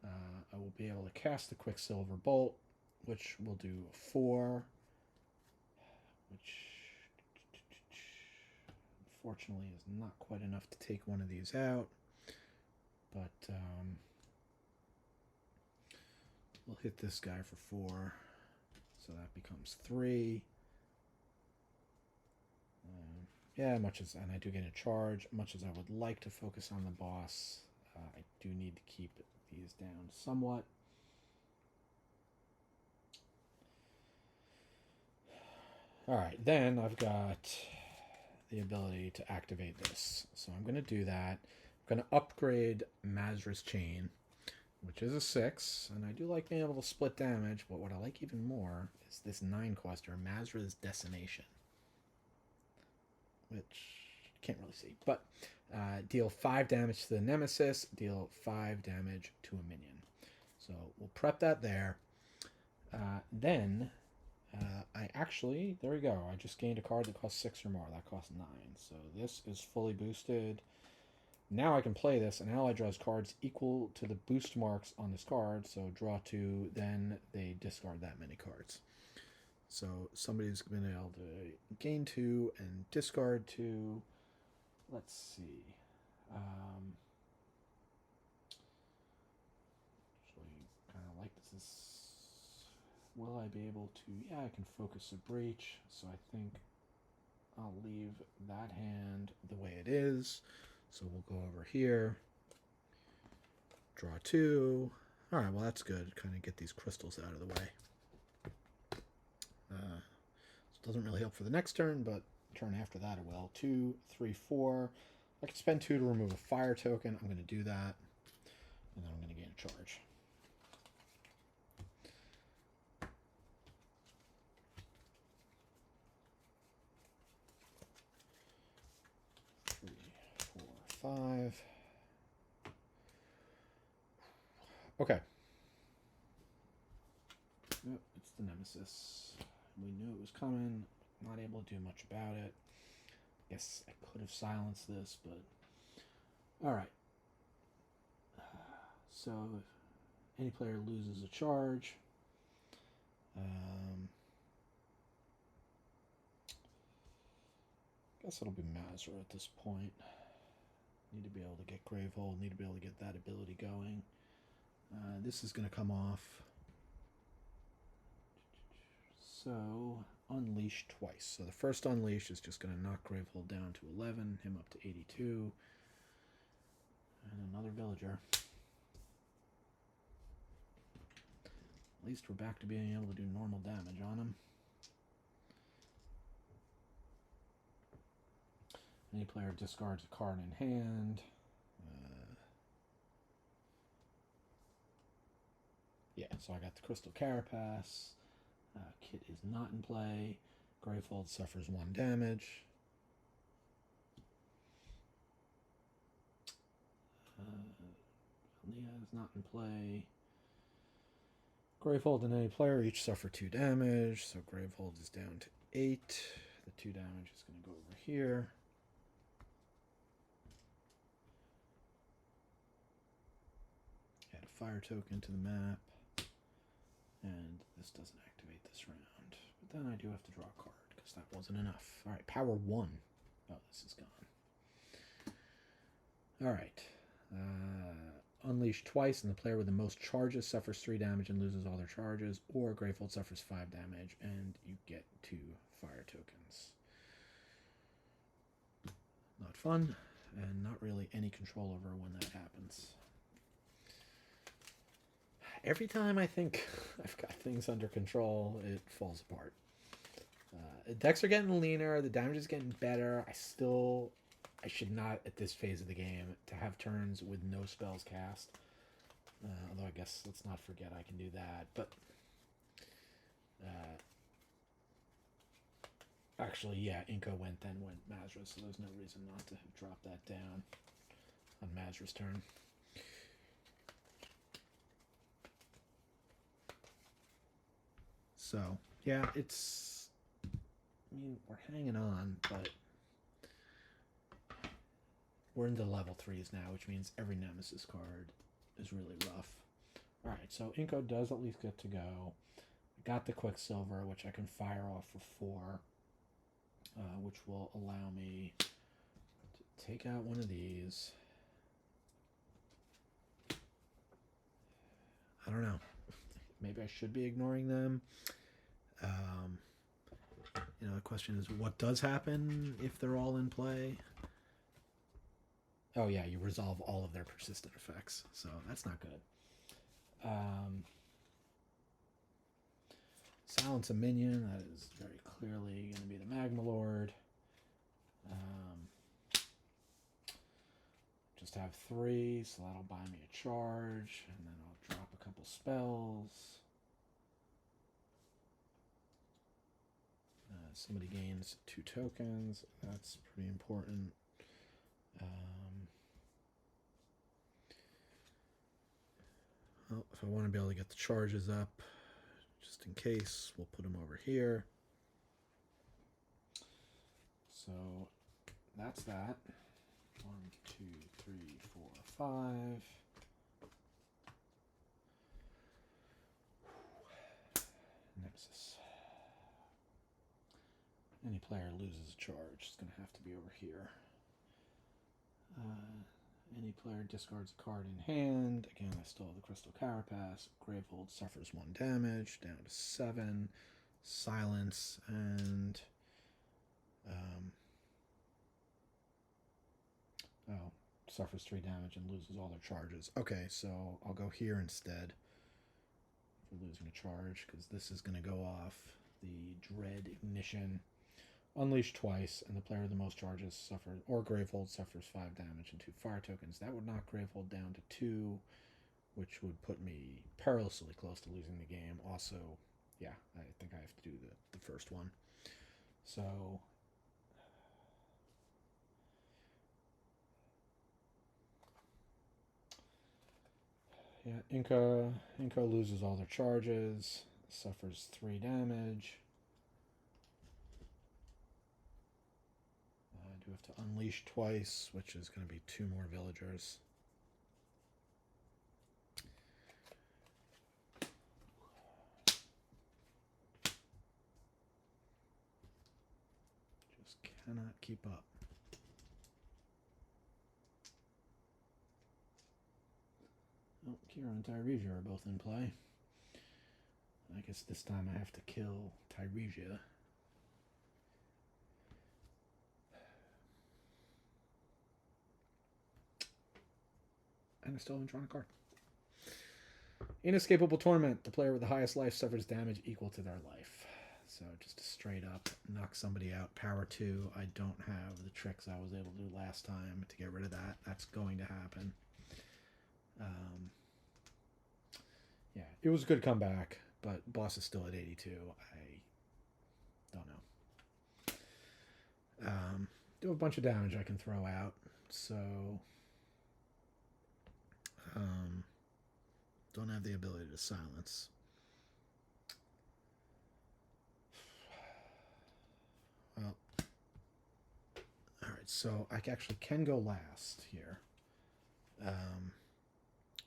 I will be able to cast the Quicksilver Bolt, which will do 4, which unfortunately is not quite enough to take one of these out. But we'll hit this guy for 4. So that becomes 3. Yeah, and I do get a charge. Much as I would like to focus on the boss, I do need to keep these down somewhat. Alright, then I've got the ability to activate this. So I'm going to do that. I'm going to upgrade Mazra's Chain, which is a 6, and I do like being able to split damage, but what I like even more is this 9-quester, Mazra's Decimation, which can't really see, but deal 5 damage to the Nemesis, deal 5 damage to a minion. So we'll prep that there. Then I actually, there we go, I just gained a card that costs 6 or more. That costs 9, so this is fully boosted. Now I can play this, and ally draws cards equal to the boost marks on this card, so draw 2, then they discard that many cards. So somebody's been able to gain 2 and discard 2. Let's see. Actually, kind of like this. Will I be able to... Yeah, I can focus a breach, so I think I'll leave that hand the way it is. So we'll go over here, draw 2. All right, well, that's good. Kind of get these crystals out of the way. This doesn't really help for the next turn, but turn after that it will. 2, 3, 4. I can spend 2 to remove a fire token. I'm going to do that, and then I'm going to gain a charge. Five. Okay. Yep, it's the Nemesis. We knew it was coming. Not able to do much about it. Guess I could have silenced this, but... Alright. So, if any player loses a charge... guess it'll be Mazra at this point. Need to be able to get Gravehold, need to be able to get that ability going. This is going to come off. So, unleash twice. So the first unleash is just going to knock Gravehold down to 11, him up to 82. And another villager. At least we're back to being able to do normal damage on him. Any player discards a card in hand. Yeah, so I got the Crystal Carapace. Kit is not in play. Gravehold suffers 1 damage. Leah is not in play. Gravehold and any player each suffer 2 damage, so Gravehold is down to 8. The 2 damage is going to go over here. Add a fire token to the map. And this doesn't activate this round. But then I do have to draw a card, because that wasn't enough. Alright, power 1. Oh, this is gone. All right. Unleash twice, and the player with the most charges suffers 3 damage and loses all their charges, or Gravehold suffers 5 damage, and you get 2 fire tokens. Not fun, and not really any control over when that happens. Every time I think I've got things under control, it falls apart. Decks are getting leaner, the damage is getting better. I should not, at this phase of the game, to have turns with no spells cast. Although I guess let's not forget I can do that. But actually, yeah, Inko went, then went Mazra's, so there's no reason not to have dropped that down on Mazra's turn. So, yeah, it's... I mean, we're hanging on, but... We're into level 3s now, which means every Nemesis card is really rough. Alright, so Inko does at least get to go. I got the Quicksilver, which I can fire off for 4, which will allow me to take out one of these. I don't know. Maybe I should be ignoring them. You know, the question is, what does happen if they're all in play? Oh yeah, you resolve all of their persistent effects, so that's not good. Silence a minion, that is very clearly going to be the Magma Lord. Just have 3, so that'll buy me a charge, and then I'll drop a couple spells. Somebody gains 2 tokens, that's pretty important. Well, if I want to be able to get the charges up, just in case, we'll put them over here. So that's that. 1, 2, 3, 4, 5. Nemesis. Any player loses a charge. It's going to have to be over here. Any player discards a card in hand. Again, I still have the Crystal Carapace. Gravehold suffers 1 damage, down to 7. Silence, and... suffers 3 damage and loses all their charges. Okay, so I'll go here instead for losing a charge, because this is going to go off the Dread Ignition. Unleash twice, and the player with the most charges suffers, or Gravehold suffers 5 damage and 2 fire tokens. That would knock Gravehold down to 2, which would put me perilously close to losing the game. Also, yeah, I think I have to do the first one. So, yeah, Inko loses all their charges, suffers 3 damage. I do have to unleash twice, which is going to be 2 more villagers. Just cannot keep up. Oh, Kira and Tyresia are both in play. I guess this time I have to kill Tyresia. And I still haven't drawn a card. Inescapable Torment. The player with the highest life suffers damage equal to their life. So just to straight up knock somebody out. Power 2. I don't have the tricks I was able to do last time to get rid of that. That's going to happen. Yeah, it was a good comeback, but boss is still at 82. I don't know. Do a bunch of damage I can throw out. So... don't have the ability to silence. Well, alright, so I actually can go last here,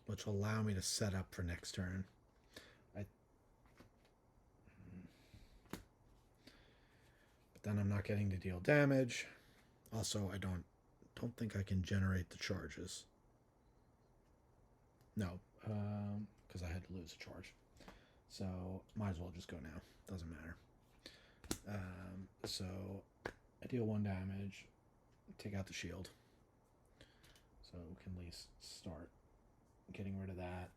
which will allow me to set up for next turn. But then I'm not getting to deal damage. Also, I don't think I can generate the charges. No, because I had to lose a charge. So might as well just go now. Doesn't matter. So I deal 1 damage, take out the shield. So we can at least start getting rid of that.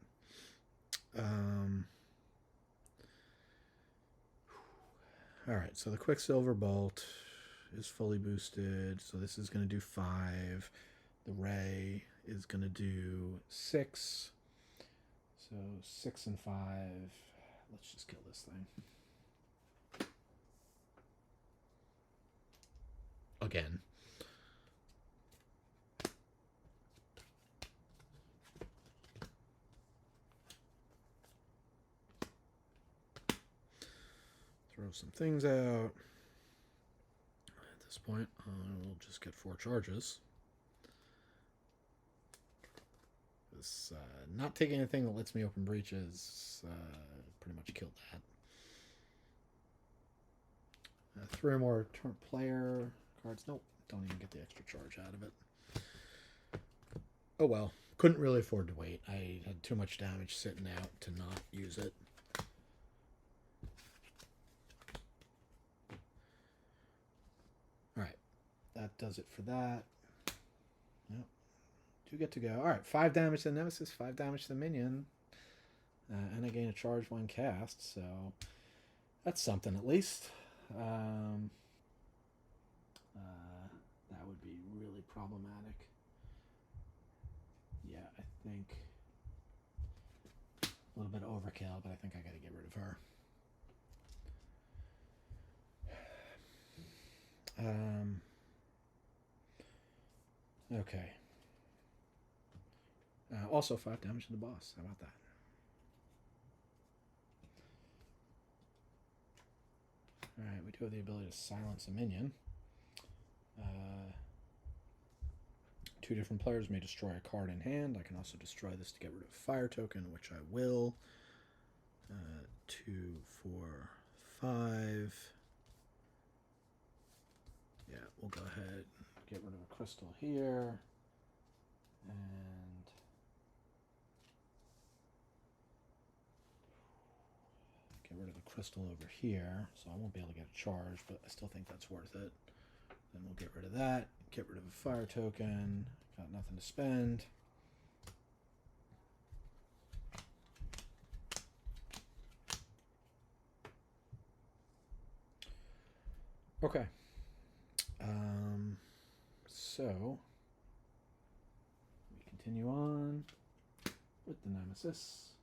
Alright, so the Quicksilver Bolt is fully boosted. So this is going to do 5. The Ray is going to do 6. So 6 and 5. Let's just kill this thing. Again. Throw some things out. At this point, we'll just get 4 charges. This, not taking anything that lets me open breaches pretty much killed that. 3 or more turn player cards. Nope, don't even get the extra charge out of it. Oh well, couldn't really afford to wait. I had too much damage sitting out to not use it. Alright, that does it for that. Yep. 2 get to go. Alright, 5 damage to the Nemesis, 5 damage to the minion. And I gain a charge when cast, so that's something at least. That would be really problematic. Yeah, I think a little bit of overkill, but I think I got to get rid of her. Okay. Also 5 damage to the boss. How about that? Alright, we do have the ability to silence a minion. 2 different players may destroy a card in hand. I can also destroy this to get rid of a fire token, which I will. 2, 4, 5. Yeah, we'll go ahead and get rid of a crystal here. And get rid of the crystal over here. So I won't be able to get a charge, but I still think that's worth it. Then we'll get rid of that. Get rid of a fire token. Got nothing to spend. Okay. So we continue on with the Nemesis.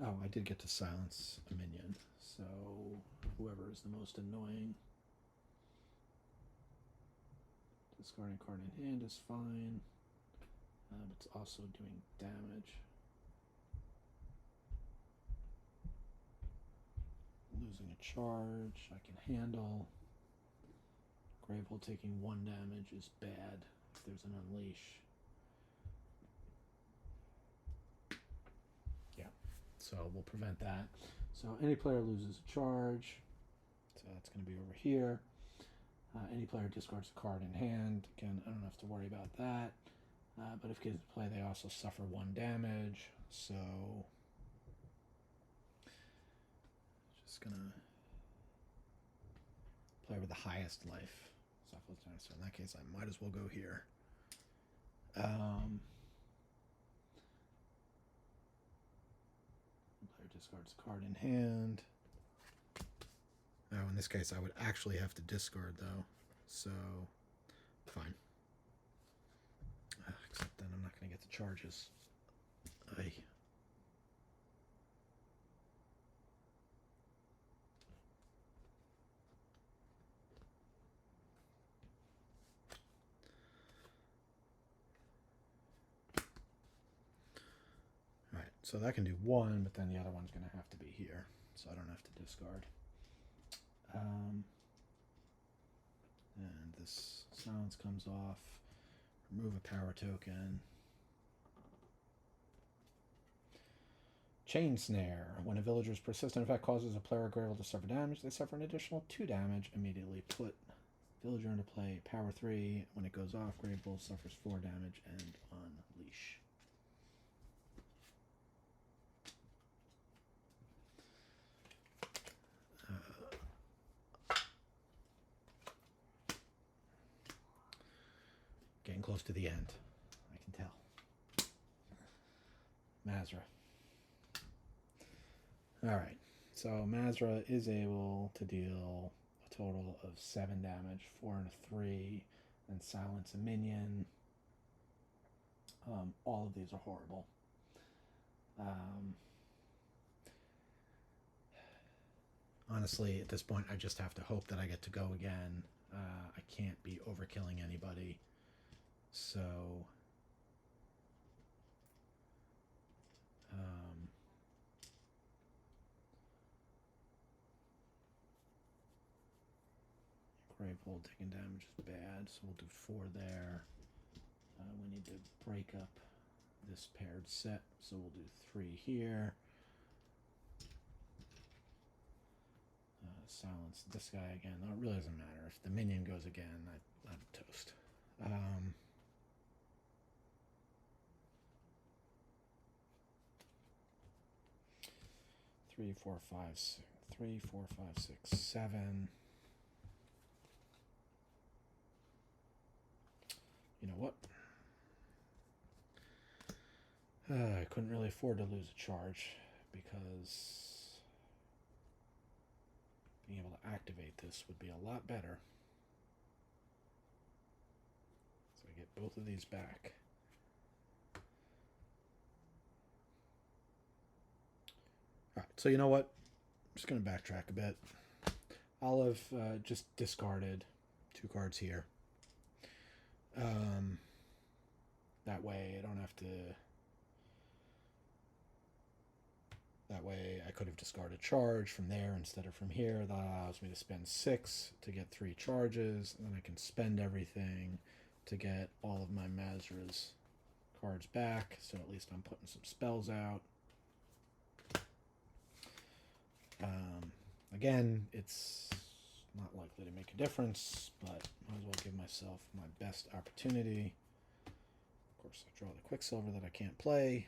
Oh, I did get to silence a minion. So whoever is the most annoying. Discarding card in hand is fine. It's also doing damage. Losing a charge, I can handle. Gravehold taking 1 damage is bad if there's an unleash. Yeah, so we'll prevent that. So any player loses a charge. So that's going to be over here. Any player discards a card in hand. Again, I don't have to worry about that. But if kids play, they also suffer 1 damage. So just going to play with the highest life. So in that case, I might as well go here. Player discards a card in hand. Oh, in this case, I would actually have to discard, though. So, fine. Except then I'm not going to get the charges. Aye. Alright, so that can do 1, but then the other one's going to have to be here. So I don't have to discard. And this silence comes off. Remove a power token. Chain Snare. When a villager's persistent effect causes a player or Gravehold to suffer damage, they suffer an additional 2 damage. Immediately put Villager into play, power 3. When it goes off, Gravehold suffers 4 damage and unleash. Getting close to the end, I can tell. Mazra. Alright, so Mazra is able to deal a total of 7 damage, 4 and a 3, and silence a minion. All of these are horrible. Honestly, at this point, I just have to hope that I get to go again. I can't be overkilling anybody. So... Gravehold taking damage is bad, so we'll do 4 there. We need to break up this paired set, so we'll do 3 here. Silence this guy again. No, it really doesn't matter. If the minion goes again, I'm toast. 3, 4, 5, 6. 3, 4, 5, 6, 7. You know what? I couldn't really afford to lose a charge because being able to activate this would be a lot better. So I get both of these back. Alright, so you know what? I'm just going to backtrack a bit. I'll have just discarded 2 cards here. That way I don't have to... That way I could have discarded charge from there instead of from here. That allows me to spend 6 to get 3 charges. And then I can spend everything to get all of my Mazra's cards back. So at least I'm putting some spells out. Again, it's not likely to make a difference, but might as well give myself my best opportunity. Of course, I draw the Quicksilver that I can't play.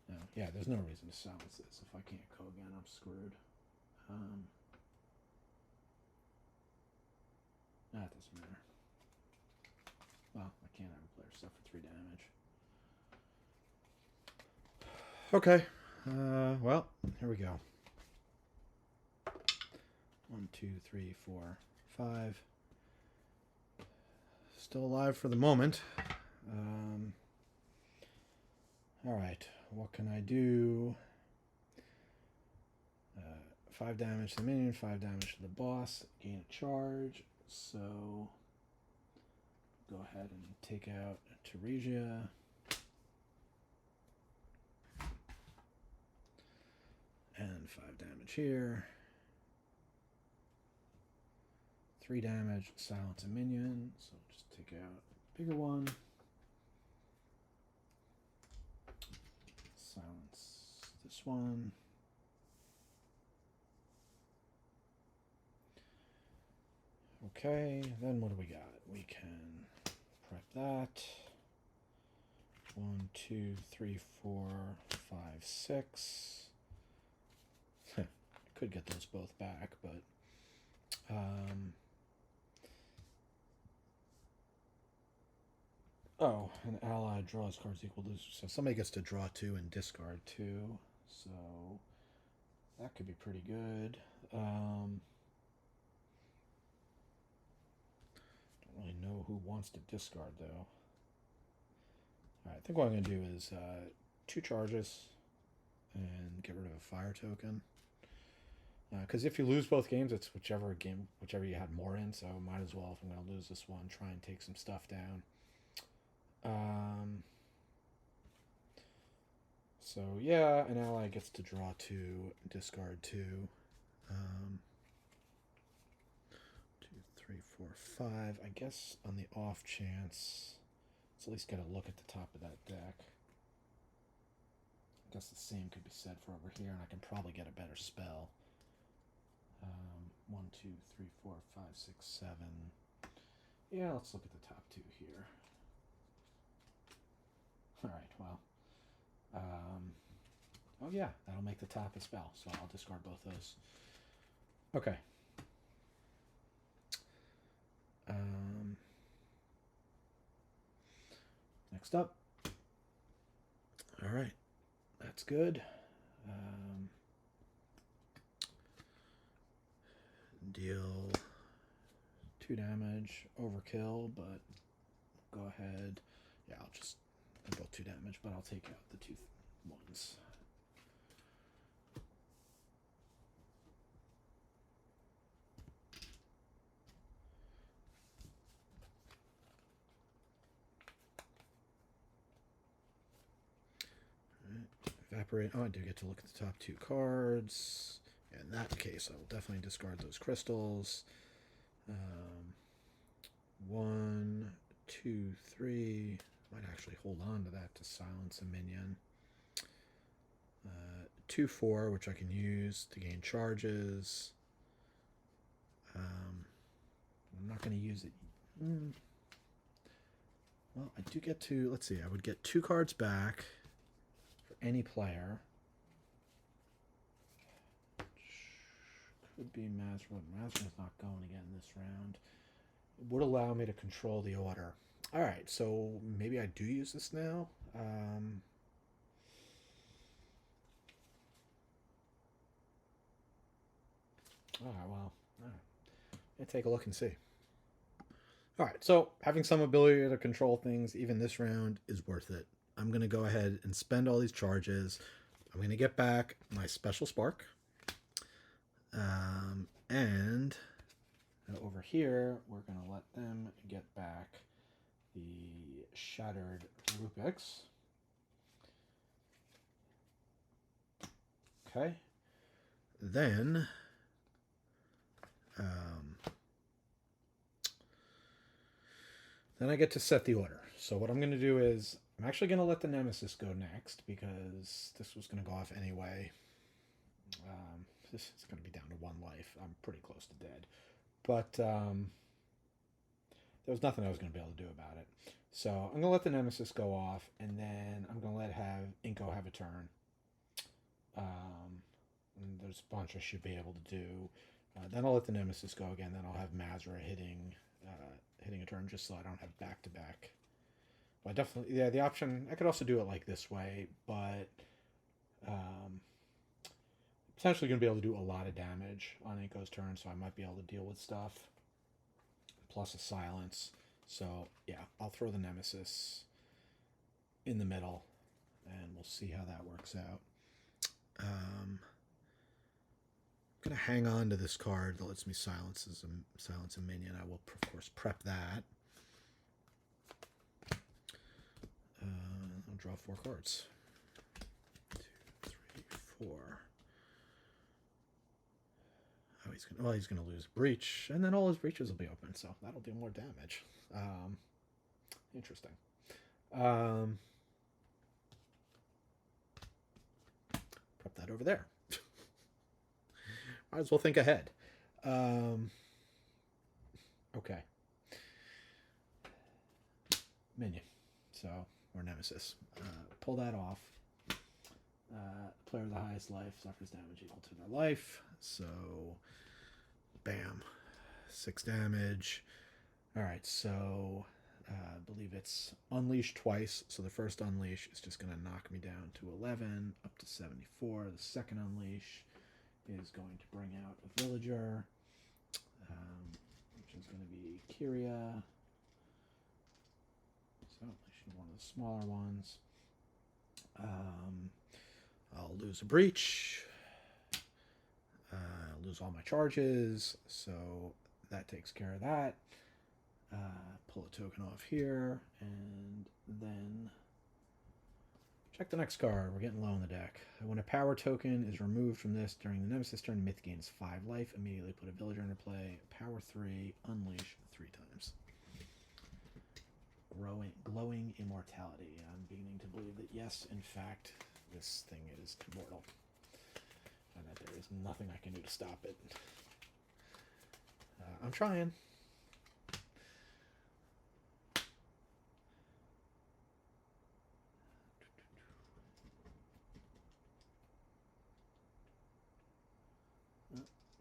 No, yeah, there's no reason to silence this. If I can't go again, I'm screwed. That doesn't matter. Well, I can't have a player suffer 3 damage. Okay. Well, here we go. 1, 2, 3, 4, 5. Still alive for the moment. Alright, what can I do? 5 damage to the minion, 5 damage to the boss, gain a charge. So, go ahead and take out Teresia. And 5 damage here. 3 damage, silence a minion. So just take out a bigger one. Silence this one. Okay, then what do we got? We can prep that. 1, 2, 3, 4, 5, 6. Could get those both back, but oh, an ally draws cards equal to, so somebody gets to draw 2 and discard 2, so that could be pretty good. Don't really know who wants to discard though. Alright, I think what I'm going to do is 2 charges and get rid of a fire token. Because if you lose both games, it's whichever you had more in. So might as well, if I'm going to lose this one, try and take some stuff down. So yeah, an ally gets to draw 2, discard 2. 2, 3, 4, 5. I guess on the off chance, let's at least get a look at the top of that deck. I guess the same could be said for over here, and I can probably get a better spell. 2, 3, 4, 5, 6, 7. Yeah, let's look at the top two here. All right, well. Oh yeah, that'll make the top a spell, so I'll discard both those. Okay. Next up. All right, that's good. Deal 2 damage, overkill, but go ahead. Yeah, I'll just both 2 damage, but I'll take out the 2 ones. Evaporate. Oh, I do get to look at the top 2 cards. In that case, I will definitely discard those crystals. 1, 2, 3. Might actually hold on to that to silence a minion. 2, 4, which I can use to gain charges. I'm not going to use it. Well, I do get to, let's see, I would get 2 cards back for any player. Could be Mazra. Mazra's not going again this round. It would allow me to control the order. All right, so maybe I do use this now. All right, well, all right. Let's take a look and see. All right, so having some ability to control things, even this round, is worth it. I'm going to go ahead and spend all these charges. I'm going to get back my Special Spark. And over here, we're going to let them get back the Shattered Rupiks. Okay. Then I get to set the order. So what I'm going to do is I'm actually going to let the Nemesis go next because this was going to go off anyway. This is going to be down to 1 life. I'm pretty close to dead. But there was nothing I was going to be able to do about it. So I'm going to let the Nemesis go off, and then I'm going to let Inko have a turn. And there's a bunch I should be able to do. Then I'll let the Nemesis go again. Then I'll have Mazra hitting a turn just so I don't have back-to-back. But definitely, yeah, the option, I could also do it like this way, but potentially going to be able to do a lot of damage on Inko's turn, so I might be able to deal with stuff. Plus a silence. So, yeah, I'll throw the Nemesis in the middle, and we'll see how that works out. I'm going to hang on to this card that lets me silence a minion. I will, of course, prep that. I'll draw 4 cards. 2, 3, 4. Oh, he's gonna lose breach, and then all his breaches will be open, so that'll do more damage. Interesting. Prep that over there. Might as well think ahead. Okay. Minion. So, or Nemesis. Pull that off. Player with the highest life suffers damage equal to their life. So, bam. 6 damage. Alright, so I believe it's unleash twice. So the first unleash is just going to knock me down to 11, up to 74. The second unleash is going to bring out a villager, which is going to be Kyria. So unleashing one of the smaller ones. I'll lose a breach. I'll lose all my charges, so that takes care of that. Pull a token off here, and then check the next card. We're getting low on the deck. When a power token is removed from this during the Nemesis turn, myth gains 5 life. Immediately put a villager into play. Power 3, unleash 3 times. Glowing immortality. I'm beginning to believe that yes, in fact, this thing is immortal, and that there is nothing I can do to stop it. I'm trying.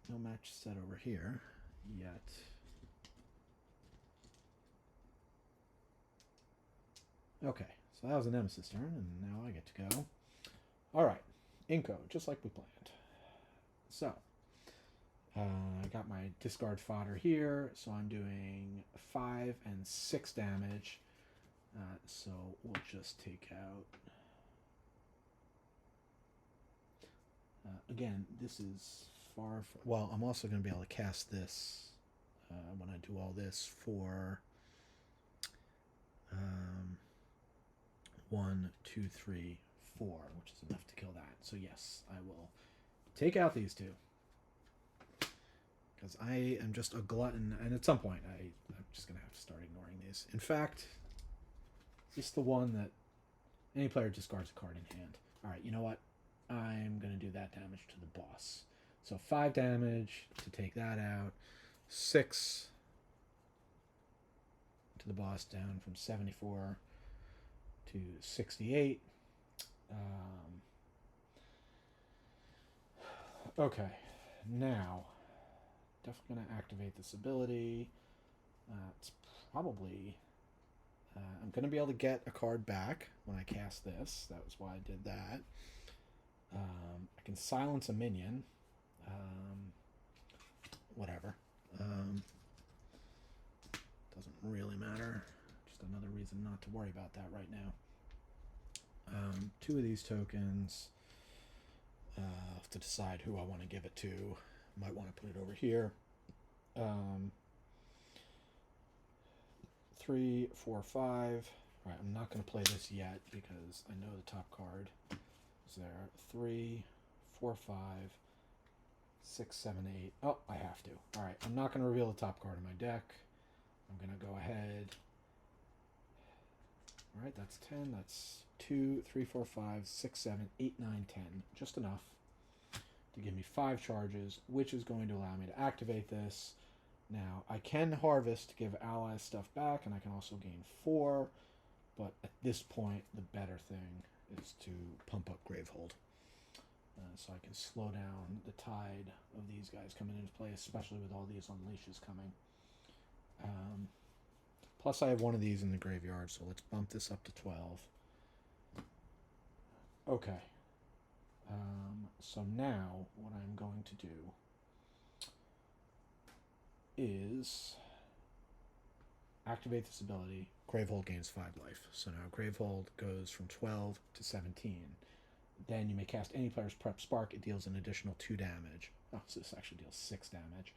No match set over here yet. Okay, so that was a Nemesis turn, and now I get to go. Alright, Inko, just like we planned. So, I got my discard fodder here, so I'm doing 5 and 6 damage. So we'll just take out... again, this is far... Well, I'm also going to be able to cast this when I do all this for... 1, 2, 3, 4, which is enough to kill that. So yes, I will take out these two. Because I am just a glutton, and at some point I'm just going to have to start ignoring these. In fact, is this the one that any player discards a card in hand? Alright, you know what? I'm going to do that damage to the boss. So 5 damage to take that out. 6 to the boss, down from 74 to 68. Okay, now definitely going to activate this ability. It's probably... I'm going to be able to get a card back when I cast this. That was why I did that. I can silence a minion. Whatever. Doesn't really matter. Just another reason not to worry about that right now. 2 of these tokens. I'll have to decide who I want to give it to. Might want to put it over here. 3, 4, 5. Alright, I'm not going to play this yet because I know the top card is there. 3, 4, 5, 6, 7, 8. Oh, I have to. Alright, I'm not going to reveal the top card of my deck. I'm going to go ahead. Alright, that's 10. That's 2, 3, 4, 5, 6, 7, 8, 9, 10. Just enough to give me 5 charges, which is going to allow me to activate this. Now, I can harvest to give allies stuff back, and I can also gain 4, but at this point, the better thing is to pump up Gravehold. So I can slow down the tide of these guys coming into play, especially with all these unleashes coming. Plus, I have one of these in the graveyard, so let's bump this up to 12. Okay. So now, what I'm going to do is activate this ability. Gravehold gains 5 life. So now Gravehold goes from 12 to 17. Then you may cast any player's prep spark. It deals an additional 2 damage. Oh, so this actually deals 6 damage.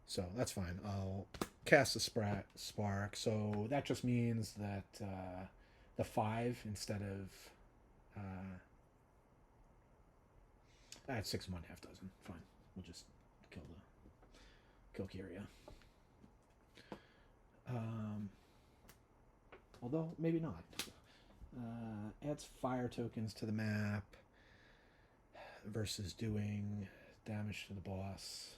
So that's fine. I'll cast a spark. So that just means that the 5 instead of... I had 6 and 1/2 dozen. Fine. We'll just kill Kyria. Although, maybe not. Adds fire tokens to the map versus doing damage to the boss.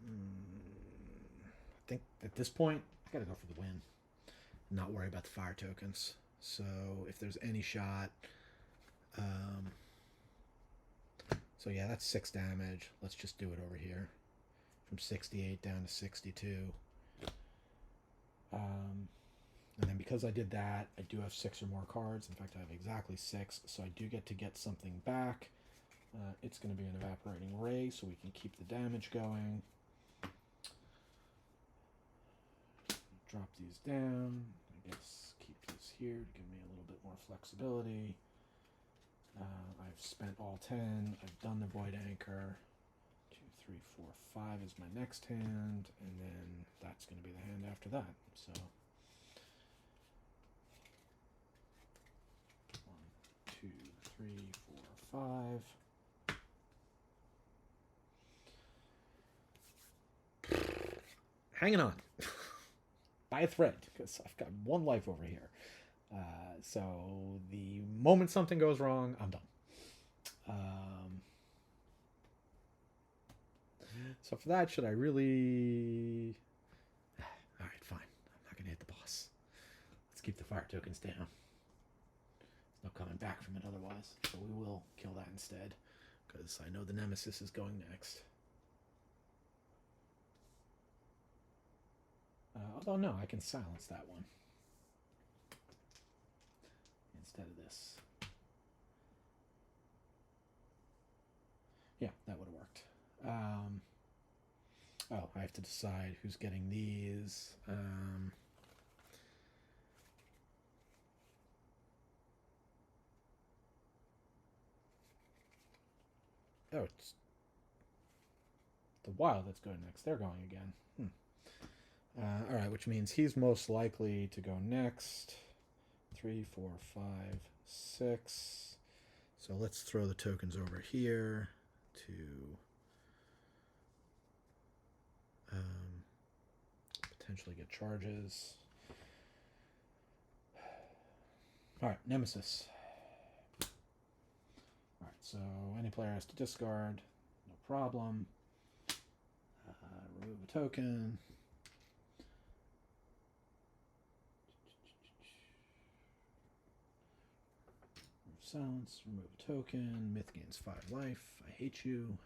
I think at this point, I gotta go for the win. Not worry about the fire tokens. So if there's any shot... so yeah, that's 6 damage. Let's just do it over here. From 68 down to 62. And then because I did that, I do have 6 or more cards. In fact, I have exactly 6, so I do get to get something back. It's going to be an evaporating ray, so we can keep the damage going. Drop these down. I guess keep this here to give me a little bit more flexibility. I've spent all 10. I've done the Void Anchor. 2, 3, 4, 5 is my next hand, and then that's going to be the hand after that. So 1, 2, 3, 4, 5. Hanging on by a thread because I've got 1 life over here. So the moment something goes wrong, I'm done. So for that, should I really... Alright, fine. I'm not going to hit the boss. Let's keep the fire tokens down. There's no coming back from it otherwise. So we will kill that instead. Because I know the Nemesis is going next. Although, no, I can silence that one. Instead of this. Yeah, that would have worked. Oh, I have to decide who's getting these. Oh, it's the wild that's going next. They're going again. All right, which means he's most likely to go next. 3, 4, 5, 6. So let's throw the tokens over here to potentially get charges. All right, Nemesis. All right, so any player has to discard. No problem. Remove a token. Silence, remove a token. Myth gains 5 life. I hate you.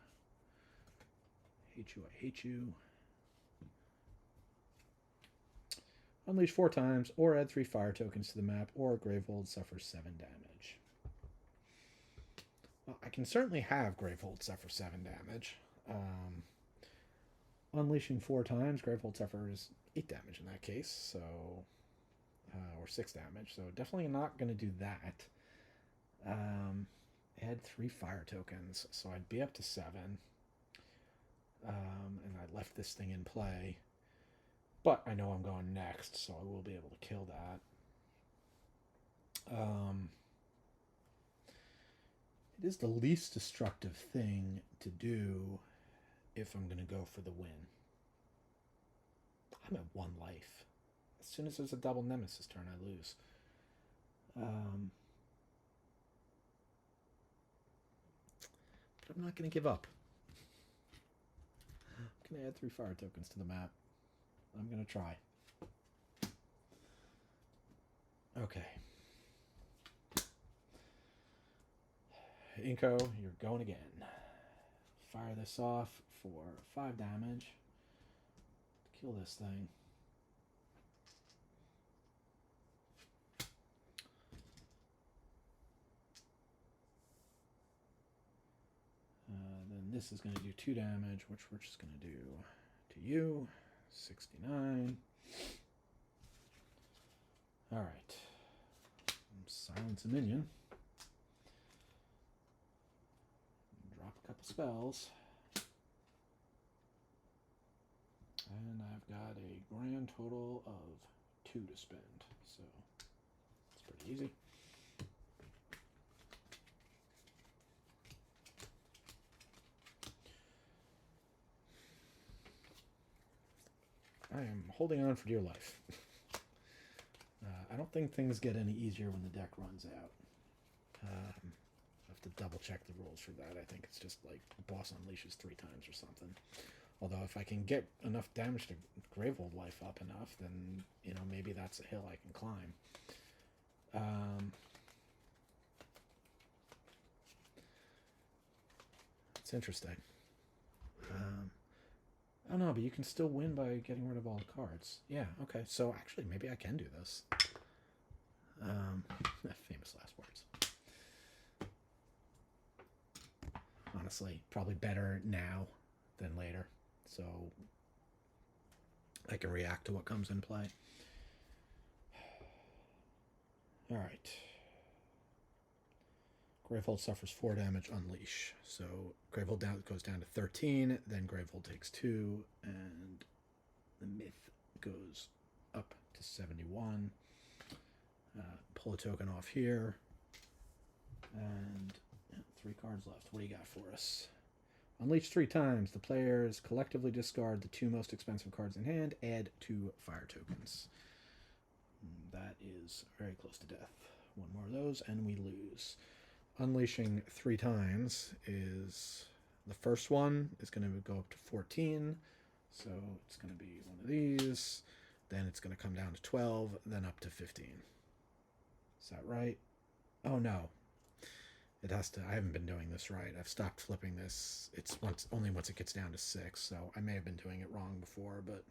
I hate you, I hate you. Unleash 4 times, or add 3 fire tokens to the map, or Gravehold suffers 7 damage. Well, I can certainly have Gravehold suffer 7 damage. Unleashing 4 times, Gravehold suffers 8 damage in that case, so... or 6 damage, so definitely not going to do that. Add 3 fire tokens, so I'd be up to 7. And I left this thing in play. But I know I'm going next, so I will be able to kill that. It is the least destructive thing to do if I'm going to go for the win. I'm at 1 life. As soon as there's a double Nemesis turn, I lose. But I'm not going to give up. I'm going to add 3 fire tokens to the map. I'm going to try. Okay. Inko, you're going again. Fire this off for 5 damage. Kill this thing. Then this is going to do 2 damage, which we're just going to do to you. 69. Alright. Silence a minion. Drop a couple spells. And I've got a grand total of 2 to spend. So it's pretty easy. I am holding on for dear life. I don't think things get any easier when the deck runs out. I have to double check the rules for that. I think it's just like boss unleashes 3 times or something. Although if I can get enough damage to Gravehold life up enough, then, you know, maybe that's a hill I can climb. It's interesting. Oh no, but you can still win by getting rid of all the cards. Yeah, okay. So actually, maybe I can do this. Famous last words. Honestly, probably better now than later. So I can react to what comes in play. All right. Gravehold suffers 4 damage, unleash. So Gravehold goes down to 13, then Gravehold takes 2, and the myth goes up to 71. Pull a token off here. And 3 cards left. What do you got for us? Unleash 3 times. The players collectively discard the 2 most expensive cards in hand. Add 2 fire tokens. That is very close to death. 1 more of those, and we lose. Unleashing 3 times is The first one is going to go up to 14. So it's going to be one of these. Then it's going to come down to 12, then up to 15. Is that right? Oh, no. It has to. I haven't been doing this right. I've stopped flipping this. It's only once it gets down to 6, so I may have been doing it wrong before, but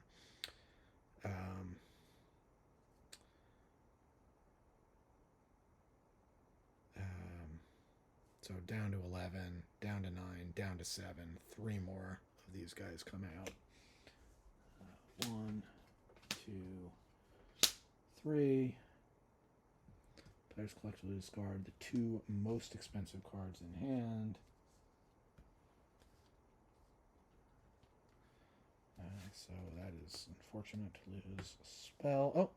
so down to 11, down to 9, down to 7. 3 more of these guys come out. 1, 2, 3. Players collectively discard the 2 most expensive cards in hand. So that is unfortunate to lose a spell. Oh,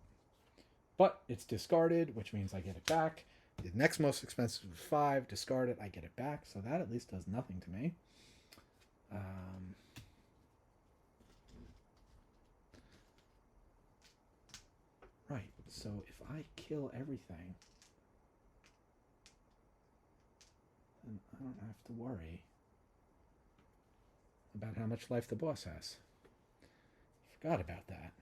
but it's discarded, which means I get it back. The next most expensive is 5. Discard it, I get it back. So that at least does nothing to me. Right, so if I kill everything, then I don't have to worry about how much life the boss has. Forgot about that.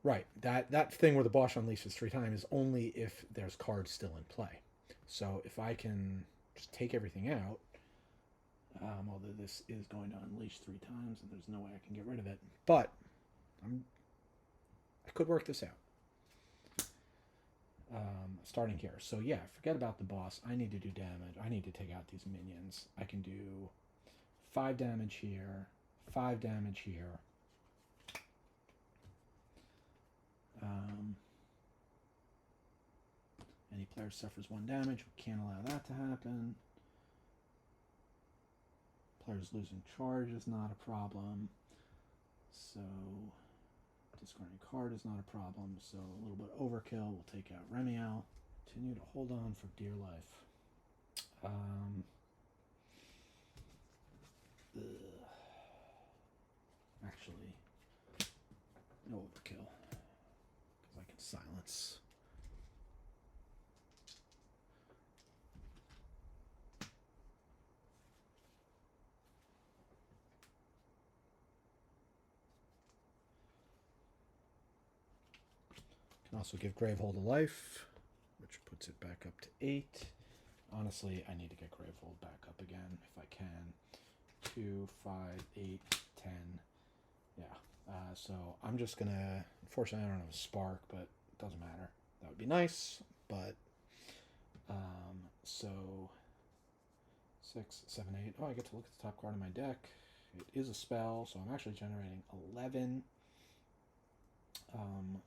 Right, that thing where the boss unleashes 3 times is only if there's cards still in play. So if I can just take everything out, although this is going to unleash 3 times, and there's no way I can get rid of it. But I could work this out. Starting here. So yeah, forget about the boss. I need to do damage. I need to take out these minions. I can do 5 damage here, 5 damage here. Any player suffers 1 damage. We can't allow that to happen. Players losing charge is not a problem. So discarding card is not a problem. So a little bit overkill. We'll take out Remiel. Continue to hold on for dear life. Actually, no overkill, because I can silence. Can also give Gravehold a life, which puts it back up to 8. Honestly, I need to get Gravehold back up again if I can. 2, 5, 8, 10. Yeah. So I'm just gonna. Unfortunately, I don't have a spark, but it doesn't matter. That would be nice, but so 6, 7, 8. Oh, I get to look at the top card of my deck. It is a spell, so I'm actually generating 11.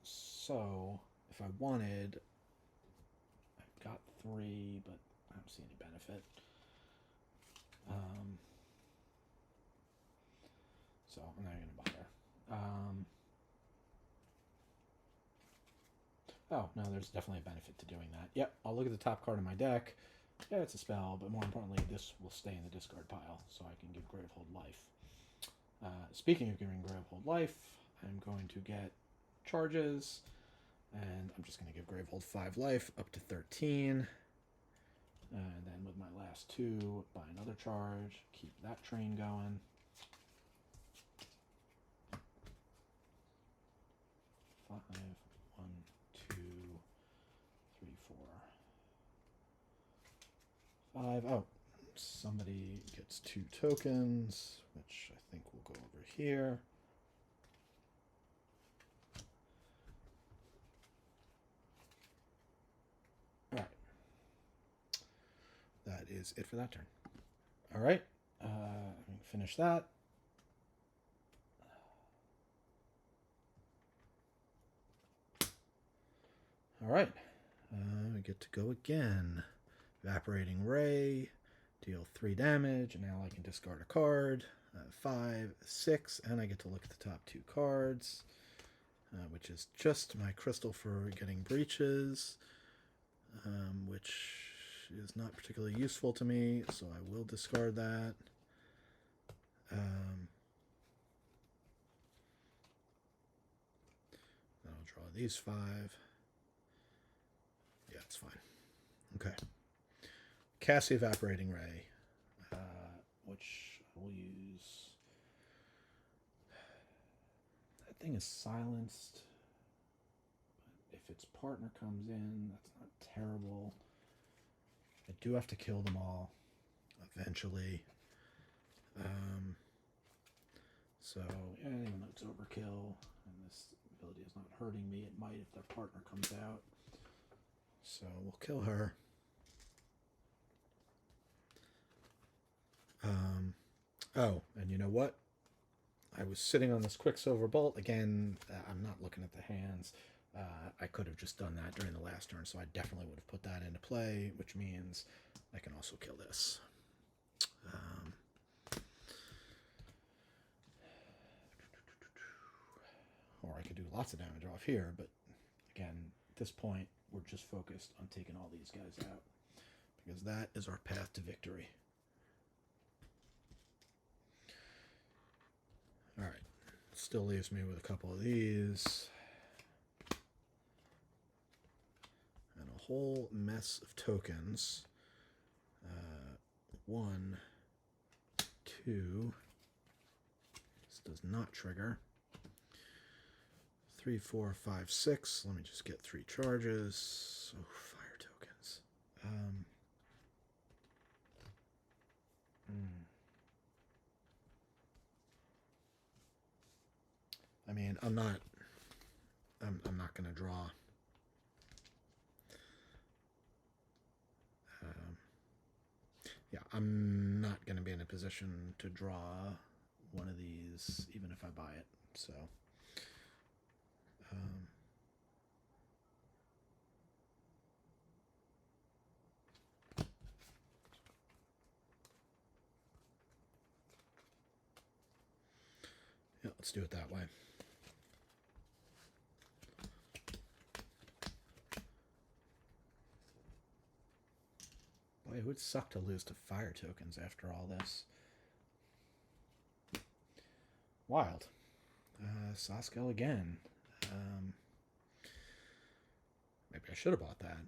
So if I wanted, I've got 3, but I don't see any benefit. So I'm not going to bother. Oh, no, there's definitely a benefit to doing that. Yep, I'll look at the top card of my deck. Yeah, it's a spell, but more importantly, this will stay in the discard pile, so I can give Gravehold life. Speaking of giving Gravehold life, I'm going to get charges, and I'm just going to give Gravehold 5 life up to 13. And then with my last 2, buy another charge, keep that train going. Five, 1, 2, 3, 4, 5. Oh, somebody gets 2 tokens, which I think will go over here. All right. That is it for that turn. All right. Finish that. All right. We get to go again. Evaporating Ray. Deal 3 damage, and now I can discard a card. 5, 6, and I get to look at the top 2 cards, which is just my crystal for getting breaches, which is not particularly useful to me, so I will discard that. Then I'll draw these 5. Yeah, it's fine. Okay. cast the Evaporating Ray, which I will use. That thing is silenced. If its partner comes in, that's not terrible. I do have to kill them all eventually. So, yeah, even though it's overkill, and this ability is not hurting me, it might if their partner comes out. So we'll kill her. Oh, and you know what? I was sitting on this Quicksilver Bolt. Again, I'm not looking at the hands. I could have just done that during the last turn, so I definitely would have put that into play, which means I can also kill this. Or I could do lots of damage off here, but again, at this point, we're just focused on taking all these guys out, because that is our path to victory. All right, still leaves me with a couple of these. And a whole mess of tokens. 1, 2. This does not trigger. 3, 4, 5, 6. Let me just get 3 charges. Oh, fire tokens. I mean, I'm not going to draw. Yeah, I'm not going to be in a position to draw one of these, even if I buy it. So, yeah, let's do it that way. Boy, it would suck to lose to fire tokens after all this. Wild. Saskel again. Maybe I should have bought that.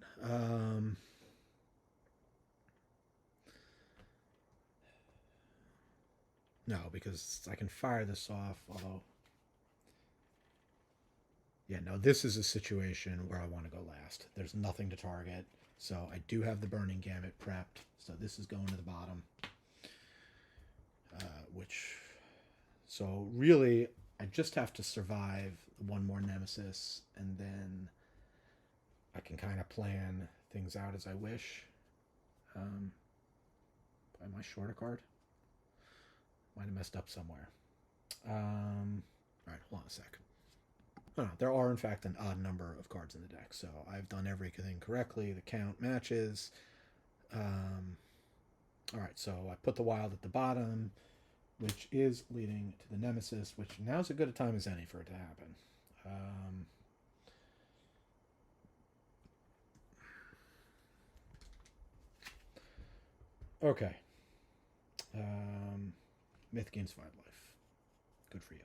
No, because I can fire this off, although... Yeah, no, this is a situation where I want to go last. There's nothing to target, so I do have the Burning Gambit prepped, so this is going to the bottom. So really, I just have to survive one more Nemesis, and then I can kind of plan things out as I wish. Am I short a card? Might have messed up somewhere. All right, hold on a sec. Oh, no, there are, in fact, an odd number of cards in the deck, so I've done everything correctly. The count matches. All right, so I put the wild at the bottom, which is leading to the Nemesis, which now's as good a time as any for it to happen. Okay. Myth gains 5 life. Good for you.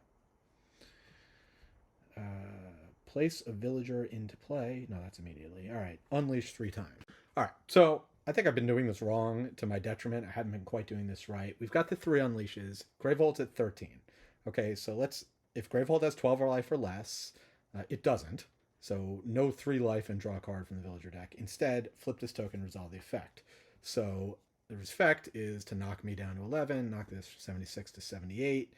Place a villager into play. No, that's immediately. All right. Unleash 3 times. All right. So I think I've been doing this wrong to my detriment. I haven't been quite doing this right. We've got the 3 unleashes. Gravehold's at 13. Okay, so let's... If Gravehold has 12 life or less, it doesn't. So no 3 life and draw a card from the villager deck. Instead, flip this token, resolve the effect. So the effect is to knock me down to 11, knock this 76 to 78.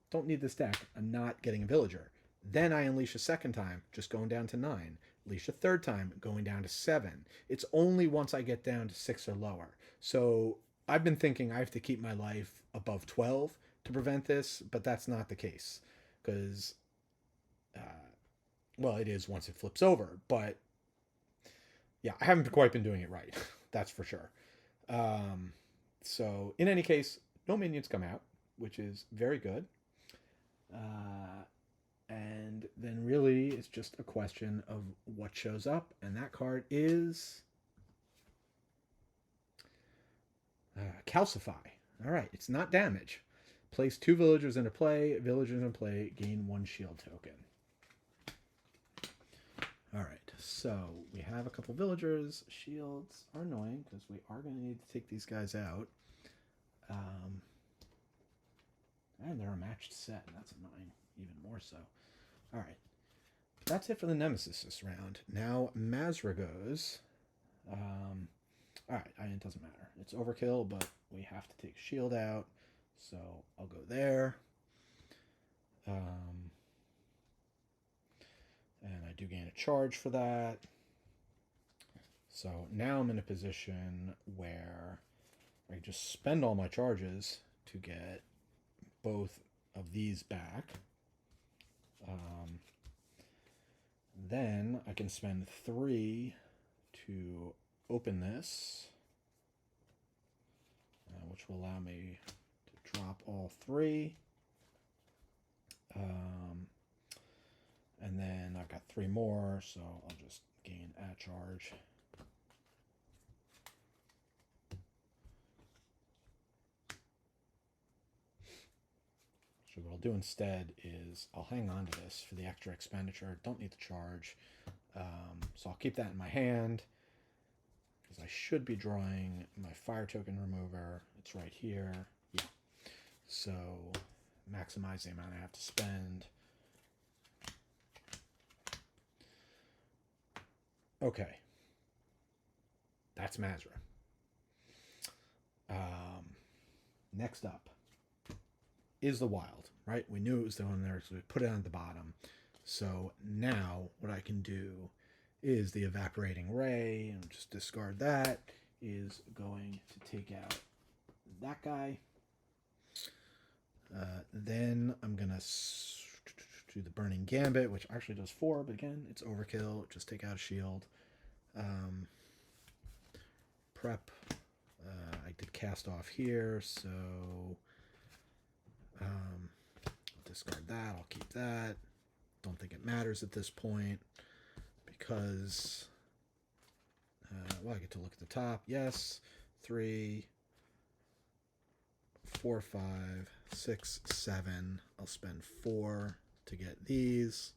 Don't need this deck. I'm not getting a villager. Then I unleash a second time, just going down to 9. Unleash a third time, going down to 7. It's only once I get down to 6 or lower. So I've been thinking I have to keep my life above 12 to prevent this, but that's not the case. Because, well, it is once it flips over. But, yeah, I haven't quite been doing it right. That's for sure. So, in any case, no minions come out, which is very good. And then really it's just a question of what shows up. And that card is Calcify. All right, it's not damage. Place 2 villagers into play. Villagers in play gain 1 shield token. All right, So we have a couple villagers. Shields are annoying because we are going to need to take these guys out. And they're a matched set, and that's annoying, even more so. All right. That's it for the Nemesis this round. Now Mazra goes. All right, it doesn't matter. It's overkill, but we have to take shield out. So I'll go there. And I do gain a charge for that. So now I'm in a position where I just spend all my charges to get both of these back. Then I can spend 3 to open this, which will allow me to drop all 3. And then I've got 3 more, so I'll just gain a charge. So what I'll do instead is I'll hang on to this for the extra expenditure. Don't need to charge. So I'll keep that in my hand because I should be drawing my fire token remover. It's right here. Yeah. So maximize the amount I have to spend. Okay. That's Mazra. Next up is the wild, right? We knew it was the one there, so we put it on the bottom. So now what I can do is the evaporating ray, and just discard that, is going to take out that guy. Then I'm going to do the burning gambit, which actually does 4, but again, it's overkill. Just take out a shield. Prep. I did cast off here, so I'll discard that. I'll keep that. Don't think it matters at this point because, well, I get to look at the top. Yes, 3, 4, 5, 6, 7. I'll spend 4 to get these.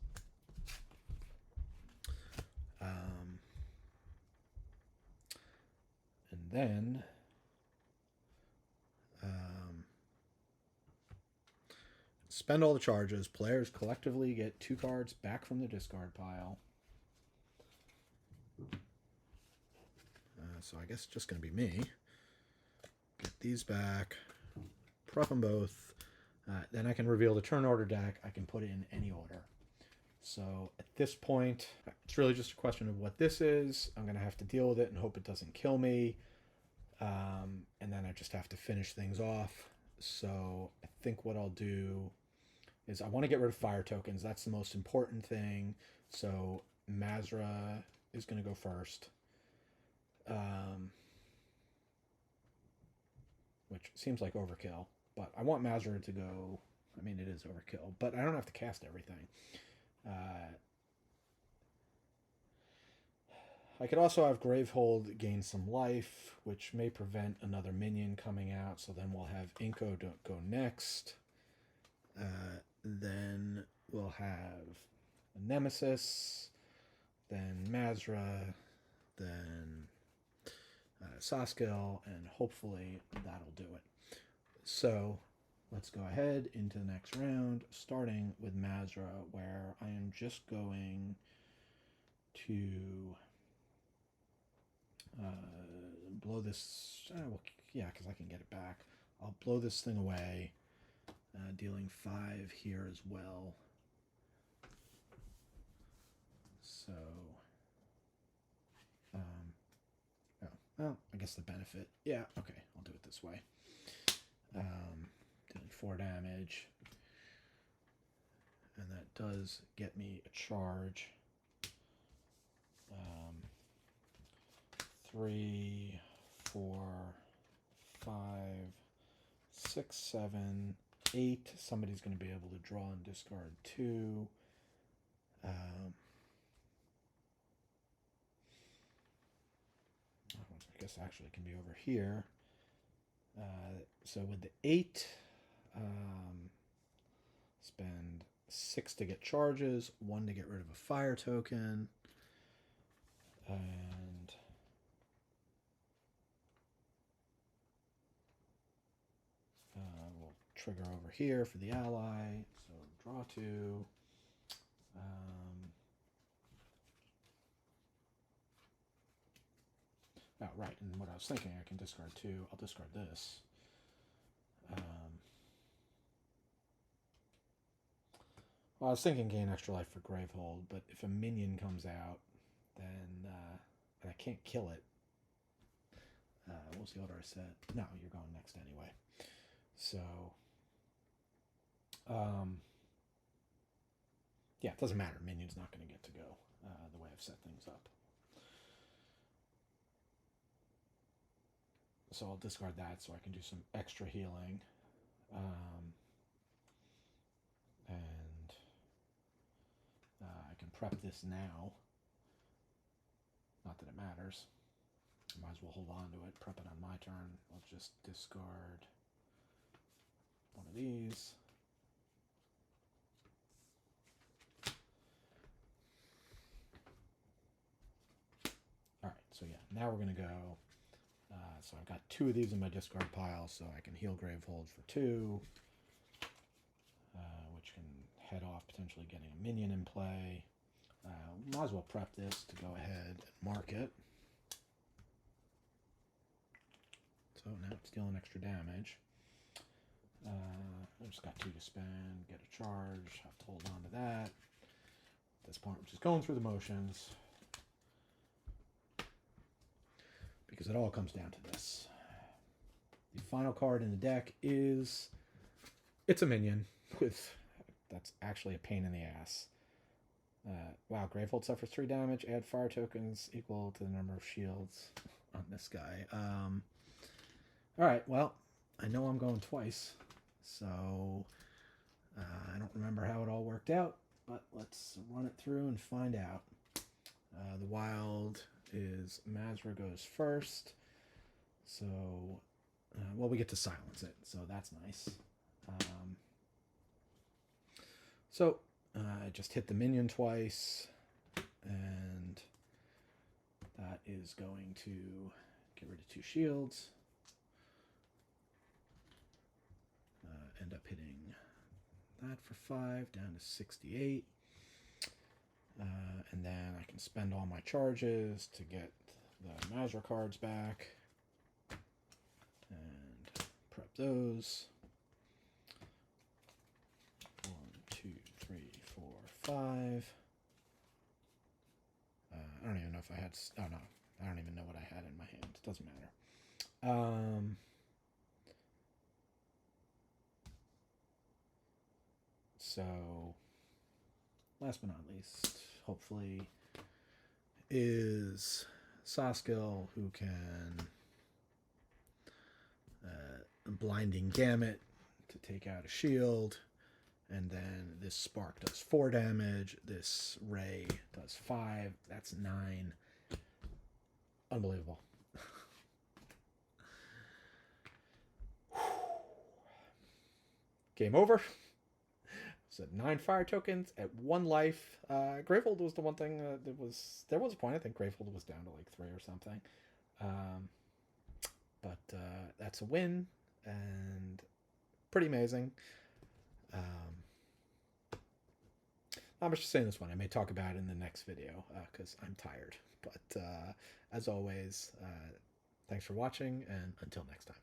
And then spend all the charges. Players collectively get 2 cards back from the discard pile. So I guess it's just going to be me. Get these back. Prep them both. Then I can reveal the turn order deck. I can put it in any order. So at this point, it's really just a question of what this is. I'm going to have to deal with it and hope it doesn't kill me. And then I just have to finish things off. So I think what I'll do is I want to get rid of fire tokens. That's the most important thing. So Mazra is going to go first. Which seems like overkill. But I want Mazra to go. I mean, it is overkill. But I don't have to cast everything. I could also have Gravehold gain some life, which may prevent another minion coming out. So then we'll have Inko go next. Then we'll have a Nemesis, then Mazra, then Saskill, and hopefully that'll do it. So let's go ahead into the next round, starting with Mazra, where I am just going to blow this. Well, yeah, because I can get it back. I'll blow this thing away, dealing 5 here as well. So, oh, well, I guess the benefit. Yeah, okay, I'll do it this way. Dealing 4 damage, and that does get me a charge. 3, 4, 5, 6, 7, 8. Somebody's going to be able to draw and discard 2. I guess actually it can be over here. So with the 8, spend 6 to get charges, 1 to get rid of a fire token. And we'll trigger over here for the ally. So draw 2. Oh, right, and what I was thinking, I can discard 2. I'll discard this. Well, I was thinking gain extra life for Gravehold, but if a minion comes out, then and I can't kill it. We'll see what I said. No, you're going next anyway. So, yeah, it doesn't matter. Minion's not going to get to go the way I've set things up. So I'll discard that so I can do some extra healing. And I can prep this now. Not that it matters. I might as well hold on to it, prep it on my turn. I'll just discard one of these. Alright, so yeah, now we're going to go. So I've got 2 of these in my discard pile, so I can heal Gravehold for 2, which can head off potentially getting a minion in play. Might as well prep this to go ahead and mark it. So now it's dealing extra damage. I just got 2 to spend, get a charge, have to hold on to that. At this point, we're just going through the motions. Because it all comes down to this. The final card in the deck is... It's a minion with... That's actually a pain in the ass. Wow, Gravehold suffers 3 damage. Add fire tokens equal to the number of shields on this guy. Alright, well, I know I'm going twice. So, I don't remember how it all worked out. But let's run it through and find out. The wild is Mazra goes first. So, well, we get to silence it. So that's nice. So, I just hit the minion twice, and that is going to get rid of 2 shields. End up hitting that for 5, down to 68. And then I can spend all my charges to get the Mazra cards back. And prep those. 1, 2, 3, 4, 5. I don't even know if I had... Oh, no. I don't even know what I had in my hand. It doesn't matter. So, last but not least, hopefully, is Saskill, who can Blinding Gamut to take out a shield, and then this Spark does 4 damage, this Ray does 5, that's 9. Unbelievable. Game over. So 9 fire tokens at 1 life. Gravehold was the one thing that was... There was a point, I think Gravehold was down to like 3 or something. But that's a win, and pretty amazing. Not much to say in this one. I may talk about it in the next video, because I'm tired. But as always, thanks for watching, and until next time.